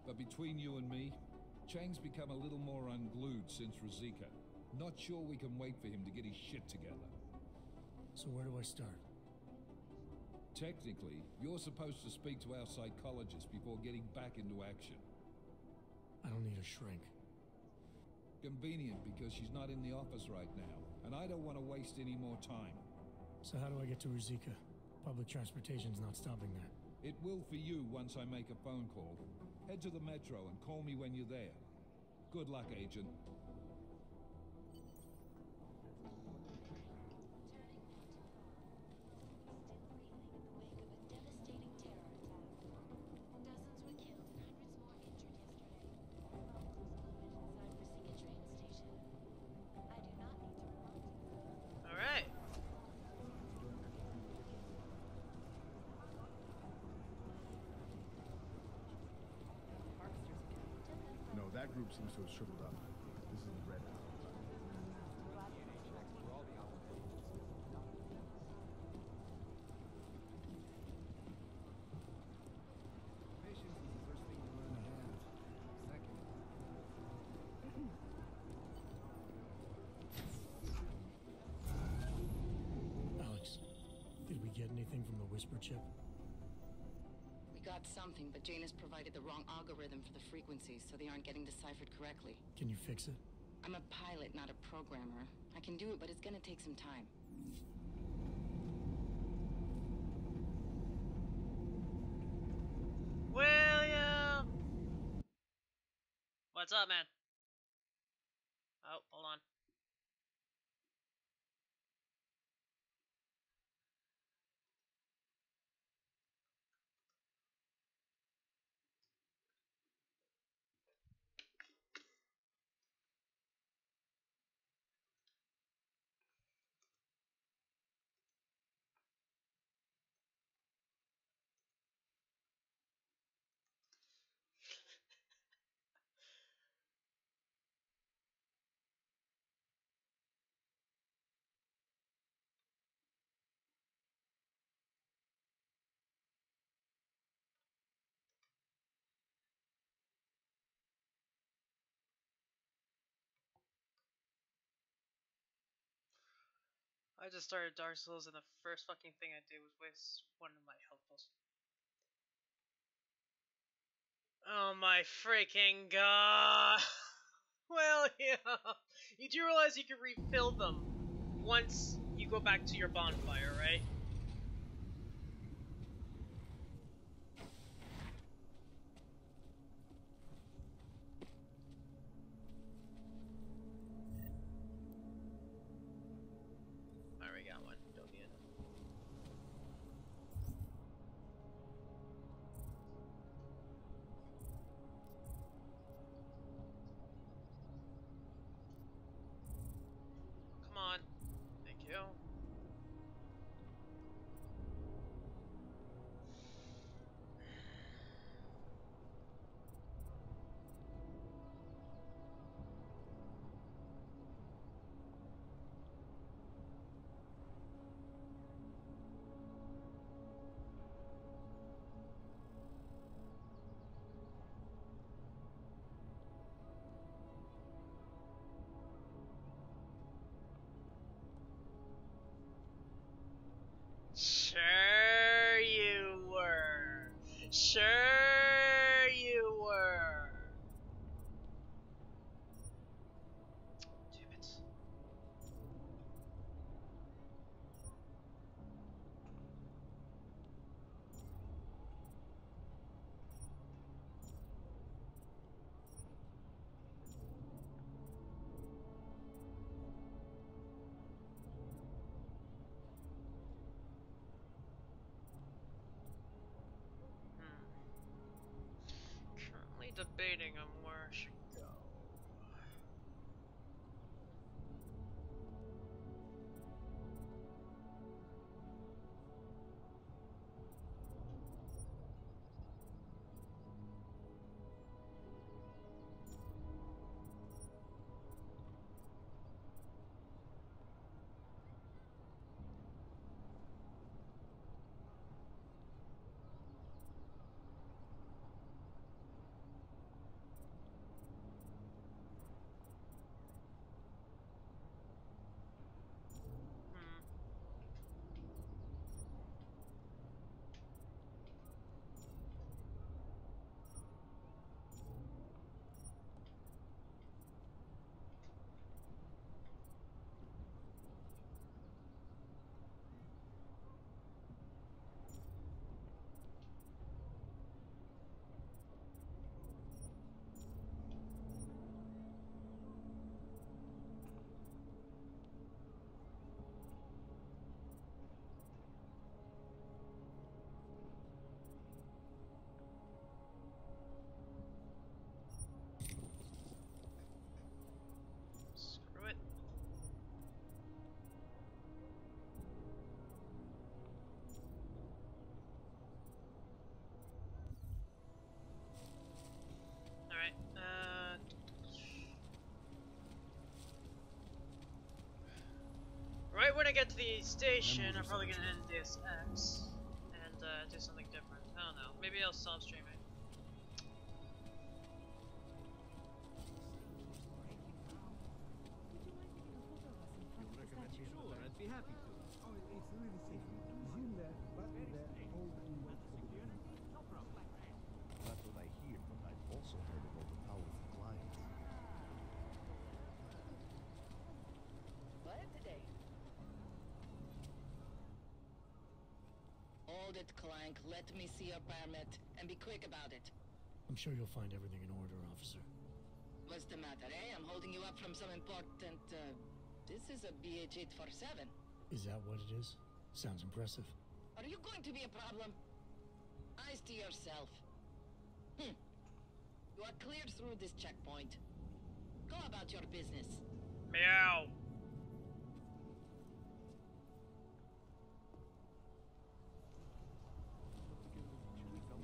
But between you and me, Chang's become a little more unglued since Rosika. Not sure we can wait for him to get his shit together. So where do I start? Technically, you're supposed to speak to our psychologist before getting back into action. I don't need a shrink. Convenient, because she's not in the office right now, and I don't want to waste any more time. So how do I get to Rosika? Public transportation's not stopping there. It will for you once I make a phone call. Head to the metro and call me when you're there. Good luck, Agent. That group seems to have shriveled up. This is the red. Patience is the first thing you learn to have. Second. anything from the whisper chip? We got something, but Janus provided the wrong algorithm for the frequencies, so they aren't getting deciphered correctly. Can you fix it? I'm a pilot, not a programmer. I can do it, but it's gonna take some time. William! What's up, man? Oh, hold on. I just started Dark Souls and the first fucking thing I did was waste one of my health pulls. Oh my freaking god! Well, yeah. You do realize you can refill them once you go back to your bonfire, right? Alright, we got one. Don't need it. Come on. Thank you. Sure you were. Sure you were. Damn it. Currently debating on where I should go. Screw it. Alright, right when I get to the station, I'm probably gonna end this X and do something different. I don't know. Maybe I'll stop streaming. Sure, I'd be happy to. Oh, it's really safe. Presume That's what I hear, but I've also heard about the powerful clients. What today? Hold it, Clank. Let me see your permit, and be quick about it. I'm sure you'll find everything in order, officer. What's the matter, eh? I'm holding you up from some important, This is a BH-847. Is that what it is? Sounds impressive. Are you going to be a problem? Eyes to yourself. You are cleared through this checkpoint. Go about your business. Meow.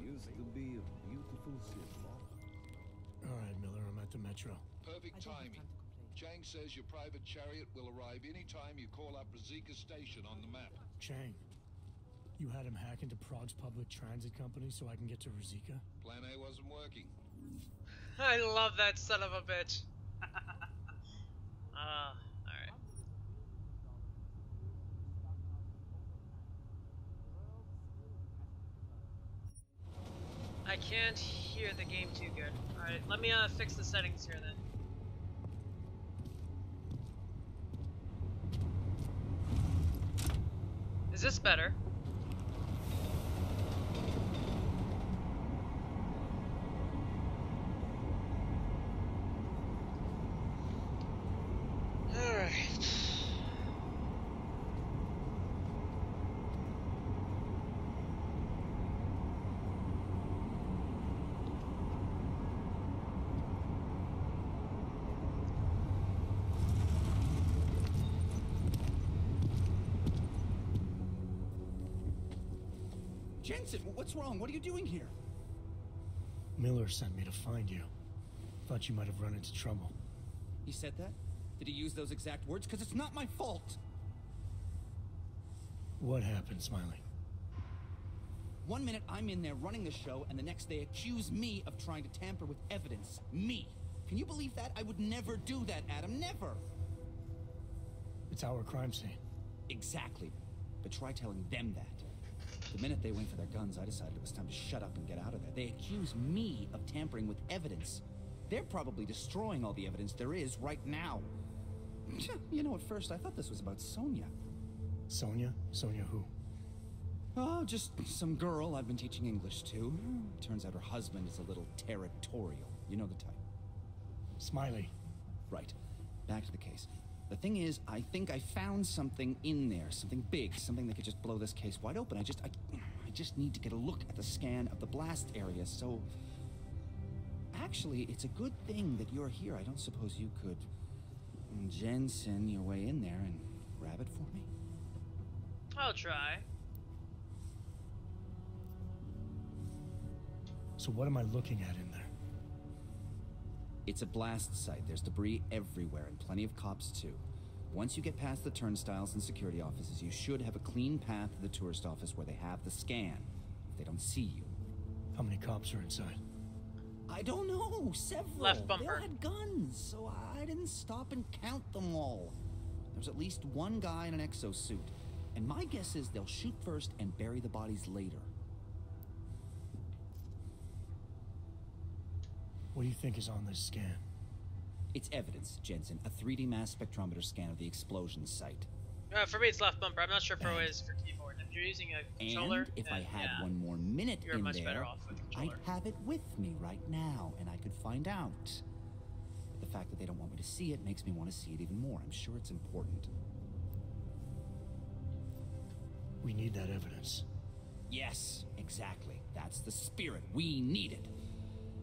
Used to be a beautiful city. All right, Miller, I'm at the Metro. Perfect timing. Chang says your private chariot will arrive anytime you call up Rosika Station on the map. Chang, you had him hack into Prague's public transit company so I can get to Rosika? Plan A wasn't working. I love that son of a bitch. Alright. I can't hear the game too good. Alright, let me fix the settings here then. Is this better? Alright. Jensen, what's wrong? What are you doing here? Miller sent me to find you. Thought you might have run into trouble. He said that? Did he use those exact words? Because it's not my fault. What happened, Smiley? One minute I'm in there running the show, and the next they accuse me of trying to tamper with evidence. Me. Can you believe that? I would never do that, Adam. Never. It's our crime scene. Exactly. But try telling them that. The minute they went for their guns, I decided it was time to shut up and get out of there. They accuse me of tampering with evidence. They're probably destroying all the evidence there is right now. You know, at first I thought this was about Sonia. Sonia? Sonia who? Oh, just some girl I've been teaching English to. Turns out her husband is a little territorial. You know the type. Smiley. Right. Back to the case. The thing is, I think I found something in there. Something big. Something that could just blow this case wide open. I just need to get a look at the scan of the blast area, so... Actually, it's a good thing that you're here. I don't suppose you could... Jensen your way in there and grab it for me? I'll try. So what am I looking at in there? It's a blast site. There's debris everywhere, and plenty of cops too. Once you get past the turnstiles and security offices, you should have a clean path to the tourist office where they have the scan, if they don't see you. How many cops are inside? I don't know. Several. Left bumper. They all had guns, so I didn't stop and count them all. There's at least one guy in an exosuit, and my guess is they'll shoot first and bury the bodies later. What do you think is on this scan? It's evidence, Jensen. A 3D mass spectrometer scan of the explosion site. For me, it's left bumper. I'm not sure if it is for keyboard. If you're using a controller, And if I had yeah, one more minute you're in much there, better off with the I'd controller. have it with me right now, and I could find out. But the fact that they don't want me to see it makes me want to see it even more. I'm sure it's important. We need that evidence. Yes, exactly. That's the spirit. We need it.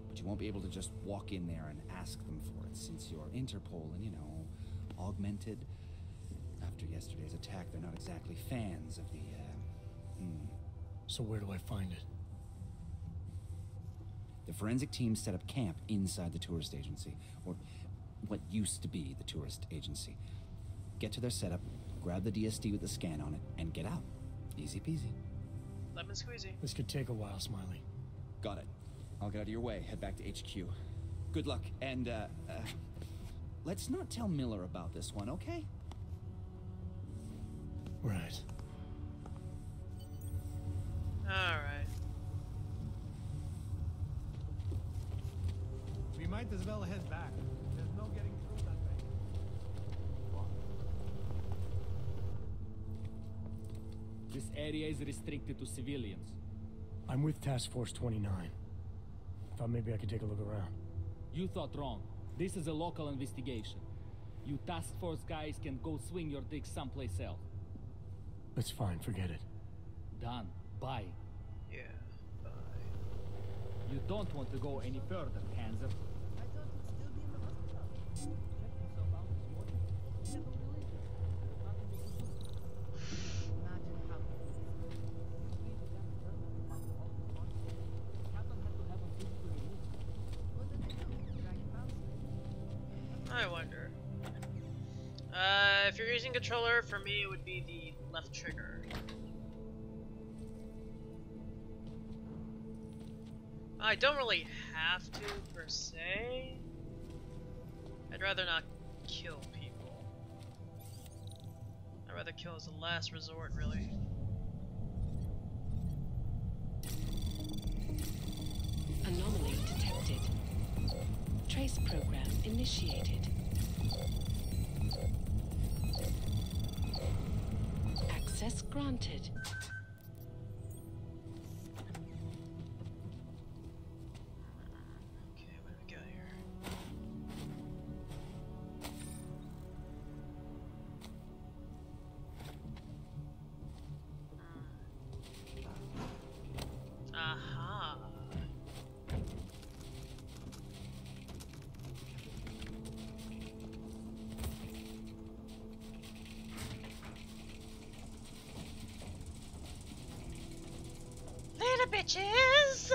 But you won't be able to just walk in there and ask them for it, since you're Interpol and, you know, augmented. After yesterday's attack, they're not exactly fans of the, So where do I find it? The forensic team set up camp inside the tourist agency, or what used to be the tourist agency. Get to their setup, grab the DSD with the scan on it, and get out. Easy peasy. Lemon squeezy. This could take a while, Smiley. Got it. I'll get out of your way, head back to HQ. Good luck, and, let's not tell Miller about this one, okay? Right. Might as well head back. There's no getting through that way. This area is restricted to civilians. I'm with Task Force 29. Thought maybe I could take a look around. You thought wrong. This is a local investigation. You task force guys can go swing your dick someplace else. That's fine, forget it. Done. Bye. Yeah, bye. You don't want to go any further, Kansas. I thought he'd still be in the hospital. Checked himself out this morning. Never released it. Nothing they could do. Imagine how he feels. You read the damn journal about the office one. Captain had to have him physically removed. What did they do? Drag him out? I wonder. If you're using controller, for me it would be the left trigger. I don't really have to, per se. I'd rather not kill people. I'd rather kill as a last resort, really. Anomaly detected. Trace program initiated. Access granted. Okay, what do we got here? Aha. Later, bitches!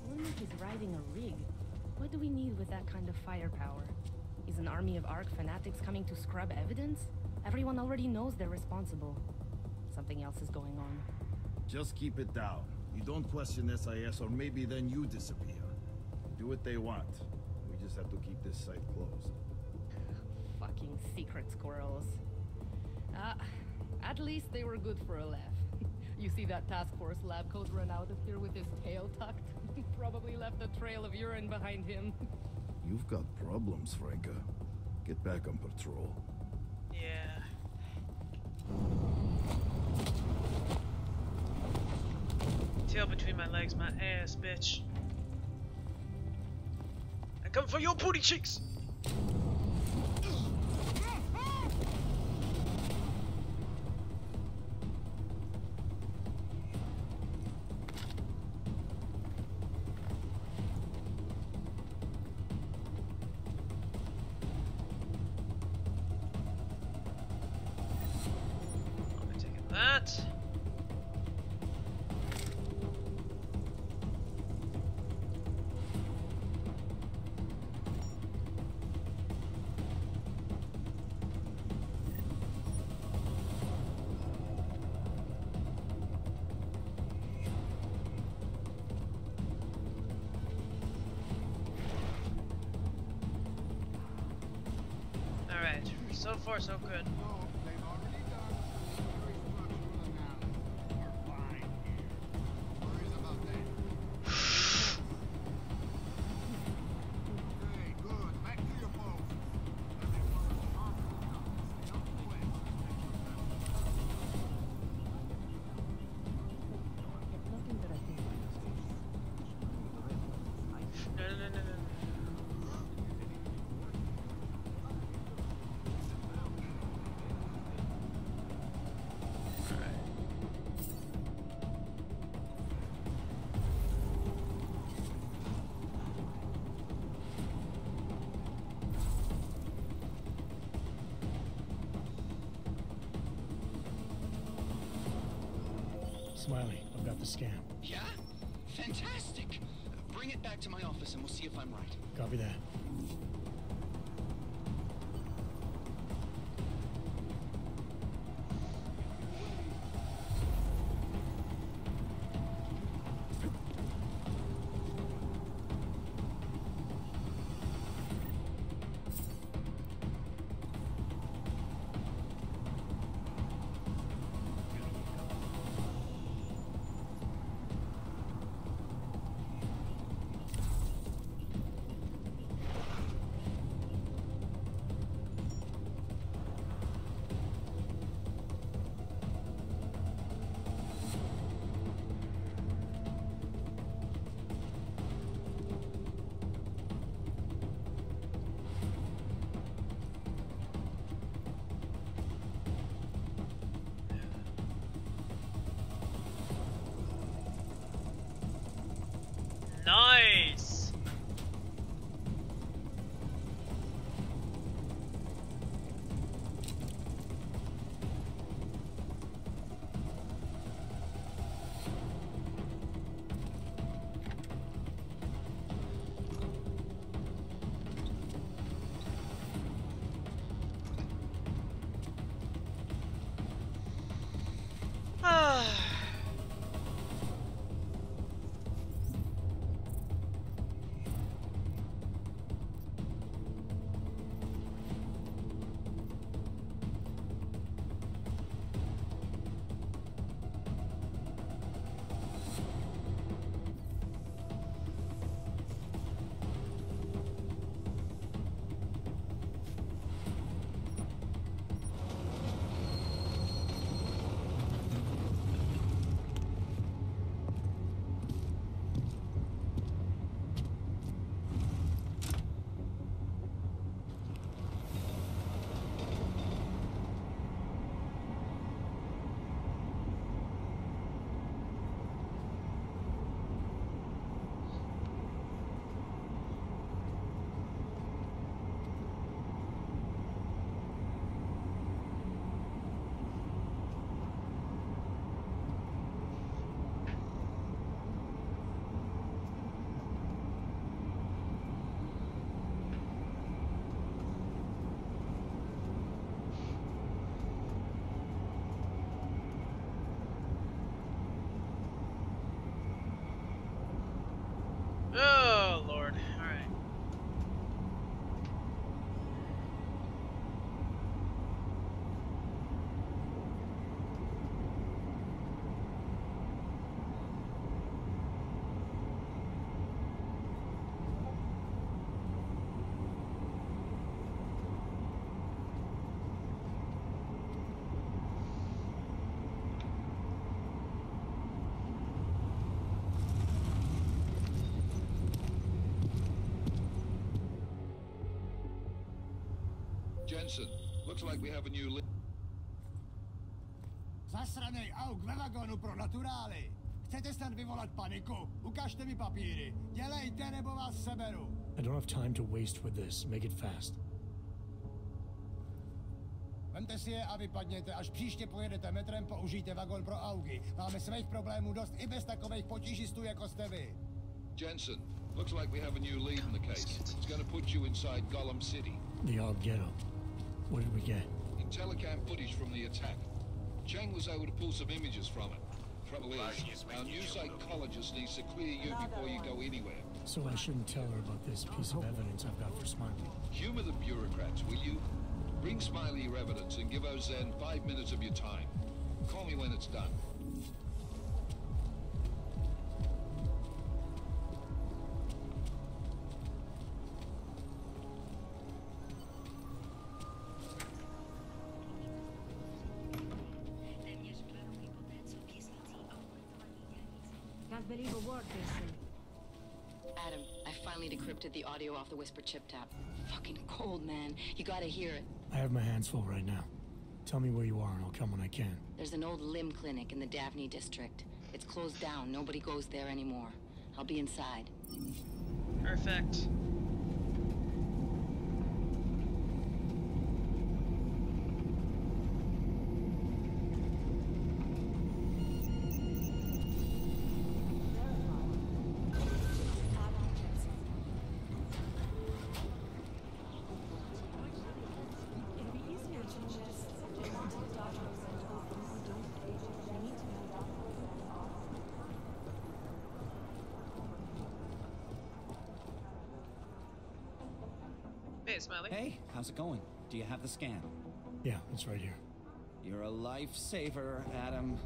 Ornick is riding a rig. What do we need with that kind of firepower? Is an army of ARC fanatics coming to scrub evidence? Everyone already knows they're responsible. Something else is going on. Just keep it down. You don't question SIS, or maybe then you disappear. Do what they want. We just have to keep this site closed. Fucking secret squirrels. At least they were good for a laugh. You see that task force lab coat run out of here with his tail tucked? Probably left a trail of urine behind him. You've got problems, Franca. Get back on patrol. Yeah. Tail between my legs, my ass, bitch. I come for your booty cheeks! I'll be taking that. Alright, so far so good. No. Smiley, I've got the scan. Yeah? Fantastic! Bring it back to my office and we'll see if I'm right. Copy that. Jensen, looks like we have a new lead. Zasranej auk ve vagonu pro naturály. Chcete snad vyvolat paniku? Ukažte mi papíry. Dělejte, nebo vás seberu. I don't have time to waste with this. Make it fast. Vemte si je a vypadněte. Až příště pojedete metrem, použijte vagon pro augy. Máme svých problémů dost i bez takových potížistů, jako jste vy. Jensen, looks like we have a new lead in the case. It's going to put you inside Gollum City. The Og Ghetto. What did we get? Telecam footage from the attack. Cheng was able to pull some images from it. Trouble is, our new psychologist needs to clear you before you go anywhere. So I shouldn't tell her about this piece of evidence I've got for Smiley. Humor the bureaucrats, will you? Bring Smiley your evidence and give Ozen 5 minutes of your time. Call me when it's done. Can't believe a word they say. Adam, I finally decrypted the audio off the Whisper chip tap. Fucking cold, man. You gotta hear it. I have my hands full right now. Tell me where you are and I'll come when I can. There's an old limb clinic in the Daphne district. It's closed down. Nobody goes there anymore. I'll be inside. Perfect. Hey, Smiley. Hey, how's it going? Do you have the scan? Yeah, it's right here. You're a lifesaver, Adam.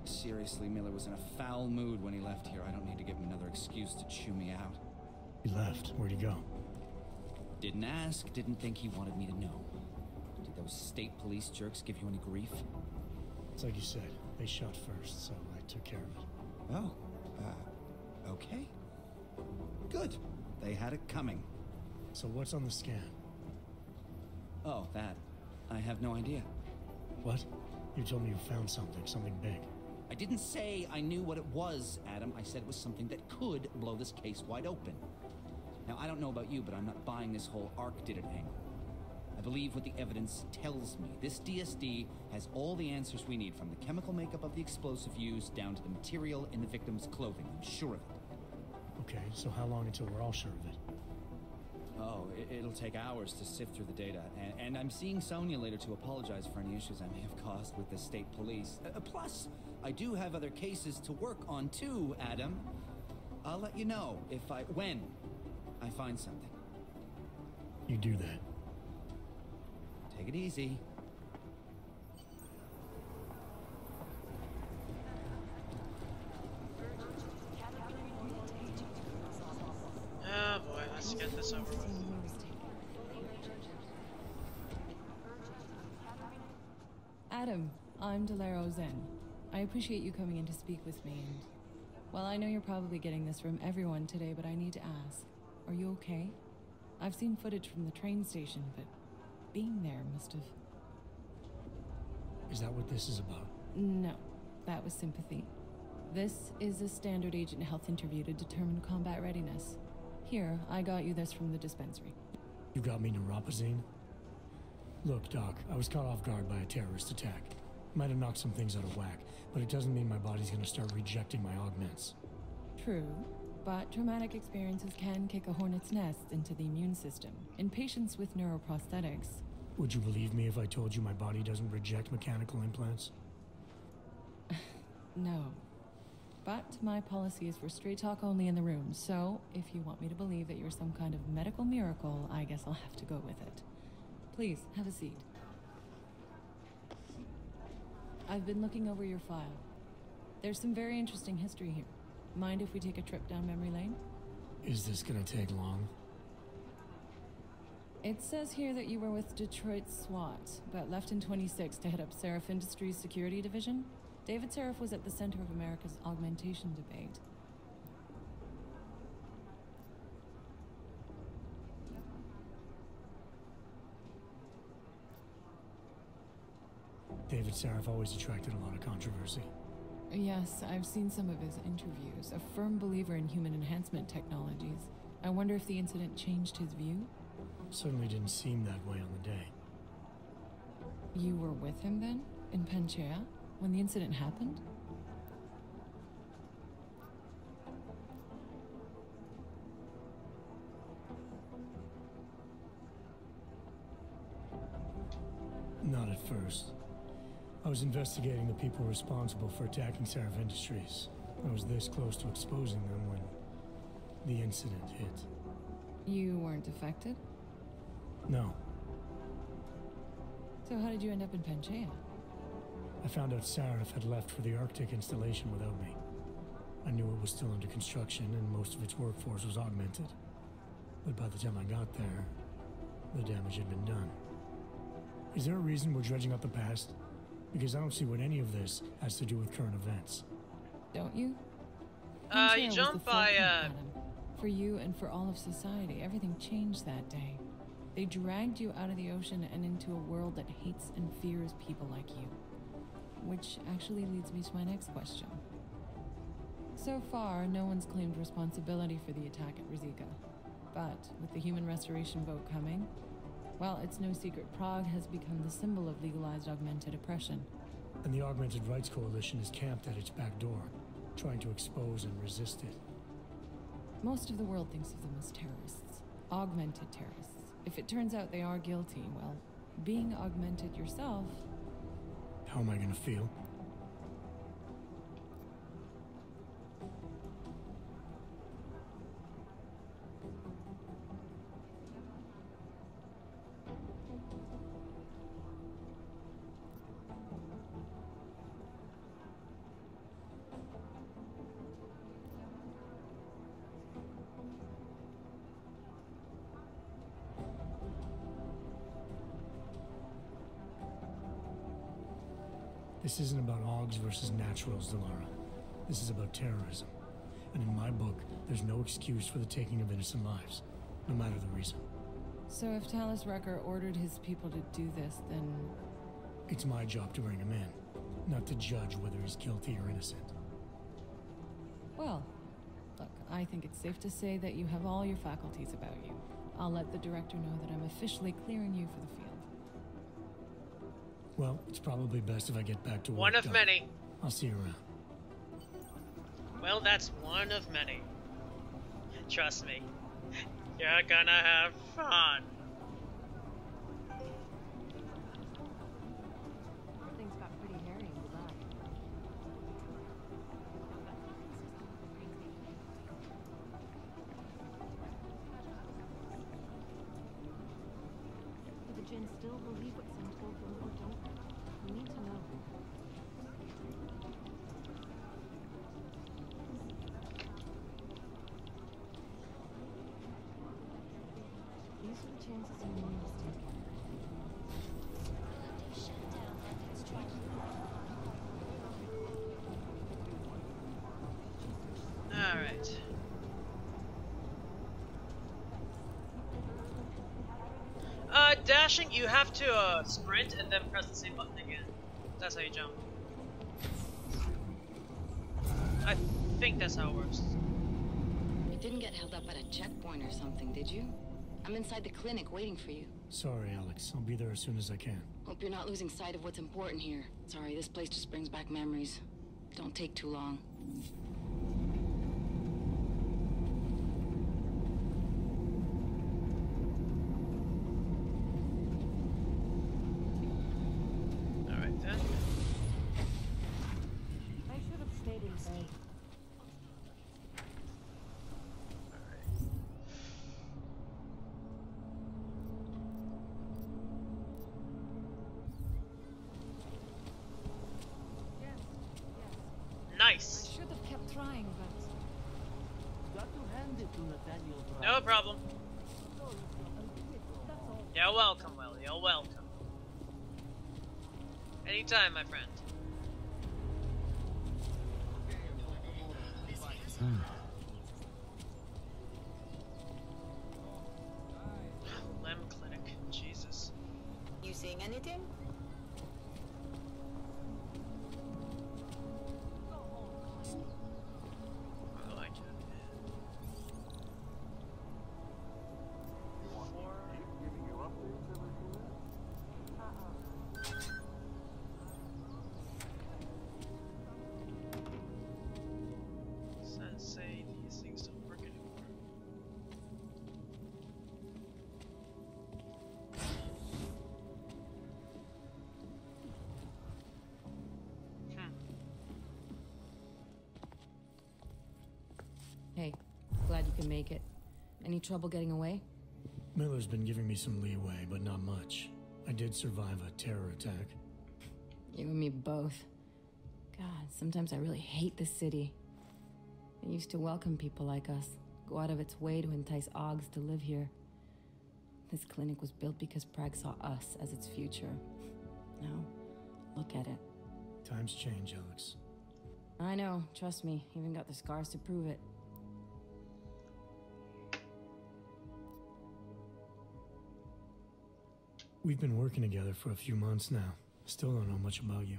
Seriously, Miller was in a foul mood when he left here. I don't need to give him another excuse to chew me out. He left. Where'd he go? Didn't ask, didn't think he wanted me to know. Did those state police jerks give you any grief? It's like you said. They shot first, so I took care of it. Oh, okay. Good. They had it coming. So what's on the scan? Oh, that. I have no idea. What? You told me you found something big. I didn't say I knew what it was, Adam. I said it was something that could blow this case wide open. Now, I don't know about you, but I'm not buying this whole Ark did it angle. I believe what the evidence tells me. This DSD has all the answers we need, from the chemical makeup of the explosive used down to the material in the victim's clothing. I'm sure of it. Okay, so how long until we're all sure of it? Oh, it'll take hours to sift through the data, and I'm seeing Sonia later to apologize for any issues I may have caused with the state police. Plus, I do have other cases to work on too, Adam. I'll let you know when I find something. You do that. Take it easy. Oh boy, let's get this over with. Adam, I'm Delaro Zen. I appreciate you coming in to speak with me, and well, I know you're probably getting this from everyone today, but I need to ask, are you okay? I've seen footage from the train station, but being there must have... Is that what this is about? No, that was sympathy. This is a standard agent health interview to determine combat readiness. Here, I got you this from the dispensary. You got me neuropazine? Look, Doc, I was caught off guard by a terrorist attack. Might have knocked some things out of whack, but it doesn't mean my body's gonna start rejecting my augments. True, but traumatic experiences can kick a hornet's nest into the immune system. In patients with neuroprosthetics... Would you believe me if I told you my body doesn't reject mechanical implants? No. But my policy is for straight talk only in the room, so if you want me to believe that you're some kind of medical miracle, I guess I'll have to go with it. Please, have a seat. I've been looking over your file. There's some very interesting history here. Mind if we take a trip down memory lane? Is this gonna take long? It says here that you were with Detroit SWAT, but left in 26 to head up Seraph Industries' security division. David Seraph was at the center of America's augmentation debate. David Sarif always attracted a lot of controversy. Yes, I've seen some of his interviews. A firm believer in human enhancement technologies. I wonder if the incident changed his view? Certainly didn't seem that way on the day. You were with him then? In Panchea? When the incident happened? Not at first. I was investigating the people responsible for attacking Sarif Industries. I was this close to exposing them when the incident hit. You weren't affected? No. So how did you end up in Panchea? I found out Sarif had left for the Arctic installation without me. I knew it was still under construction and most of its workforce was augmented. But by the time I got there, the damage had been done. Is there a reason we're dredging up the past? Because I don't see what any of this has to do with current events. Don't you? You jump by, For you and for all of society, everything changed that day. They dragged you out of the ocean and into a world that hates and fears people like you. Which actually leads me to my next question. So far, no one's claimed responsibility for the attack at Rizika. But with the human restoration vote coming, well, it's no secret Prague has become the symbol of legalized augmented oppression. And the Augmented Rights Coalition is camped at its back door, trying to expose and resist it. Most of the world thinks of them as terrorists. Augmented terrorists. If it turns out they are guilty, well, being augmented yourself... How am I gonna feel? This isn't about Augs versus Naturals, Delara. This is about terrorism. And in my book, there's no excuse for the taking of innocent lives, no matter the reason. So if Talus Wrecker ordered his people to do this, then... It's my job to bring him in, not to judge whether he's guilty or innocent. Well, look, I think it's safe to say that you have all your faculties about you. I'll let the director know that I'm officially clearing you for the field. Well, it's probably best if I get back to work. One of many. I'll see you around. Well, that's one of many. Trust me. You're gonna have fun. Things got pretty hairy in Dubai. Do the Jinn still believe what some told them or don't? We need to know. These are the chances you need to take. Alright. Dashing, you have to sprint and then press the same button again. That's how you jump. I think that's how it works. You didn't get held up at a checkpoint or something, did you? I'm inside the clinic waiting for you. Sorry, Alex. I'll be there as soon as I can. Hope you're not losing sight of what's important here. Sorry, this place just brings back memories. Don't take too long. Alright then. I should have stayed in bed. Nice. I should have kept trying, but... Got to hand it to Nathaniel Brown. No problem. You're welcome, Will. You're welcome. Anytime, my friend. Limb clinic. Jesus. You seeing anything? Hey, glad you can make it. Any trouble getting away? Miller's been giving me some leeway, but not much. I did survive a terror attack. You and me both. God, sometimes I really hate this city. It used to welcome people like us, go out of its way to entice Augs to live here. This clinic was built because Prague saw us as its future. Now, look at it. Times change, Alex. I know, trust me. Even got the scars to prove it. We've been working together for a few months now. Still don't know much about you.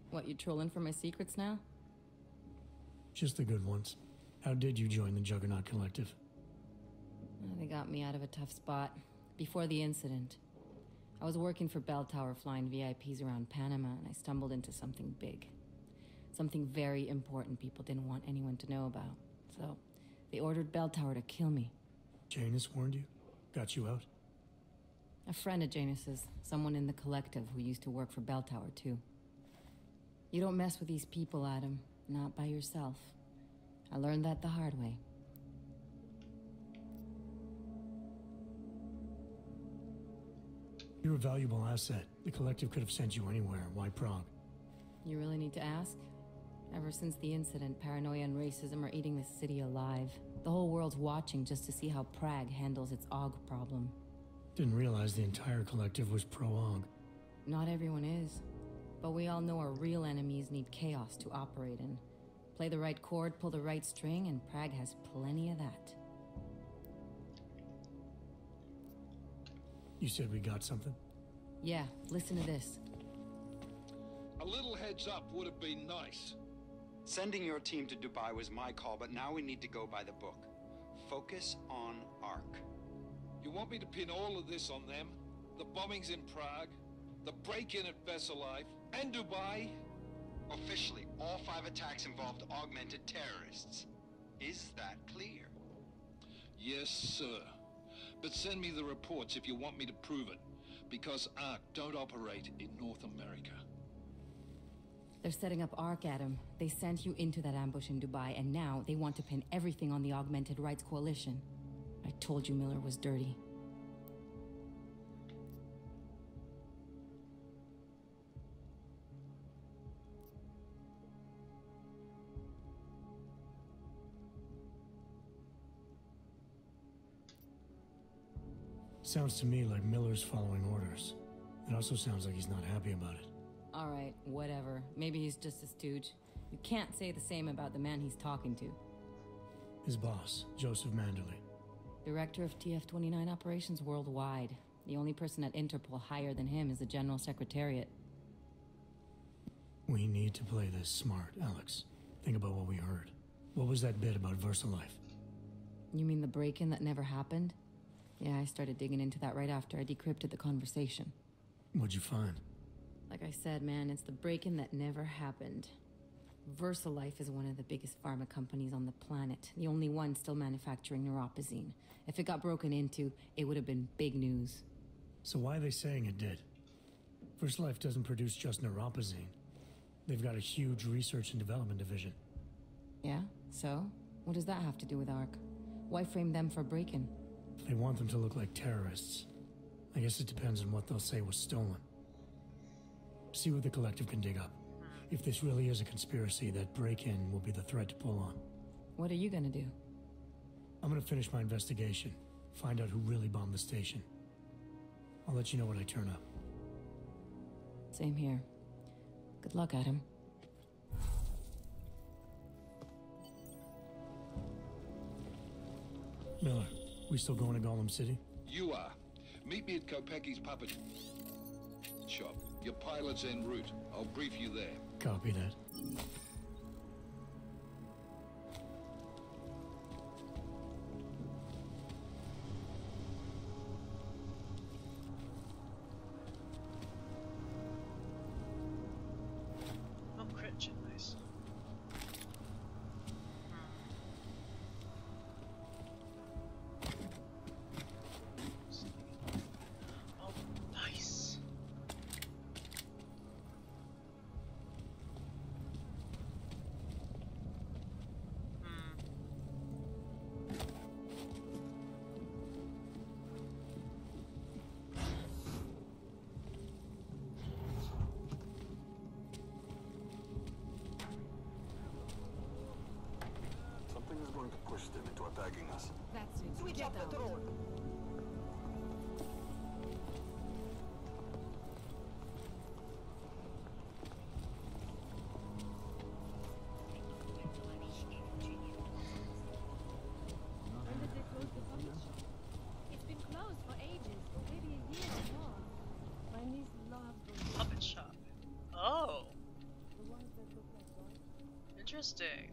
What, you trolling for my secrets now? Just the good ones. How did you join the Juggernaut Collective? They got me out of a tough spot. Before the incident, I was working for Bell Tower flying VIPs around Panama, and I stumbled into something big. Something very important people didn't want anyone to know about. So, they ordered Bell Tower to kill me. Janus warned you? Got you out? A friend of Janus's, someone in the collective who used to work for Bell Tower too. You don't mess with these people, Adam. Not by yourself. I learned that the hard way. You're a valuable asset. The collective could have sent you anywhere. Why Prague? You really need to ask? Ever since the incident, paranoia and racism are eating this city alive. The whole world's watching just to see how Prague handles its AUG problem. Didn't realize the entire collective was pro-AUG. Not everyone is. But we all know our real enemies need chaos to operate in. Play the right chord, pull the right string, and Prague has plenty of that. You said we got something? Yeah, listen to this. A little heads up would have been nice. Sending your team to Dubai was my call, but now we need to go by the book. Focus on ARC. You want me to pin all of this on them? The bombings in Prague, the break-in at Versalife, and Dubai? Officially, all 5 attacks involved augmented terrorists. Is that clear? Yes, sir. But send me the reports if you want me to prove it, because ARC don't operate in North America. They're setting up ARC, Adam. They sent you into that ambush in Dubai, and now they want to pin everything on the Augmented Rights Coalition. I told you Miller was dirty. Sounds to me like Miller's following orders. It also sounds like he's not happy about it. All right, whatever. Maybe he's just a stooge. You can't say the same about the man he's talking to. His boss, Joseph Manderley. Director of TF-29 operations worldwide. The only person at Interpol higher than him is the General Secretariat. We need to play this smart, Alex. Think about what we heard. What was that bit about Versalife? You mean the break-in that never happened? Yeah, I started digging into that right after I decrypted the conversation. What'd you find? Like I said, man, it's the break-in that never happened. Versalife is one of the biggest pharma companies on the planet. The only one still manufacturing neuropozyne. If it got broken into, it would have been big news. So why are they saying it did? Versalife doesn't produce just neuropozyne. They've got a huge research and development division. Yeah? So? What does that have to do with ARC? Why frame them for break-in? They want them to look like terrorists. I guess it depends on what they'll say was stolen. See what the collective can dig up. If this really is a conspiracy, that break-in will be the thread to pull on. What are you gonna do? I'm gonna finish my investigation. Find out who really bombed the station. I'll let you know when I turn up. Same here. Good luck, Adam. Miller, we still going to Gollum City? You are. Meet me at Kopecki's puppet shop. Your pilot's en route. I'll brief you there. Copy that. Oh, crit shit, nice. Oh, nice. going to push them into attacking us. That's it. Switch Get up out. the throne. When did they close the puppet shop? It's been closed for ages, maybe a year or more. My niece loved those Puppet shop. Oh, the ones that look like dogs. interesting.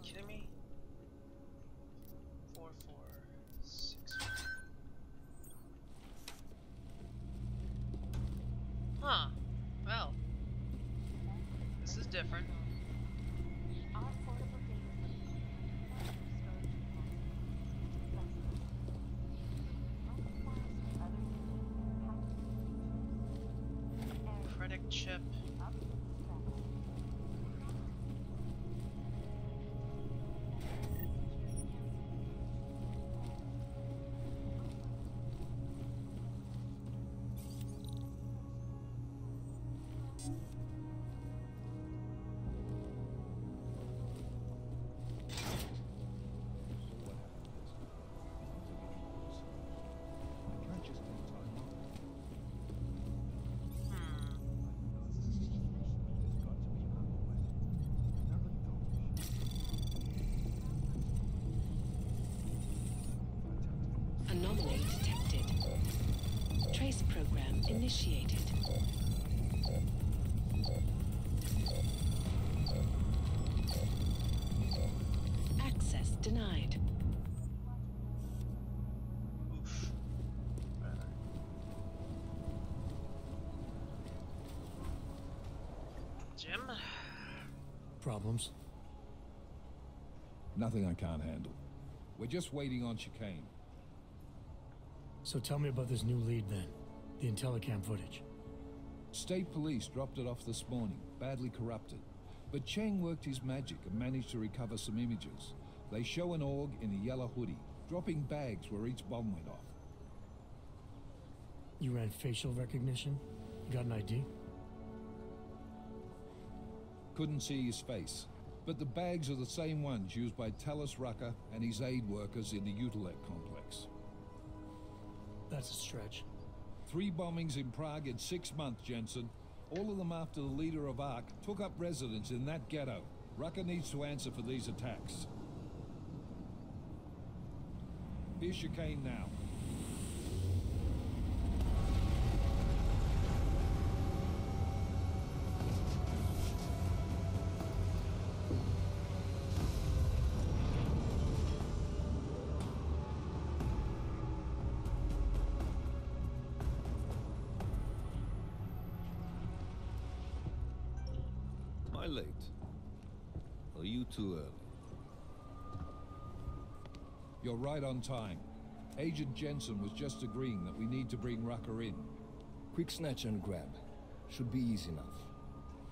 Kidding me? 4464. Huh. Well, this is different. Critic chip. Anomaly detected. Trace program initiated. Access denied. Oof. Jim? Problems? Nothing I can't handle. We're just waiting on chicane. So tell me about this new lead then. The Intellicam footage. State police dropped it off this morning, badly corrupted. But Cheng worked his magic and managed to recover some images. They show an org in a yellow hoodie, dropping bags where each bomb went off. You ran facial recognition? You got an ID? Couldn't see his face. But the bags are the same ones used by Talos Rucker and his aid workers in the Utilec complex. That's a stretch. 3 bombings in Prague in 6 months, Jensen. All of them after the leader of ARC took up residence in that ghetto. Rucker needs to answer for these attacks. Here's chicane now. Late? Or are you too early? You're right on time. Agent Jensen was just agreeing that we need to bring Rucker in. Quick snatch and grab. Should be easy enough.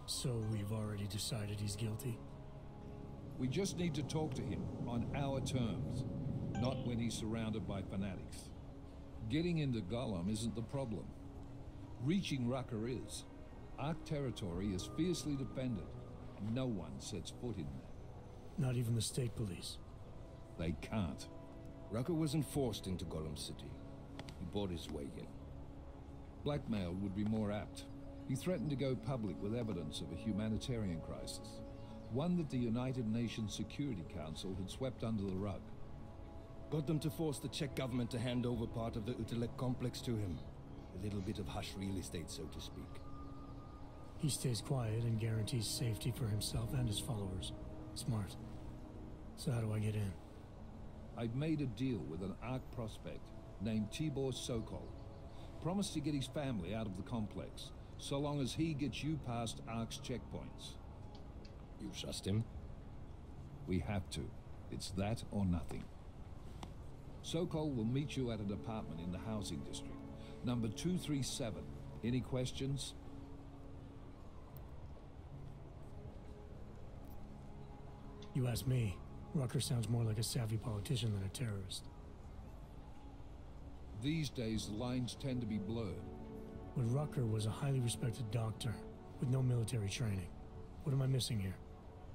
So we've already decided he's guilty? We just need to talk to him on our terms, not when he's surrounded by fanatics. Getting into Gollum isn't the problem. Reaching Rucker is. Ark territory is fiercely defended. No one sets foot in there. Not even the state police? They can't. Rucker wasn't forced into Gollum City. He bought his way in. Blackmail would be more apt. He threatened to go public with evidence of a humanitarian crisis. One that the United Nations Security Council had swept under the rug. Got them to force the Czech government to hand over part of the Utilec complex to him. A little bit of hush real estate, so to speak. He stays quiet and guarantees safety for himself and his followers. Smart. So how do I get in? I've made a deal with an ARC prospect named Tibor Sokol. Promised to get his family out of the complex, so long as he gets you past ARC's checkpoints. You trust him? We have to. It's that or nothing. Sokol will meet you at an apartment in the housing district. Number 237. Any questions? You ask me. Rucker sounds more like a savvy politician than a terrorist. These days, the lines tend to be blurred. But Rucker was a highly respected doctor with no military training. What am I missing here?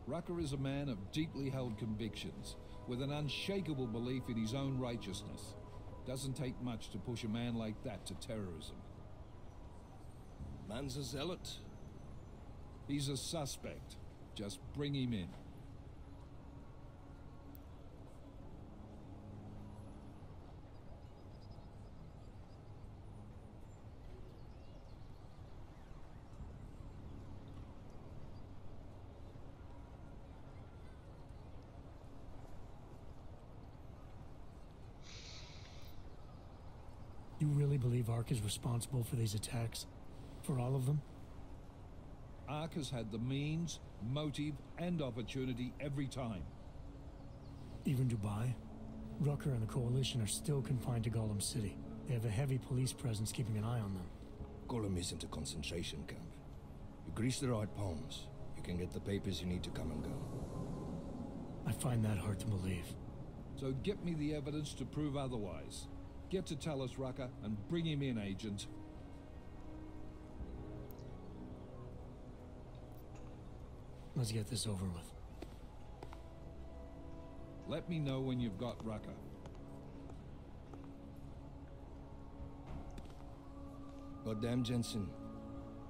Rucker is a man of deeply held convictions, with an unshakable belief in his own righteousness. Doesn't take much to push a man like that to terrorism. Man's a zealot. He's a suspect. Just bring him in. You really believe Ark is responsible for these attacks? For all of them? Ark has had the means, motive, and opportunity every time. Even Dubai? Rucker and the Coalition are still confined to Gollum City. They have a heavy police presence keeping an eye on them. Gollum isn't a concentration camp. You grease the right palms, you can get the papers you need to come and go. I find that hard to believe. So get me the evidence to prove otherwise. Get to Talus Rucker and bring him in, Agent. Let's get this over with. Let me know when you've got Rucker. Goddamn, Jensen.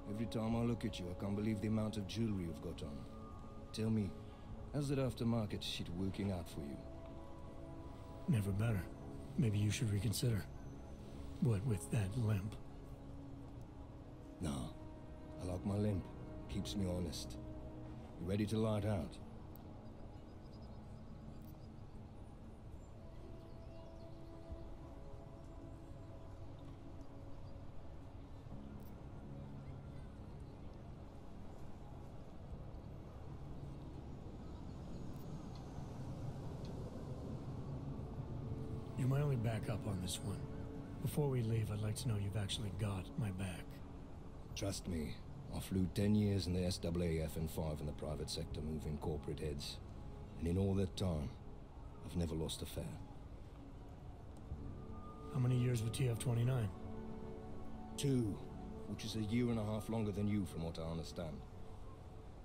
Every time I look at you, I can't believe the amount of jewelry you've got on. Tell me, how's that aftermarket shit working out for you? Never better. Maybe you should reconsider. What with that limp? No. I like my limp. Keeps me honest. You ready to light out? You're my only backup on this one. Before we leave, I'd like to know you've actually got my back. Trust me, I flew 10 years in the SAAF and 5 in the private sector moving corporate heads. And in all that time, I've never lost a fare. How many years with TF-29? 2, which is a year and a half longer than you from what I understand.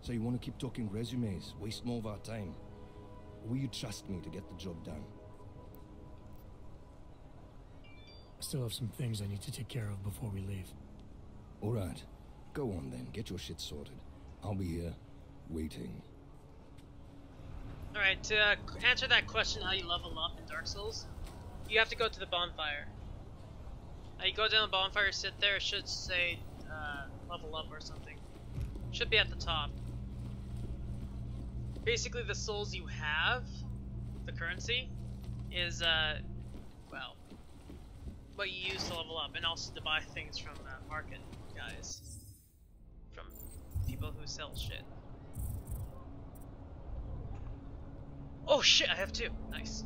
So you want to keep talking resumes, waste more of our time? Or will you trust me to get the job done? I still have some things I need to take care of before we leave. All right. Go on then, get your shit sorted. I'll be here, waiting. Alright, to answer that question how you level up in Dark Souls, you have to go to the bonfire. You go down the bonfire, sit there, it should say level up or something. Should be at the top. Basically the souls you have, the currency, is well, what you use to level up, and also to buy things from market guys. From people who sell shit. Oh shit, I have 2. Nice.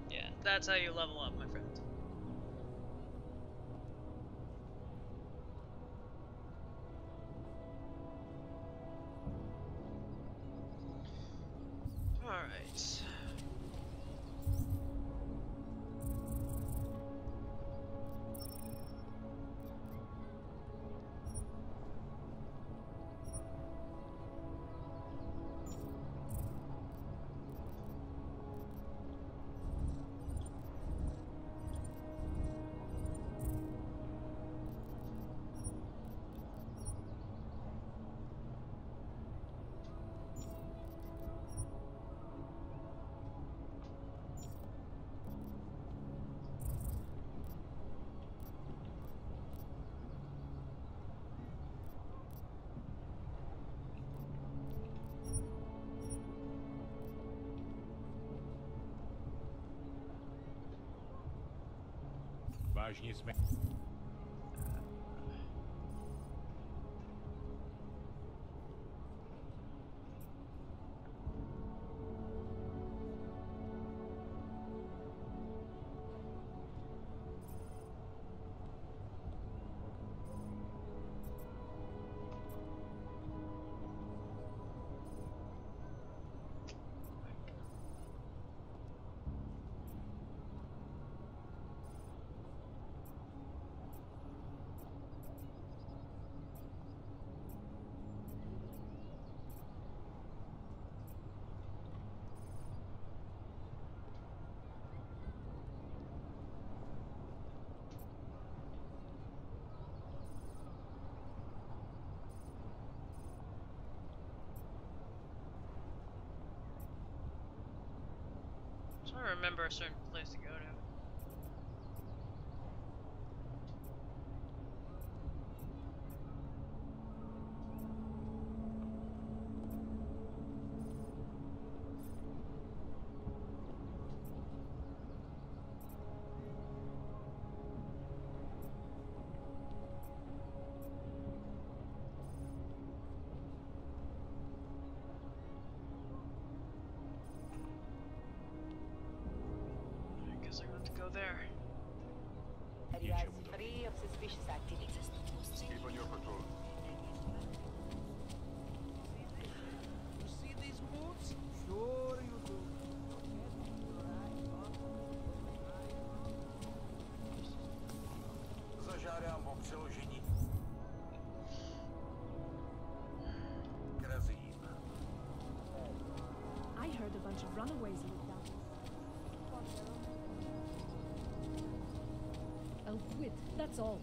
Yeah, that's how you level up, my friend. Alright. Vážně jsme... want to remember a certain place to go to. There. Areas free of suspicious activities. Keep on your patrol. You see these boots? Sure you do. Zažádám o přeložení. Krazím. I heard a bunch of runaways lived down here. I'll quit, that's all.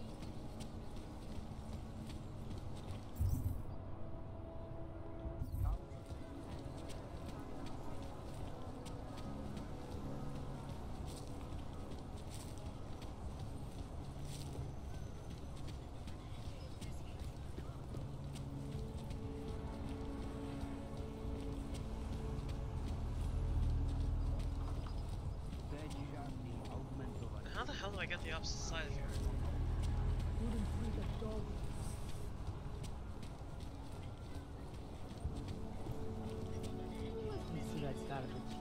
How the hell do I get the opposite side of here? Let me see that garbage.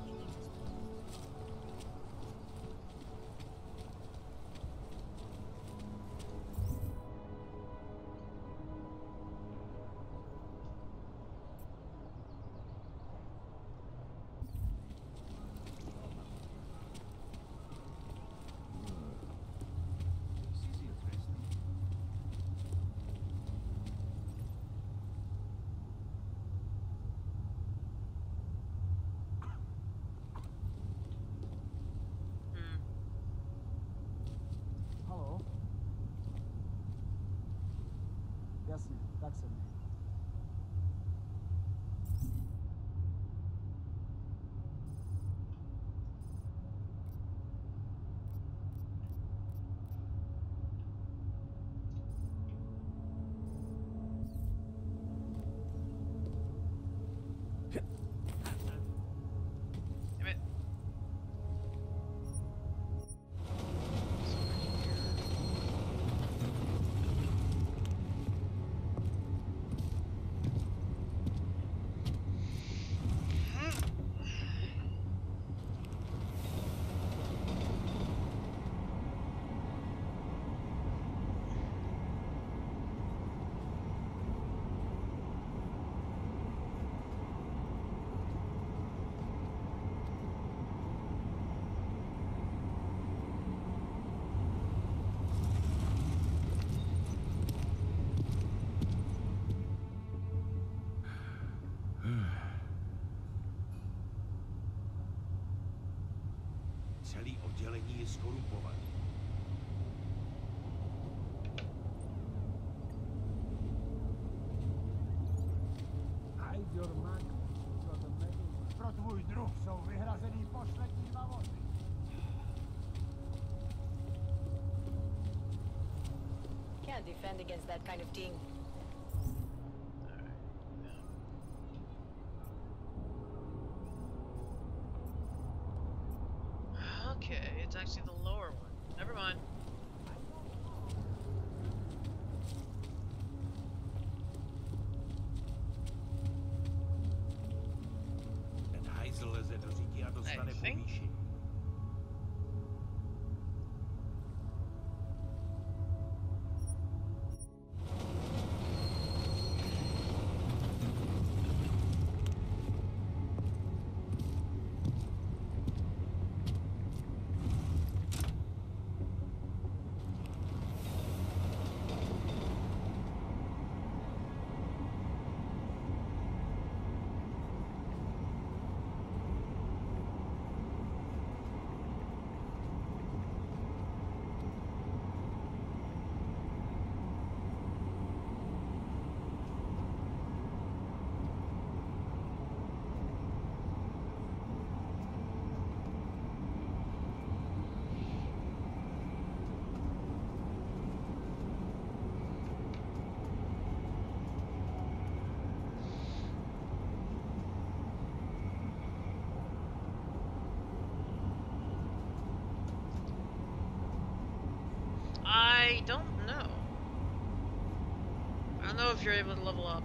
Jasně, tak se měj. Celý oddělení je skorumpované. Hide your man. Pro tvůj druh jsou vyhrazený poslední 2 vozy. Can't defend against that kind of thing. Okay, it's actually the lower one. Never mind. Ten hajzl leze do říky a dostane povýšení. if you're able to level up.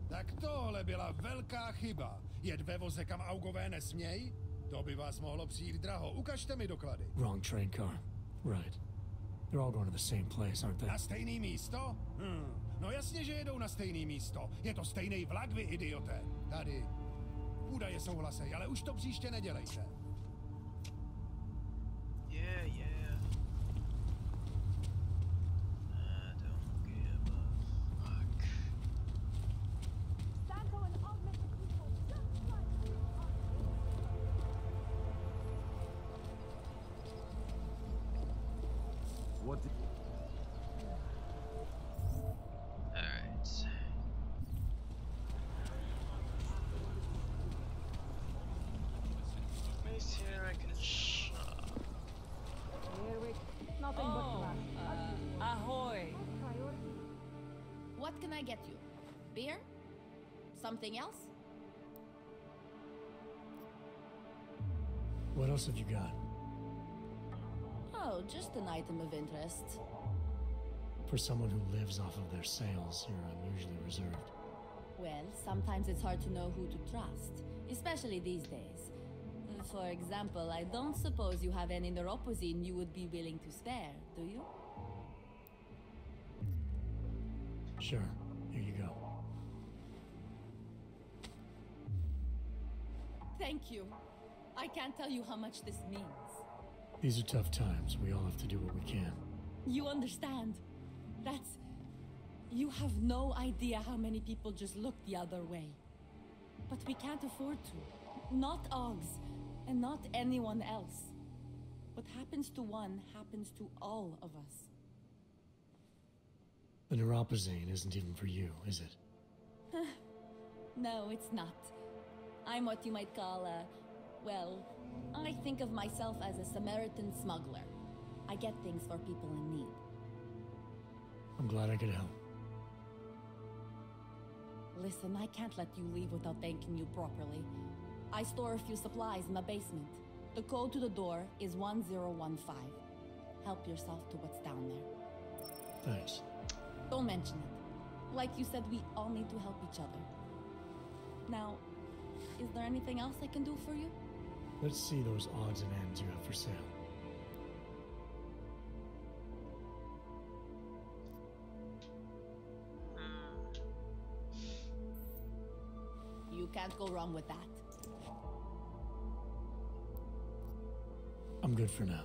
Tak tohle byla velká chyba. Jet ve voze, kam augové nesměj? To by vás mohlo přijít draho. Ukažte mi doklady. Wrong train car. Right. They're all going to the same place, aren't they? Na stejný místo? No jasně, že jedou na stejný místo. Je to stejný vlak, vy idiote. Tady. Údaje souhlasej, ale už to příště nedělejte. Yeah, yeah. I don't give a fuck. What? Alright. Place here I can shop. Nothing Ahoy. What can I get you? Beer? Something else? What else have you got? Oh, just an item of interest. For someone who lives off of their sales, you're unusually reserved. Well, sometimes it's hard to know who to trust, especially these days. For example, I don't suppose you have any neuropozyne you would be willing to spare, do you? Sure. Here you go. Thank you. I can't tell you how much this means. These are tough times. We all have to do what we can. You understand? That's... You have no idea how many people just look the other way. But we can't afford to. Not Oggs, and not anyone else. What happens to one happens to all of us. The neuropozyne isn't even for you, is it? No, it's not. I'm what you might call a... Well, I think of myself as a Samaritan smuggler. I get things for people in need. I'm glad I could help. Listen, I can't let you leave without thanking you properly. I store a few supplies in the basement. The code to the door is 1015. Help yourself to what's down there. Thanks. Don't mention it. Like you said, we all need to help each other. Now, is there anything else I can do for you? Let's see those odds and ends you have for sale. You can't go wrong with that. I'm good for now.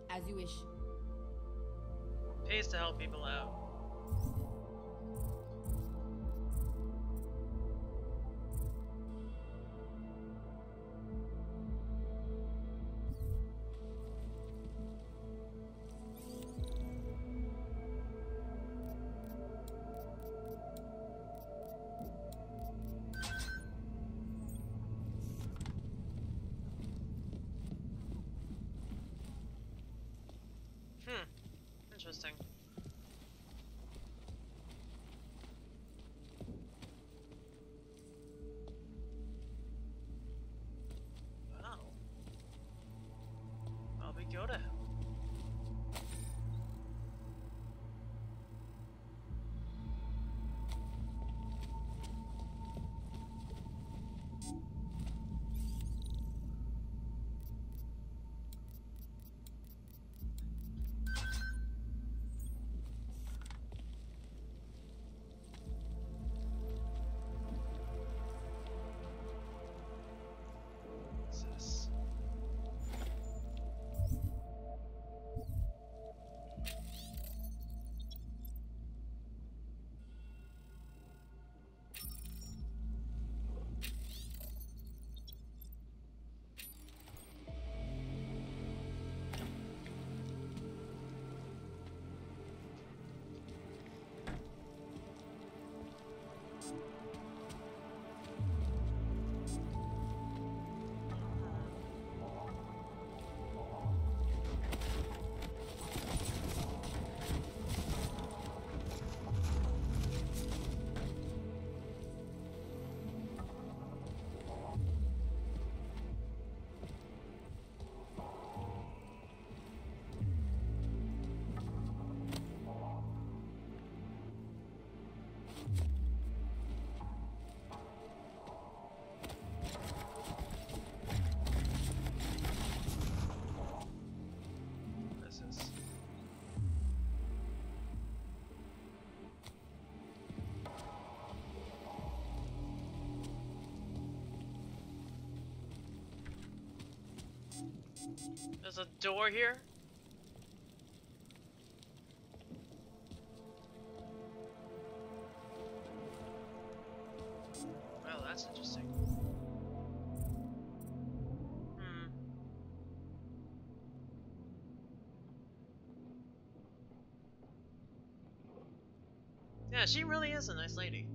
As you wish. Pays to help people out. Interesting. There's a door here. Well, that's interesting. Yeah, she really is a nice lady.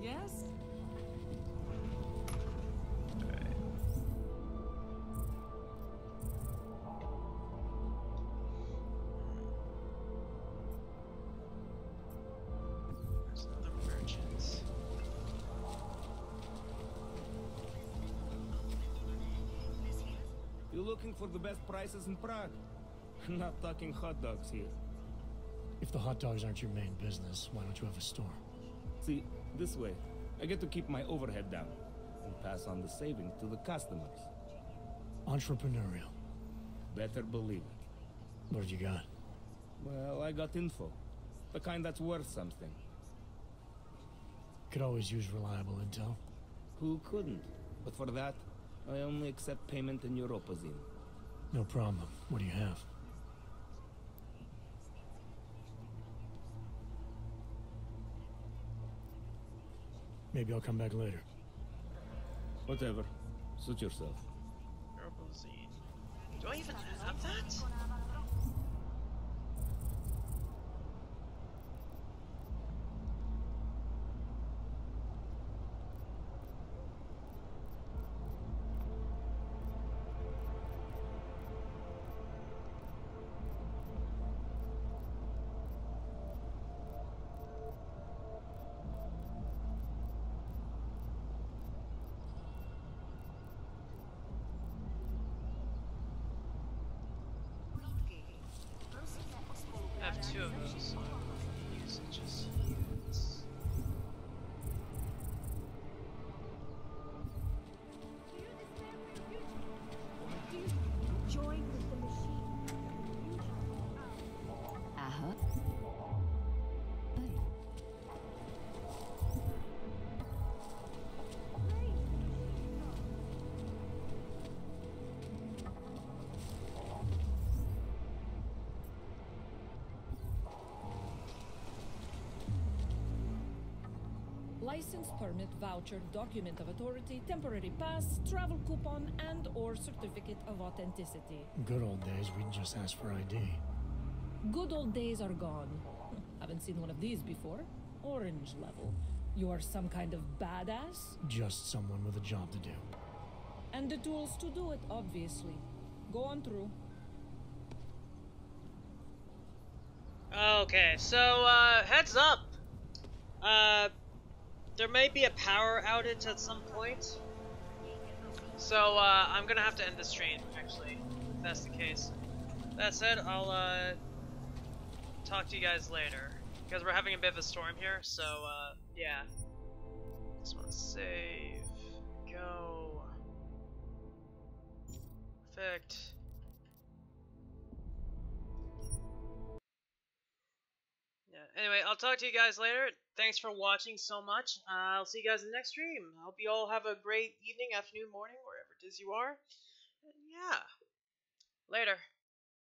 Yes? There's another merchant. You looking for the best prices in Prague? Not talking hot dogs here. If the hot dogs aren't your main business, why don't you have a store? See, this way, I get to keep my overhead down and pass on the savings to the customers. Entrepreneurial. Better believe it. What have you got? Well, I got info. The kind that's worth something. Could always use reliable intel. Who couldn't? But for that, I only accept payment in Europazine. No problem. What do you have? Maybe I'll come back later. Whatever. Suit yourself. Do I even have that? I have two of those usages. Join with the machine. License, permit, voucher, document of authority, temporary pass, travel coupon, and/or certificate of authenticity. Good old days, we'd just ask for ID. Good old days are gone. Haven't seen one of these before. Orange level. You are some kind of badass? Just someone with a job to do. And the tools to do it, obviously. Go on through. Okay, so, heads up! There may be a power outage at some point. So, I'm gonna have to end the stream, actually, if that's the case. That said, I'll, talk to you guys later. Because we're having a bit of a storm here, so, yeah. Just wanna save. Go. Perfect. Anyway, I'll talk to you guys later. Thanks for watching so much. I'll see you guys in the next stream. I hope you all have a great evening, afternoon, morning, wherever it is you are. And yeah. Later.